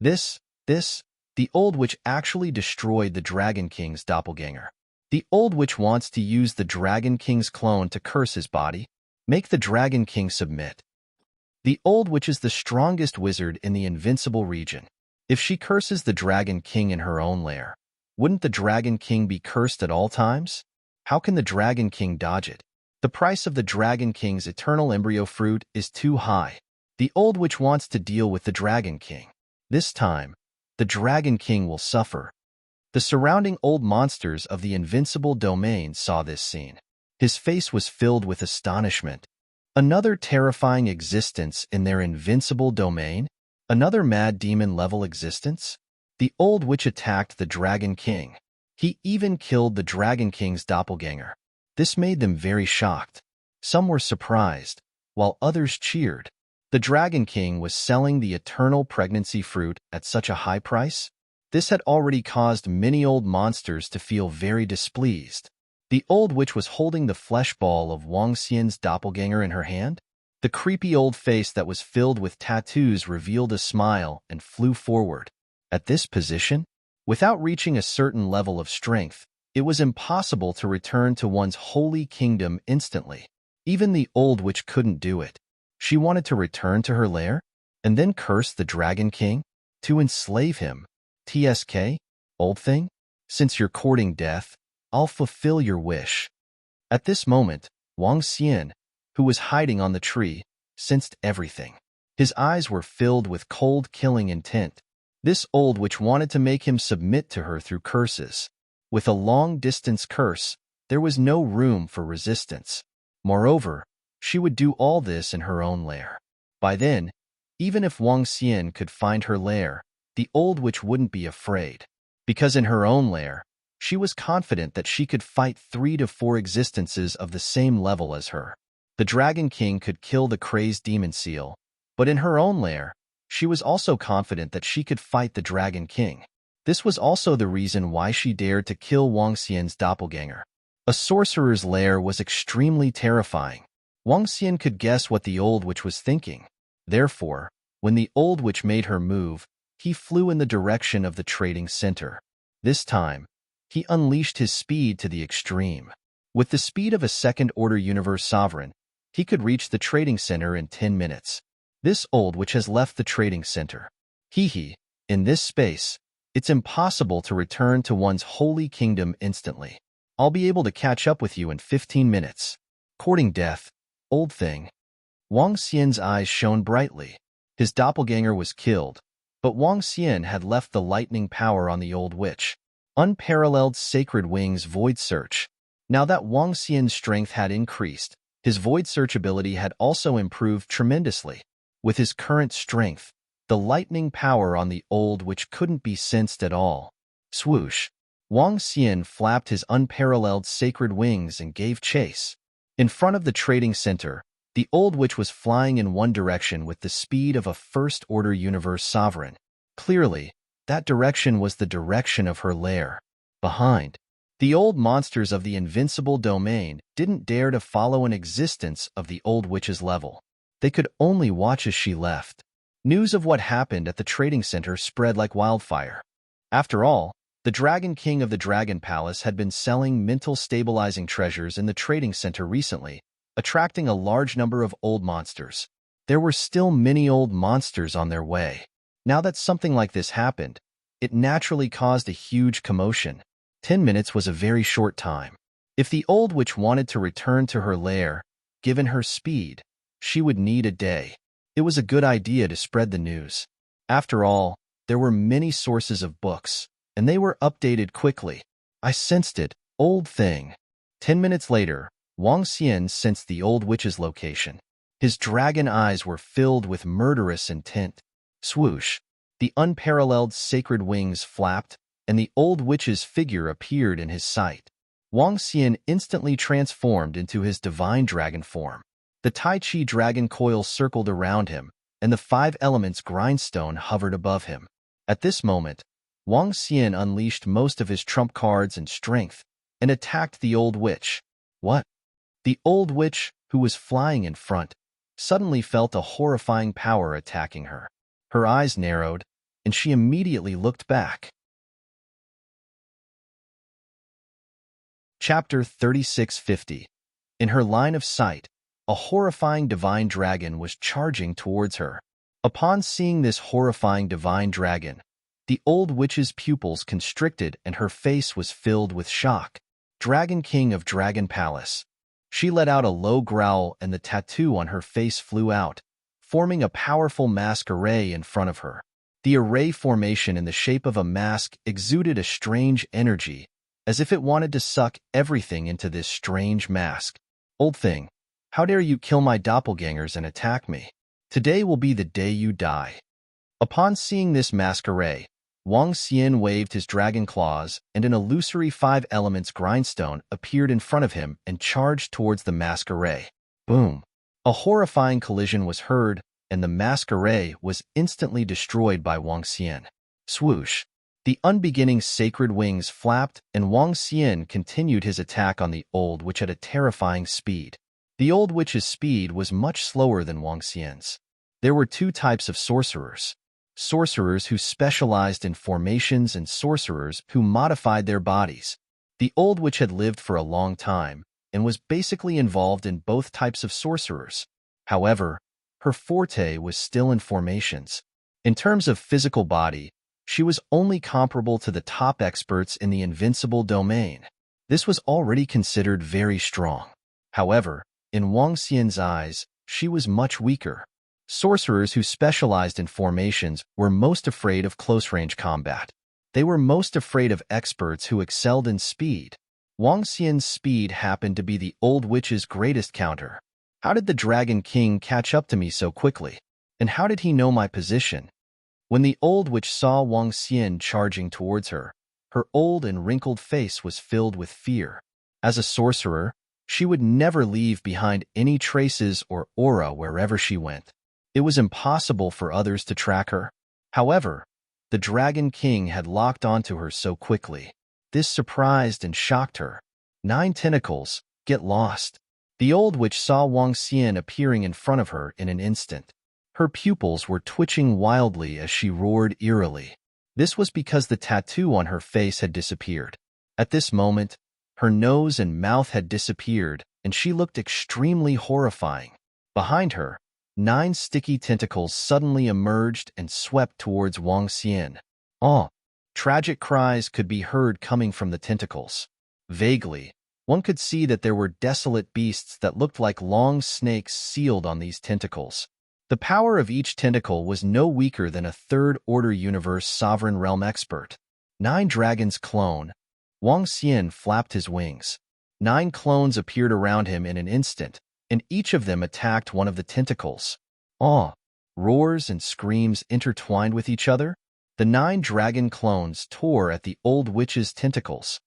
The Old Witch actually destroyed the Dragon King's doppelganger. The Old Witch wants to use the Dragon King's clone to curse his body. Make the Dragon King submit. The Old Witch is the strongest wizard in the invincible region. If she curses the Dragon King in her own lair, wouldn't the Dragon King be cursed at all times? How can the Dragon King dodge it? The price of the Dragon King's eternal embryo fruit is too high. The old witch wants to deal with the Dragon King. This time, the Dragon King will suffer. The surrounding old monsters of the invincible domain saw this scene. His face was filled with astonishment. Another terrifying existence in their invincible domain? Another mad demon-level existence? The old witch attacked the Dragon King. He even killed the Dragon King's doppelganger. This made them very shocked. Some were surprised, while others cheered. The Dragon King was selling the eternal pregnancy fruit at such a high price? This had already caused many old monsters to feel very displeased. The old witch was holding the flesh ball of Wang Xian's doppelganger in her hand. The creepy old face that was filled with tattoos revealed a smile and flew forward. At this position, without reaching a certain level of strength, it was impossible to return to one's holy kingdom instantly. Even the old witch couldn't do it. She wanted to return to her lair and then curse the Dragon King to enslave him. TSK, old thing, since you're courting death, I'll fulfill your wish. At this moment, Wang Xian, who was hiding on the tree, sensed everything. His eyes were filled with cold killing intent. This old witch wanted to make him submit to her through curses. With a long-distance curse, there was no room for resistance. Moreover, she would do all this in her own lair. By then, even if Wang Xian could find her lair, the old witch wouldn't be afraid. Because in her own lair, she was confident that she could fight 3 to 4 existences of the same level as her. The Dragon King could kill the crazed demon seal, but in her own lair, she was also confident that she could fight the Dragon King. This was also the reason why she dared to kill Wang Xian's doppelganger. A sorcerer's lair was extremely terrifying. Wang Xian could guess what the old witch was thinking. Therefore, when the old witch made her move, he flew in the direction of the trading center. This time, he unleashed his speed to the extreme. With the speed of a second-order universe sovereign, he could reach the trading center in 10 minutes. This old witch has left the trading center. In this space, it's impossible to return to one's holy kingdom instantly. I'll be able to catch up with you in 15 minutes. Courting death, old thing. Wang Xian's eyes shone brightly. His doppelganger was killed, but Wang Xian had left the lightning power on the old witch. Unparalleled sacred wings void search. Now that Wang Xian's strength had increased, his void search ability had also improved tremendously. With his current strength, the lightning power on the old witch couldn't be sensed at all. Swoosh! Wang Xian flapped his unparalleled sacred wings and gave chase. In front of the trading center, the old witch was flying in one direction with the speed of a first-order universe sovereign. Clearly, that direction was the direction of her lair. Behind, the old monsters of the invincible domain didn't dare to follow an existence of the old witch's level. They could only watch as she left. News of what happened at the trading center spread like wildfire. After all, the Dragon King of the Dragon Palace had been selling mental stabilizing treasures in the trading center recently, attracting a large number of old monsters. There were still many old monsters on their way. Now that something like this happened, it naturally caused a huge commotion. 10 minutes was a very short time. If the old witch wanted to return to her lair, given her speed, she would need a day. It was a good idea to spread the news. After all, there were many sources of books, and they were updated quickly. I sensed it, old thing. 10 minutes later, Wang Xian sensed the old witch's location. His dragon eyes were filled with murderous intent. Swoosh! The unparalleled sacred wings flapped, and the old witch's figure appeared in his sight. Wang Xian instantly transformed into his divine dragon form. The Tai Chi dragon coil circled around him, and the 5 elements grindstone hovered above him. At this moment, Wang Xian unleashed most of his trump cards and strength, and attacked the old witch. What? The old witch, who was flying in front, suddenly felt a horrifying power attacking her. Her eyes narrowed, and she immediately looked back. Chapter 3650. In her line of sight, a horrifying divine dragon was charging towards her. Upon seeing this horrifying divine dragon, The old witch's pupils constricted and her face was filled with shock. Dragon King of Dragon Palace. She let out a low growl and the tattoo on her face flew out, forming a powerful mask array in front of her. The array formation in the shape of a mask exuded a strange energy, as if it wanted to suck everything into this strange mask. Old thing, how dare you kill my doppelgangers and attack me? Today will be the day you die. Upon seeing this mask array, Wang Xian waved his dragon claws, and an illusory 5 elements grindstone appeared in front of him and charged towards the mask array. Boom! A horrifying collision was heard, and the mask array was instantly destroyed by Wang Xian. Swoosh! The unbeginning sacred wings flapped, and Wang Xian continued his attack on the old witch at a terrifying speed. The old witch's speed was much slower than Wang Xian's. There were 2 types of sorcerers. Sorcerers who specialized in formations and sorcerers who modified their bodies. The old witch had lived for a long time and was basically involved in both types of sorcerers. However, her forte was still in formations. In terms of physical body, she was only comparable to the top experts in the invincible domain. This was already considered very strong. However, in Wang Xian's eyes, she was much weaker. Sorcerers who specialized in formations were most afraid of close-range combat. They were most afraid of experts who excelled in speed. Wang Xian's speed happened to be the old witch's greatest counter. How did the Dragon King catch up to me so quickly? And how did he know my position? When the old witch saw Wang Xian charging towards her, her old and wrinkled face was filled with fear. As a sorcerer, she would never leave behind any traces or aura wherever she went. It was impossible for others to track her. However, the Dragon King had locked onto her so quickly. This surprised and shocked her. 9 tentacles, get lost. The old witch saw Wang Xian appearing in front of her in an instant. Her pupils were twitching wildly as she roared eerily. This was because the tattoo on her face had disappeared. At this moment, her nose and mouth had disappeared, and she looked extremely horrifying. Behind her, 9 sticky tentacles suddenly emerged and swept towards Wang Xian. Oh! Tragic cries could be heard coming from the tentacles. Vaguely, one could see that there were desolate beasts that looked like long snakes sealed on these tentacles. The power of each tentacle was no weaker than a third-order universe sovereign realm expert. 9 dragons clone. Wang Xian flapped his wings. 9 clones appeared around him in an instant, and each of them attacked one of the tentacles. Awe! Roars and screams intertwined with each other. The 9 dragon clones tore at the old witch's tentacles.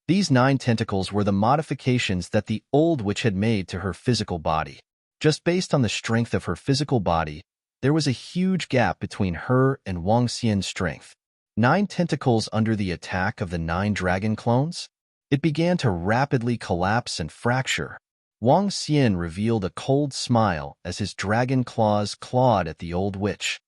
These 9 tentacles were the modifications that the old witch had made to her physical body. Just based on the strength of her physical body, there was a huge gap between her and Wang Xian's strength. 9 tentacles under the attack of the 9 dragon clones? It began to rapidly collapse and fracture. Wang Xian revealed a cold smile as his dragon claws clawed at the old witch.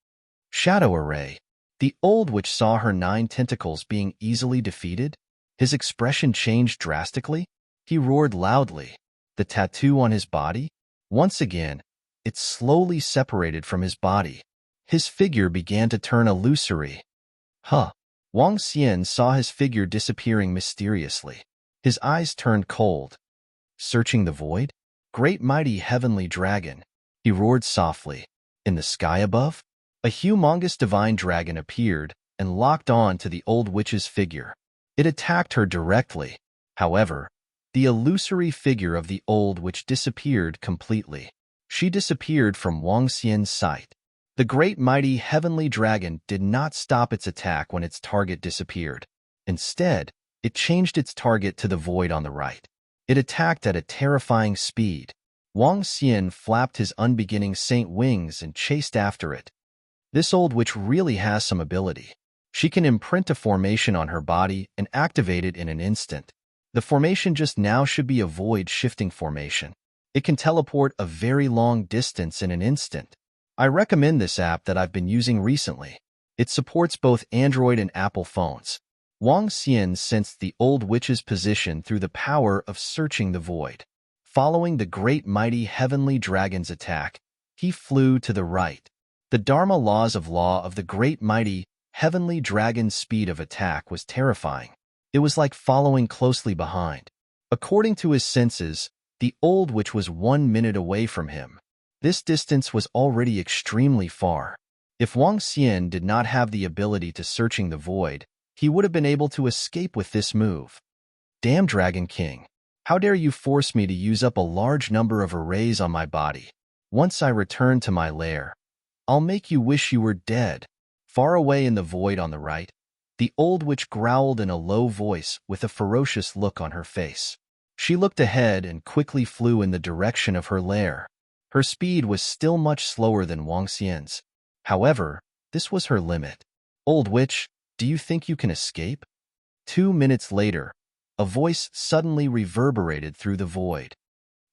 Shadow Array. The old witch saw her 9 tentacles being easily defeated. His expression changed drastically. He roared loudly. The tattoo on his body? Once again, it slowly separated from his body. His figure began to turn illusory. Wang Xian saw his figure disappearing mysteriously. His eyes turned cold. Searching the void? Great mighty heavenly dragon, he roared softly. In the sky above? A humongous divine dragon appeared and locked on to the old witch's figure. It attacked her directly. However, the illusory figure of the old witch disappeared completely. She disappeared from Wang Xian's sight. The great mighty heavenly dragon did not stop its attack when its target disappeared. Instead, it changed its target to the void on the right. It attacked at a terrifying speed. Wang Xian flapped his unbeginning saint wings and chased after it. This old witch really has some ability. She can imprint a formation on her body and activate it in an instant. The formation just now should be a void-shifting formation. It can teleport a very long distance in an instant. I recommend this app that I've been using recently. It supports both Android and Apple phones. Wang Xian sensed the old witch's position through the power of searching the void. Following the great mighty heavenly dragon's attack, he flew to the right. The Dharma laws of the great mighty heavenly dragon's speed of attack was terrifying. It was like following closely behind. According to his senses, the old witch was 1 minute away from him. This distance was already extremely far. If Wang Xian did not have the ability to searching the void, he would have been able to escape with this move. Damn Dragon King! How dare you force me to use up a large number of arrays on my body? Once I return to my lair, I'll make you wish you were dead. Far away in the void on the right, the old witch growled in a low voice with a ferocious look on her face. She looked ahead and quickly flew in the direction of her lair. Her speed was still much slower than Wang Xian's. However, this was her limit. Old witch, do you think you can escape? 2 minutes later, a voice suddenly reverberated through the void.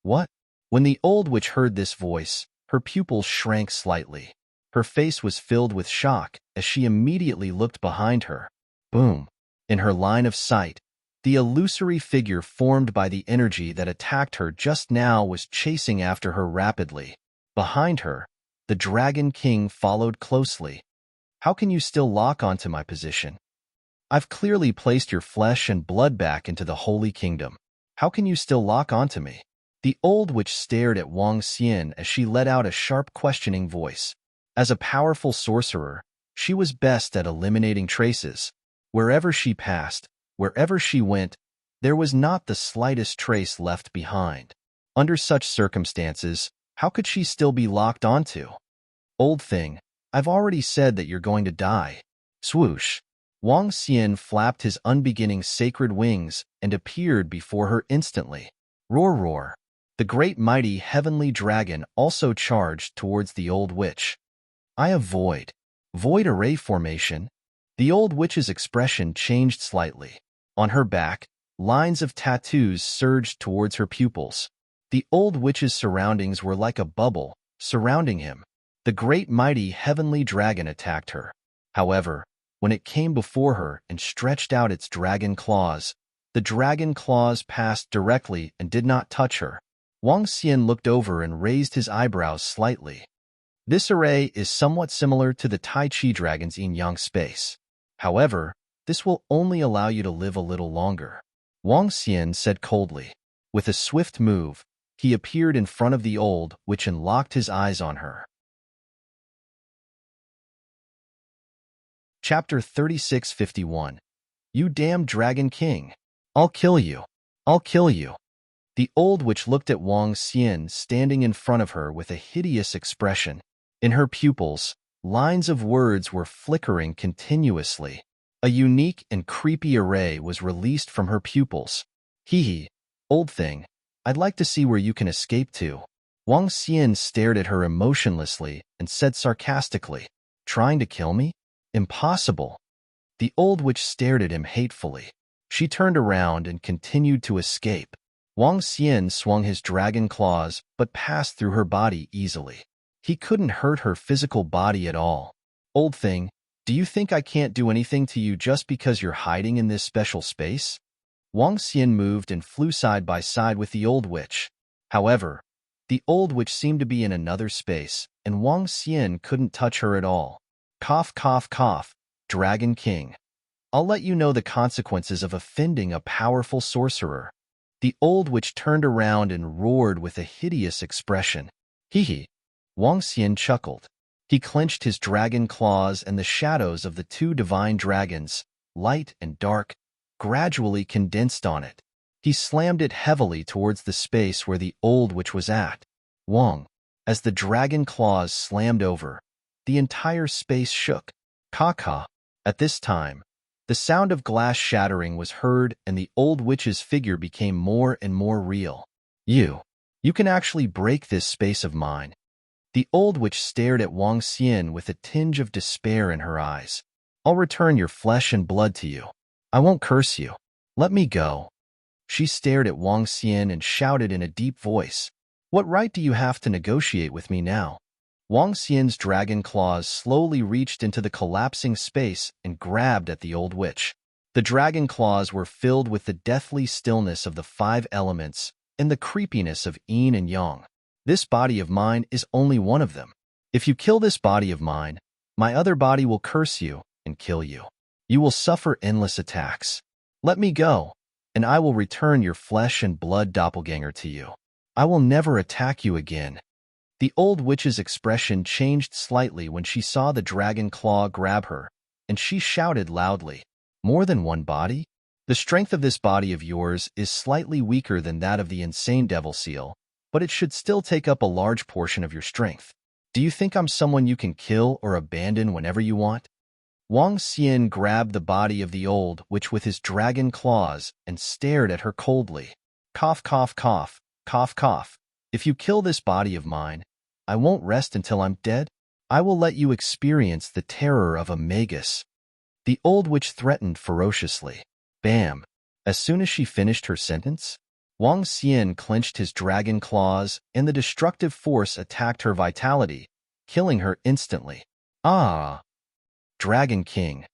What? When the old witch heard this voice, her pupils shrank slightly. Her face was filled with shock as she immediately looked behind her. Boom! In her line of sight, the illusory figure formed by the energy that attacked her just now was chasing after her rapidly. Behind her, the Dragon King followed closely. How can you still lock onto my position? I've clearly placed your flesh and blood back into the Holy Kingdom. How can you still lock onto me? The old witch stared at Wang Xian as she let out a sharp questioning voice. As a powerful sorcerer, she was best at eliminating traces. Wherever she passed, wherever she went, there was not the slightest trace left behind. Under such circumstances, how could she still be locked onto? Old thing, I've already said that you're going to die. Swoosh! Wang Xian flapped his unbeginning sacred wings and appeared before her instantly. Roar roar! The great mighty heavenly dragon also charged towards the old witch. I have void. Void array formation. The old witch's expression changed slightly. On her back, lines of tattoos surged towards her pupils. The old witch's surroundings were like a bubble, surrounding him. The great mighty heavenly dragon attacked her. However, when it came before her and stretched out its dragon claws, the dragon claws passed directly and did not touch her. Wang Xian looked over and raised his eyebrows slightly. This array is somewhat similar to the Tai Chi dragon's yin-yang space. However, this will only allow you to live a little longer. Wang Xian said coldly. With a swift move, he appeared in front of the old witch and locked his eyes on her. Chapter 3651. You damn Dragon King! I'll kill you! I'll kill you! The old witch looked at Wang Xian standing in front of her with a hideous expression. In her pupils, lines of words were flickering continuously. A unique and creepy array was released from her pupils. Hee hee, old thing, I'd like to see where you can escape to. Wang Xian stared at her emotionlessly and said sarcastically, Trying to kill me? Impossible. The old witch stared at him hatefully. She turned around and continued to escape. Wang Xian swung his dragon claws but passed through her body easily. He couldn't hurt her physical body at all. Old thing, do you think I can't do anything to you just because you're hiding in this special space? Wang Xian moved and flew side by side with the old witch. However, the old witch seemed to be in another space, and Wang Xian couldn't touch her at all. Cough, cough, cough, Dragon King. I'll let you know the consequences of offending a powerful sorcerer. The old witch turned around and roared with a hideous expression. Hee hee. Wang Xian chuckled. He clenched his dragon claws and the shadows of the two divine dragons, light and dark, gradually condensed on it. He slammed it heavily towards the space where the old witch was at. Wang. As the dragon claws slammed over, the entire space shook. Caw-caw. At this time, the sound of glass shattering was heard and the old witch's figure became more and more real. You can actually break this space of mine. The old witch stared at Wang Xian with a tinge of despair in her eyes. I'll return your flesh and blood to you. I won't curse you. Let me go. She stared at Wang Xian and shouted in a deep voice. What right do you have to negotiate with me now? Wang Xian's dragon claws slowly reached into the collapsing space and grabbed at the old witch. The dragon claws were filled with the deathly stillness of the 5 elements and the creepiness of yin and yang. This body of mine is only one of them. If you kill this body of mine, my other body will curse you, and kill you. You will suffer endless attacks. Let me go, and I will return your flesh and blood doppelganger to you. I will never attack you again." The old witch's expression changed slightly when she saw the dragon claw grab her, and she shouted loudly, "More than one body? The strength of this body of yours is slightly weaker than that of the insane devil seal, but it should still take up a large portion of your strength. Do you think I'm someone you can kill or abandon whenever you want?" Wang Xian grabbed the body of the old witch with his dragon claws and stared at her coldly. "Cough, cough, cough, cough, cough. If you kill this body of mine, I won't rest until I'm dead. I will let you experience the terror of a magus." The old witch threatened ferociously. Bam! As soon as she finished her sentence, Wang Xian clenched his dragon claws and the destructive force attacked her vitality, killing her instantly. "Ah! Dragon King,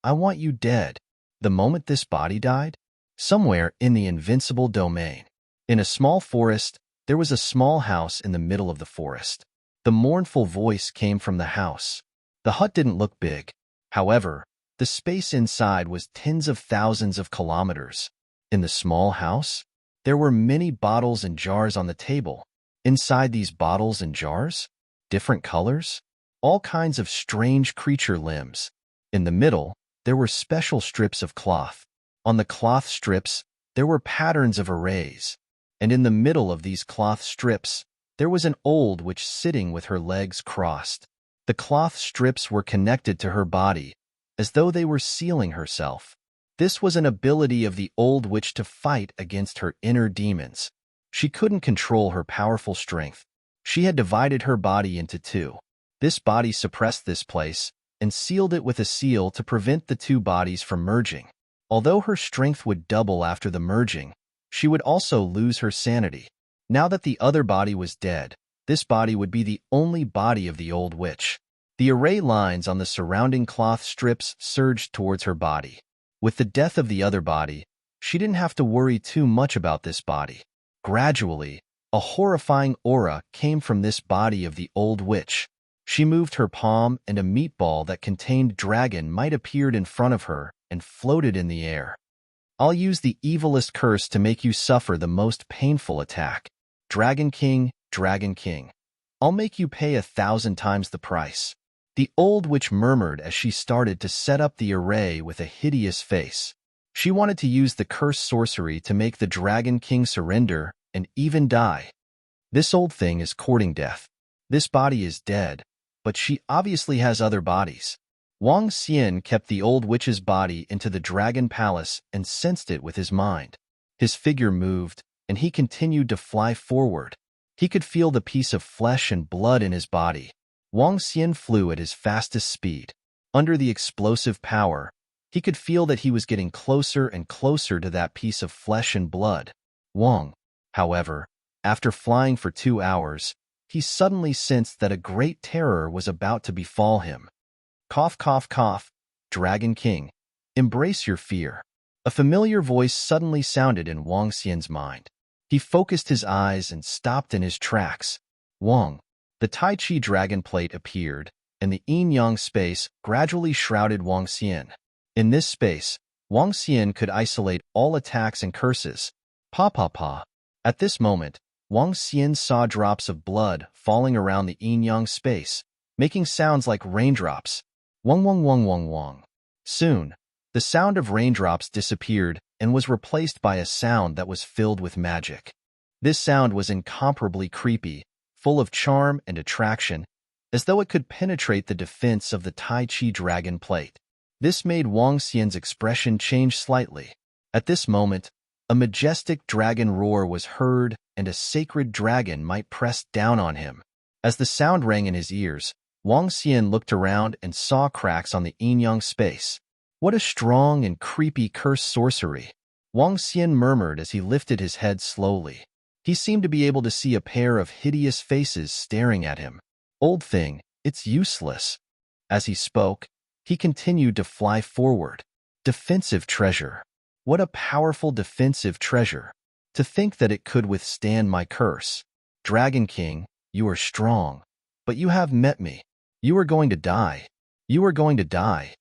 I want you dead." The moment this body died, somewhere in the invincible domain, in a small forest, there was a small house in the middle of the forest. The mournful voice came from the house. The hut didn't look big. However, the space inside was tens of thousands of kilometers. In the small house, there were many bottles and jars on the table. Inside these bottles and jars, different colors, all kinds of strange creature limbs. In the middle, there were special strips of cloth. On the cloth strips, there were patterns of arrays. And in the middle of these cloth strips, there was an old witch sitting with her legs crossed. The cloth strips were connected to her body, as though they were sealing herself. This was an ability of the old witch to fight against her inner demons. She couldn't control her powerful strength. She had divided her body into two. This body suppressed this place and sealed it with a seal to prevent the two bodies from merging. Although her strength would double after the merging, she would also lose her sanity. Now that the other body was dead, this body would be the only body of the old witch. The array lines on the surrounding cloth strips surged towards her body. With the death of the other body, she didn't have to worry too much about this body. Gradually, a horrifying aura came from this body of the old witch. She moved her palm and a meatball that contained dragon might appeared in front of her and floated in the air. "I'll use the evilest curse to make you suffer the most painful attack. Dragon King, Dragon King. I'll make you pay 1,000 times the price." The old witch murmured as she started to set up the array with a hideous face. She wanted to use the curse sorcery to make the Dragon King surrender and even die. This old thing is courting death. This body is dead, but she obviously has other bodies. Wang Xian kept the old witch's body into the dragon palace and sensed it with his mind. His figure moved, and he continued to fly forward. He could feel the piece of flesh and blood in his body. Wang Xian flew at his fastest speed. Under the explosive power, he could feel that he was getting closer and closer to that piece of flesh and blood. Wang, however, after flying for 2 hours, he suddenly sensed that a great terror was about to befall him. "Cough, cough, cough, Dragon King, embrace your fear." A familiar voice suddenly sounded in Wang Xian's mind. He focused his eyes and stopped in his tracks. Wang. The Tai Chi dragon plate appeared, and the yin-yang space gradually shrouded Wang Xian. In this space, Wang Xian could isolate all attacks and curses. Pa. At this moment, Wang Xian saw drops of blood falling around the yin-yang space, making sounds like raindrops. Wong wong wong wong wong. Soon, the sound of raindrops disappeared and was replaced by a sound that was filled with magic. This sound was incomparably creepy, full of charm and attraction, as though it could penetrate the defense of the Tai Chi dragon plate. This made Wang Xian's expression change slightly. At this moment, a majestic dragon roar was heard, and a sacred dragon might press down on him. As the sound rang in his ears, Wang Xian looked around and saw cracks on the yin-yang space. What a strong and creepy curse sorcery! Wang Xian murmured as he lifted his head slowly. He seemed to be able to see a pair of hideous faces staring at him. "Old thing, it's useless." As he spoke, he continued to fly forward. Defensive treasure. What a powerful defensive treasure. To think that it could withstand my curse. Dragon King, you are strong, but you have met me. You are going to die. You are going to die.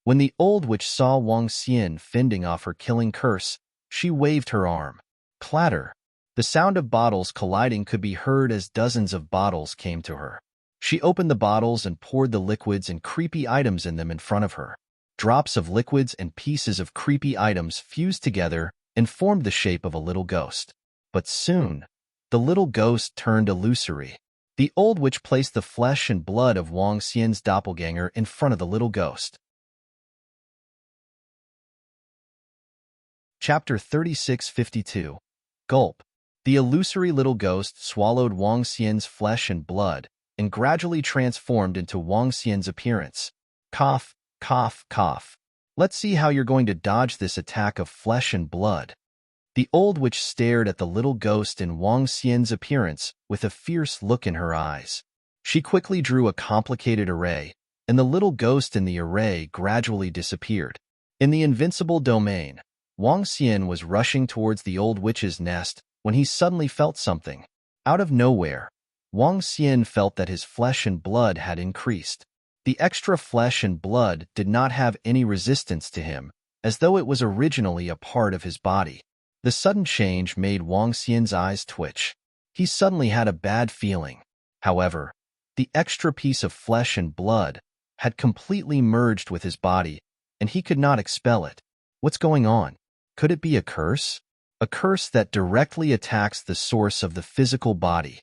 When the old witch saw Wang Xian fending off her killing curse, she waved her arm. Clatter! The sound of bottles colliding could be heard as dozens of bottles came to her. She opened the bottles and poured the liquids and creepy items in them in front of her. Drops of liquids and pieces of creepy items fused together and formed the shape of a little ghost. But soon, the little ghost turned illusory. The old witch placed the flesh and blood of Wang Xian's doppelganger in front of the little ghost. Chapter 3652. Gulp. The illusory little ghost swallowed Wang Xian's flesh and blood and gradually transformed into Wang Xian's appearance. Cough, cough, cough. Let's see how you're going to dodge this attack of flesh and blood. The old witch stared at the little ghost in Wang Xian's appearance with a fierce look in her eyes. She quickly drew a complicated array, and the little ghost in the array gradually disappeared. In the invincible domain, Wang Xian was rushing towards the old witch's nest when he suddenly felt something. Out of nowhere, Wang Xian felt that his flesh and blood had increased. The extra flesh and blood did not have any resistance to him, as though it was originally a part of his body. The sudden change made Wang Xian's eyes twitch. He suddenly had a bad feeling. However, the extra piece of flesh and blood had completely merged with his body, and he could not expel it. What's going on? Could it be a curse? A curse that directly attacks the source of the physical body.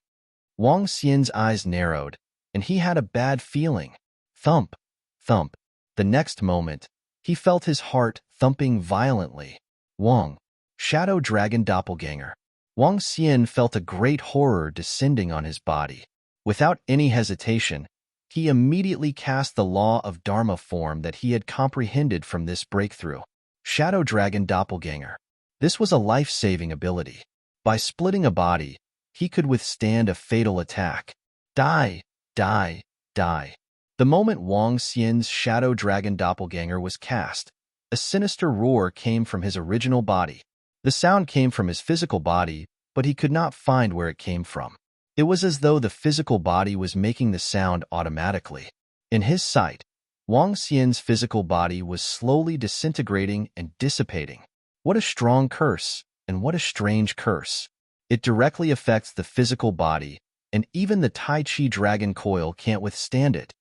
Wang Xian's eyes narrowed, and he had a bad feeling. Thump, thump. The next moment, he felt his heart thumping violently. Wang, Shadow Dragon Doppelganger. Wang Xian felt a great horror descending on his body. Without any hesitation, he immediately cast the law of Dharma form that he had comprehended from this breakthrough. Shadow Dragon Doppelganger. This was a life-saving ability. By splitting a body, he could withstand a fatal attack. Die, die, die. The moment Wang Xian's Shadow Dragon Doppelganger was cast, a sinister roar came from his original body. The sound came from his physical body, but he could not find where it came from. It was as though the physical body was making the sound automatically. In his sight, Wang Xian's physical body was slowly disintegrating and dissipating. What a strong curse, and what a strange curse. It directly affects the physical body, and even the Tai Chi dragon coil can't withstand it.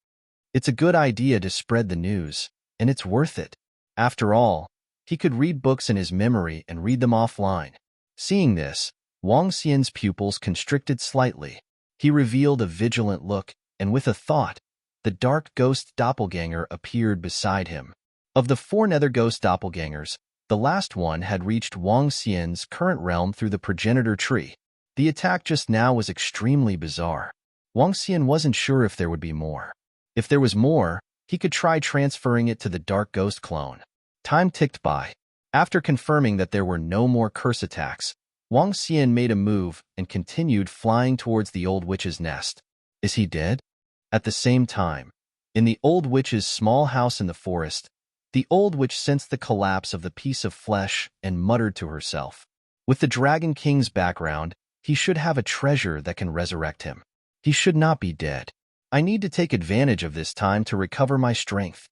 It's a good idea to spread the news, and it's worth it. After all, he could read books in his memory and read them offline. Seeing this, Wang Xian's pupils constricted slightly. He revealed a vigilant look, and with a thought, the dark ghost doppelganger appeared beside him. Of the four nether ghost doppelgangers, the last one had reached Wang Xian's current realm through the progenitor tree. The attack just now was extremely bizarre. Wang Xian wasn't sure if there would be more. If there was more, he could try transferring it to the dark ghost clone. Time ticked by. After confirming that there were no more curse attacks, Wang Xian made a move and continued flying towards the old witch's nest. Is he dead? At the same time, in the old witch's small house in the forest, the old witch sensed the collapse of the piece of flesh and muttered to herself. With the Dragon King's background, he should have a treasure that can resurrect him. He should not be dead. I need to take advantage of this time to recover my strength.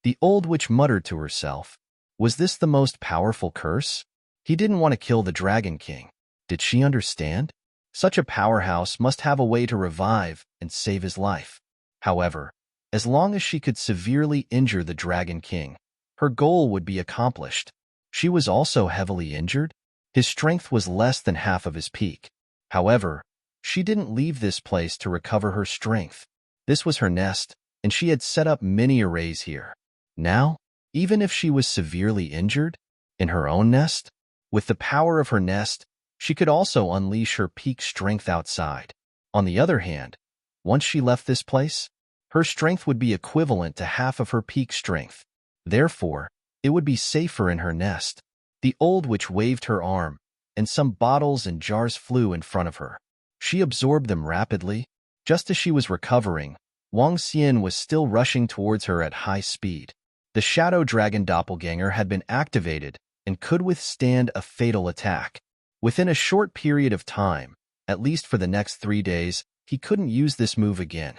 The old witch muttered to herself. Was this the most powerful curse? He didn't want to kill the Dragon King. Did she understand? Such a powerhouse must have a way to revive and save his life. However, as long as she could severely injure the Dragon King, her goal would be accomplished. She was also heavily injured. His strength was less than half of his peak. However, she didn't leave this place to recover her strength. This was her nest, and she had set up many arrays here. Now, even if she was severely injured, in her own nest, with the power of her nest, she could also unleash her peak strength outside. On the other hand, once she left this place, her strength would be equivalent to half of her peak strength. Therefore, it would be safer in her nest. The old witch waved her arm, and some bottles and jars flew in front of her. She absorbed them rapidly. Just as she was recovering, Wang Xian was still rushing towards her at high speed. The Shadow Dragon Doppelganger had been activated and could withstand a fatal attack. Within a short period of time, at least for the next 3 days, he couldn't use this move again.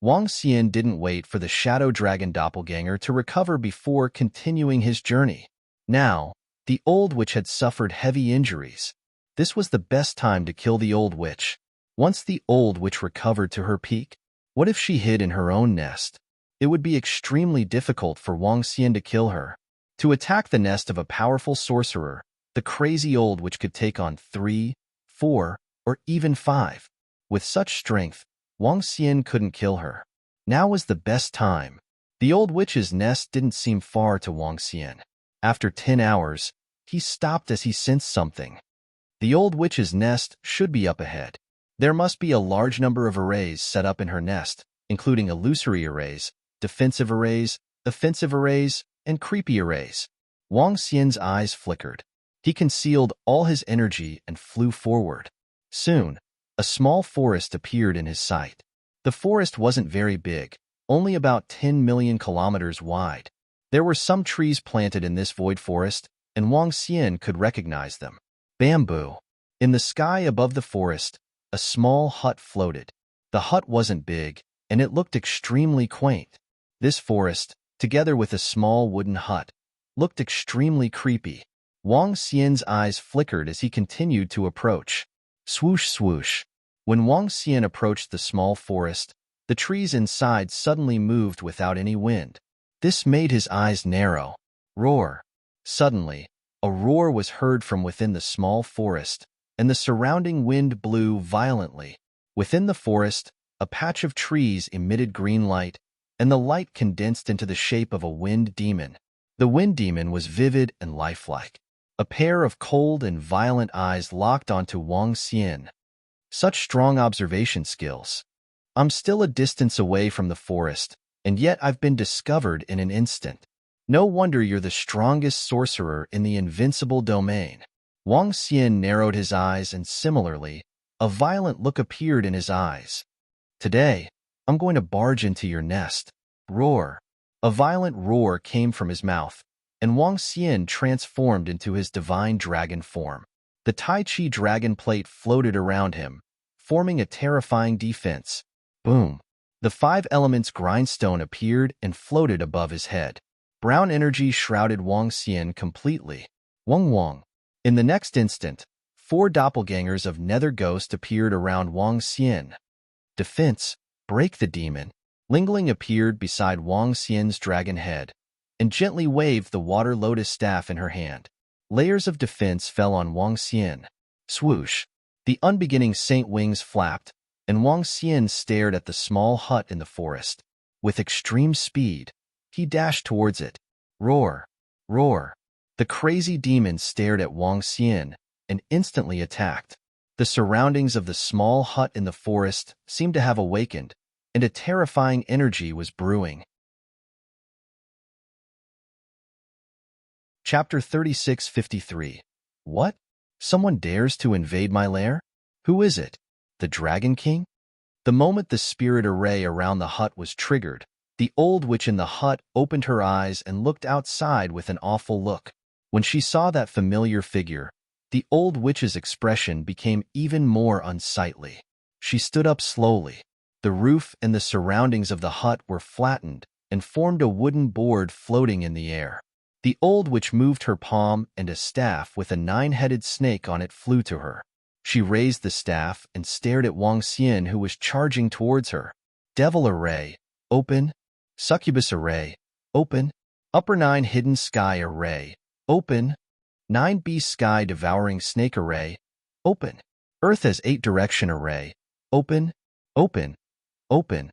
Wang Xian didn't wait for the shadow dragon doppelganger to recover before continuing his journey. Now, the old witch had suffered heavy injuries. This was the best time to kill the old witch. Once the old witch recovered to her peak, what if she hid in her own nest? It would be extremely difficult for Wang Xian to kill her. To attack the nest of a powerful sorcerer, the crazy old witch could take on 3, 4, or even 5. With such strength, Wang Xian couldn't kill her. Now was the best time. The old witch's nest didn't seem far to Wang Xian. After 10 hours, he stopped as he sensed something. The old witch's nest should be up ahead. There must be a large number of arrays set up in her nest, including illusory arrays, defensive arrays, offensive arrays, and creepy arrays. Wang Xian's eyes flickered. He concealed all his energy and flew forward. Soon, a small forest appeared in his sight. The forest wasn't very big, only about 10 million kilometers wide. There were some trees planted in this void forest, and Wang Xian could recognize them. Bamboo. In the sky above the forest, a small hut floated. The hut wasn't big, and it looked extremely quaint. This forest, together with a small wooden hut, looked extremely creepy. Wang Xian's eyes flickered as he continued to approach. Swoosh, swoosh. When Wang Xian approached the small forest, the trees inside suddenly moved without any wind. This made his eyes narrow. Roar. Suddenly, a roar was heard from within the small forest, and the surrounding wind blew violently. Within the forest, a patch of trees emitted green light, and the light condensed into the shape of a wind demon. The wind demon was vivid and lifelike. A pair of cold and violent eyes locked onto Wang Xian. Such strong observation skills. I'm still a distance away from the forest, and yet I've been discovered in an instant. No wonder you're the strongest sorcerer in the invincible domain. Wang Xian narrowed his eyes, and similarly, a violent look appeared in his eyes. Today, I'm going to barge into your nest. Roar. A violent roar came from his mouth, and Wang Xian transformed into his divine dragon form. The Tai Chi dragon plate floated around him, forming a terrifying defense. Boom! The 5 elements grindstone appeared and floated above his head. Brown energy shrouded Wang Xian completely. Wang Wang. In the next instant, 4 doppelgangers of Nether Ghost appeared around Wang Xian. Defense, break the demon. Lingling appeared beside Wang Xian's dragon head, and gently waved the water lotus staff in her hand. Layers of defense fell on Wang Xian. Swoosh! The unbeginning saint wings flapped, and Wang Xian stared at the small hut in the forest. With extreme speed, he dashed towards it. Roar! Roar! The crazy demon stared at Wang Xian and instantly attacked. The surroundings of the small hut in the forest seemed to have awakened, and a terrifying energy was brewing. Chapter 3653. What? Someone dares to invade my lair? Who is it? The Dragon King? The moment the spirit array around the hut was triggered, the old witch in the hut opened her eyes and looked outside with an awful look. When she saw that familiar figure, the old witch's expression became even more unsightly. She stood up slowly. The roof and the surroundings of the hut were flattened and formed a wooden board floating in the air. The old witch moved her palm, and a staff with a 9-headed snake on it flew to her. She raised the staff and stared at Wang Xian, who was charging towards her. Devil Array, open. Succubus Array, open. Upper 9 Hidden Sky Array, open. 9 Beast Sky Devouring Snake Array, open. Earth as 8 Direction Array, open. Open. Open.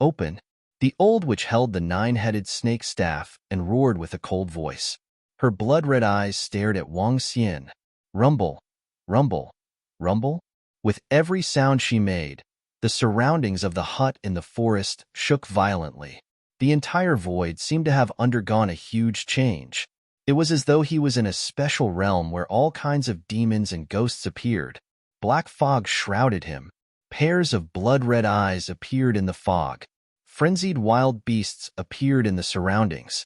Open. The old witch held the 9-headed snake staff and roared with a cold voice. Her blood-red eyes stared at Wang Xian. Rumble. Rumble. Rumble? With every sound she made, the surroundings of the hut in the forest shook violently. The entire void seemed to have undergone a huge change. It was as though he was in a special realm where all kinds of demons and ghosts appeared. Black fog shrouded him. Pairs of blood-red eyes appeared in the fog. Frenzied wild beasts appeared in the surroundings.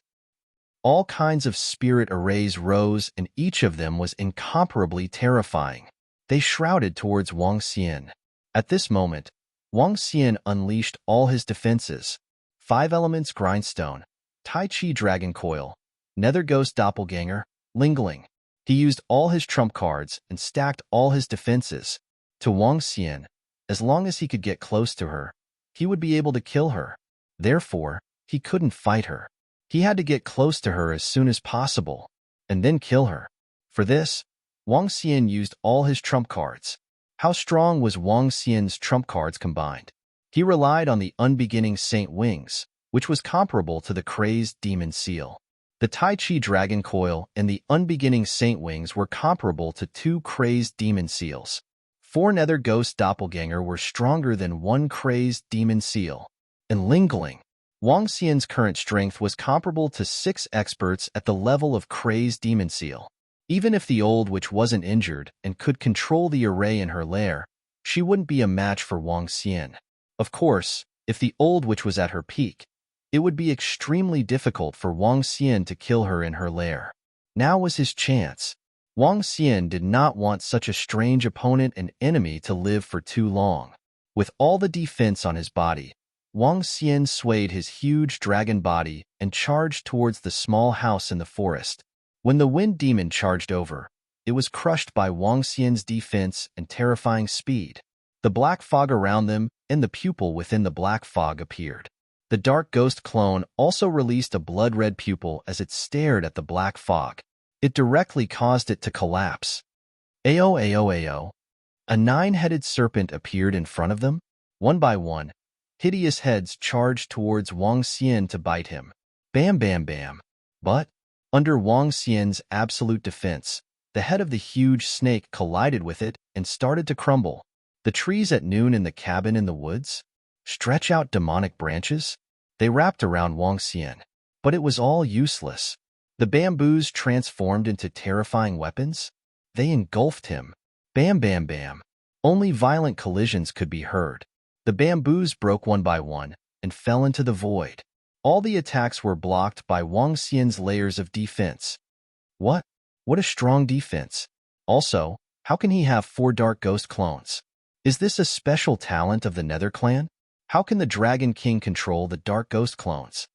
All kinds of spirit arrays rose, and each of them was incomparably terrifying. They shrouded towards Wang Xian. At this moment, Wang Xian unleashed all his defenses: 5 elements grindstone, Tai Chi dragon coil, nether ghost doppelganger, lingling. He used all his trump cards and stacked all his defenses. To Wang Xian, as long as he could get close to her, he would be able to kill her. Therefore, he couldn't fight her. He had to get close to her as soon as possible, and then kill her. For this, Wang Xian used all his trump cards. How strong was Wang Xian's trump cards combined? He relied on the unbeginning Saint Wings, which was comparable to the crazed demon seal. The Tai Chi dragon coil and the unbeginning Saint Wings were comparable to 2 crazed demon seals. 4 nether ghost doppelganger were stronger than 1 crazed demon seal. And lingling, Wang Xian's current strength was comparable to 6 experts at the level of crazed demon seal. Even if the old witch wasn't injured and could control the array in her lair, she wouldn't be a match for Wang Xian. Of course, if the old witch was at her peak, it would be extremely difficult for Wang Xian to kill her in her lair. Now was his chance. Wang Xian did not want such a strange opponent and enemy to live for too long. With all the defense on his body, Wang Xian swayed his huge dragon body and charged towards the small house in the forest. When the wind demon charged over, it was crushed by Wang Xian's defense and terrifying speed. The black fog around them and the pupil within the black fog appeared. The dark ghost clone also released a blood-red pupil as it stared at the black fog. It directly caused it to collapse. Ao ao ao. A 9-headed serpent appeared in front of them. One by one, hideous heads charged towards Wang Xian to bite him. Bam bam bam. But, under Wang Xian's absolute defense, the head of the huge snake collided with it and started to crumble. The trees at noon in the cabin in the woods stretch out demonic branches. They wrapped around Wang Xian, but it was all useless. The bamboos transformed into terrifying weapons. They engulfed him. Bam bam bam. Only violent collisions could be heard. The bamboos broke one by one and fell into the void. All the attacks were blocked by Wang Xian's layers of defense. What? What a strong defense. Also, how can he have 4 dark ghost clones? Is this a special talent of the Nether clan? How can the Dragon King control the dark ghost clones?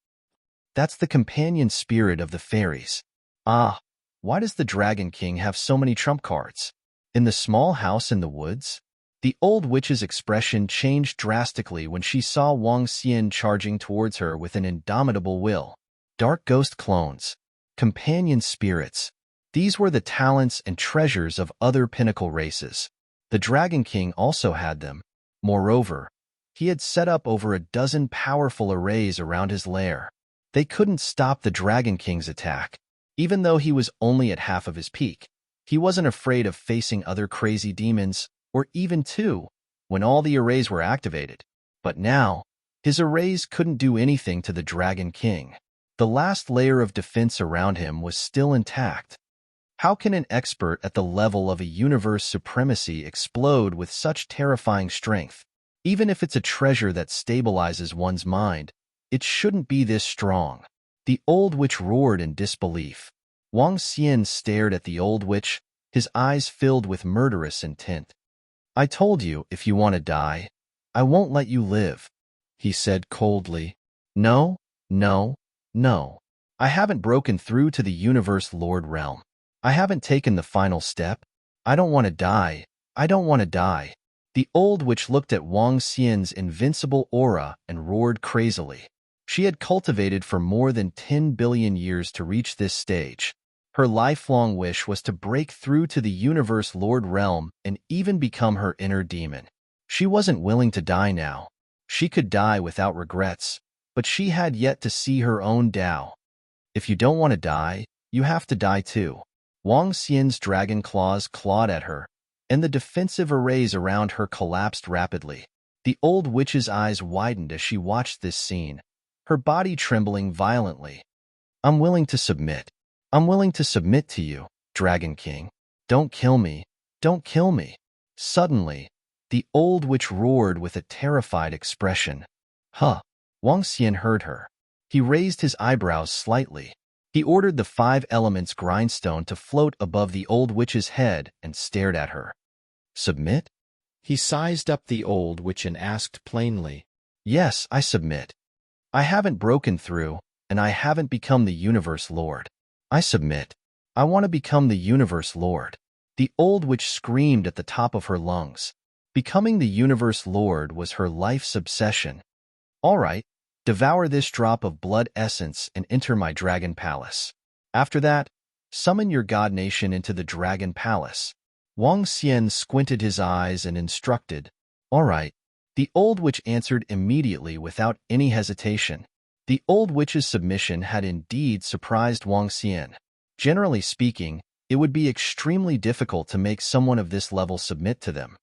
That's the companion spirit of the fairies. Ah, why does the Dragon King have so many trump cards? In the small house in the woods, the old witch's expression changed drastically when she saw Wang Xian charging towards her with an indomitable will. Dark ghost clones, companion spirits. These were the talents and treasures of other pinnacle races. The Dragon King also had them. Moreover, he had set up over a dozen powerful arrays around his lair. They couldn't stop the Dragon King's attack. Even though he was only at half of his peak, he wasn't afraid of facing other crazy demons, or even 2, when all the arrays were activated. But now, his arrays couldn't do anything to the Dragon King. The last layer of defense around him was still intact. How can an expert at the level of a universe supremacy explode with such terrifying strength? Even if it's a treasure that stabilizes one's mind, it shouldn't be this strong. The old witch roared in disbelief. Wang Xian stared at the old witch, his eyes filled with murderous intent. I told you, if you want to die, I won't let you live, he said coldly. No, no, no. I haven't broken through to the Universe Lord realm. I haven't taken the final step. I don't want to die. I don't want to die. The old witch looked at Wang Xian's invincible aura and roared crazily. She had cultivated for more than 10 billion years to reach this stage. Her lifelong wish was to break through to the Universe Lord realm and even become her inner demon. She wasn't willing to die now. She could die without regrets, but she had yet to see her own Tao. If you don't want to die, you have to die too. Wang Xian's dragon claws clawed at her, and the defensive arrays around her collapsed rapidly. The old witch's eyes widened as she watched this scene, her body trembling violently. I'm willing to submit. I'm willing to submit to you, Dragon King. Don't kill me. Don't kill me. Suddenly, the old witch roared with a terrified expression. Huh. Wang Xian heard her. He raised his eyebrows slightly. He ordered the 5 elements grindstone to float above the old witch's head and stared at her. Submit? He sized up the old witch and asked plainly, Yes, I submit. I haven't broken through, and I haven't become the universe lord. I submit. I want to become the universe lord. The old witch screamed at the top of her lungs. Becoming the universe lord was her life's obsession. All right, devour this drop of blood essence and enter my dragon palace. After that, summon your god nation into the dragon palace. Wang Xian squinted his eyes and instructed, All right. The old witch answered immediately without any hesitation. The old witch's submission had indeed surprised Wang Xian. Generally speaking, it would be extremely difficult to make someone of this level submit to them.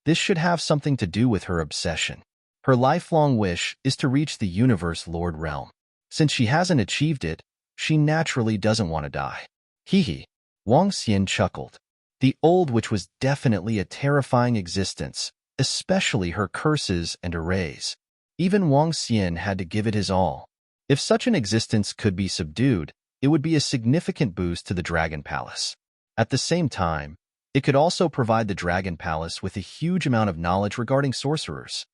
This should have something to do with her obsession. Her lifelong wish is to reach the universe lord realm. Since she hasn't achieved it, she naturally doesn't want to die. Hee. Wang Xian chuckled. The old witch was definitely a terrifying existence, especially her curses and arrays. Even Wang Xian had to give it his all. If such an existence could be subdued, it would be a significant boost to the Dragon Palace. At the same time, it could also provide the Dragon Palace with a huge amount of knowledge regarding sorcerers.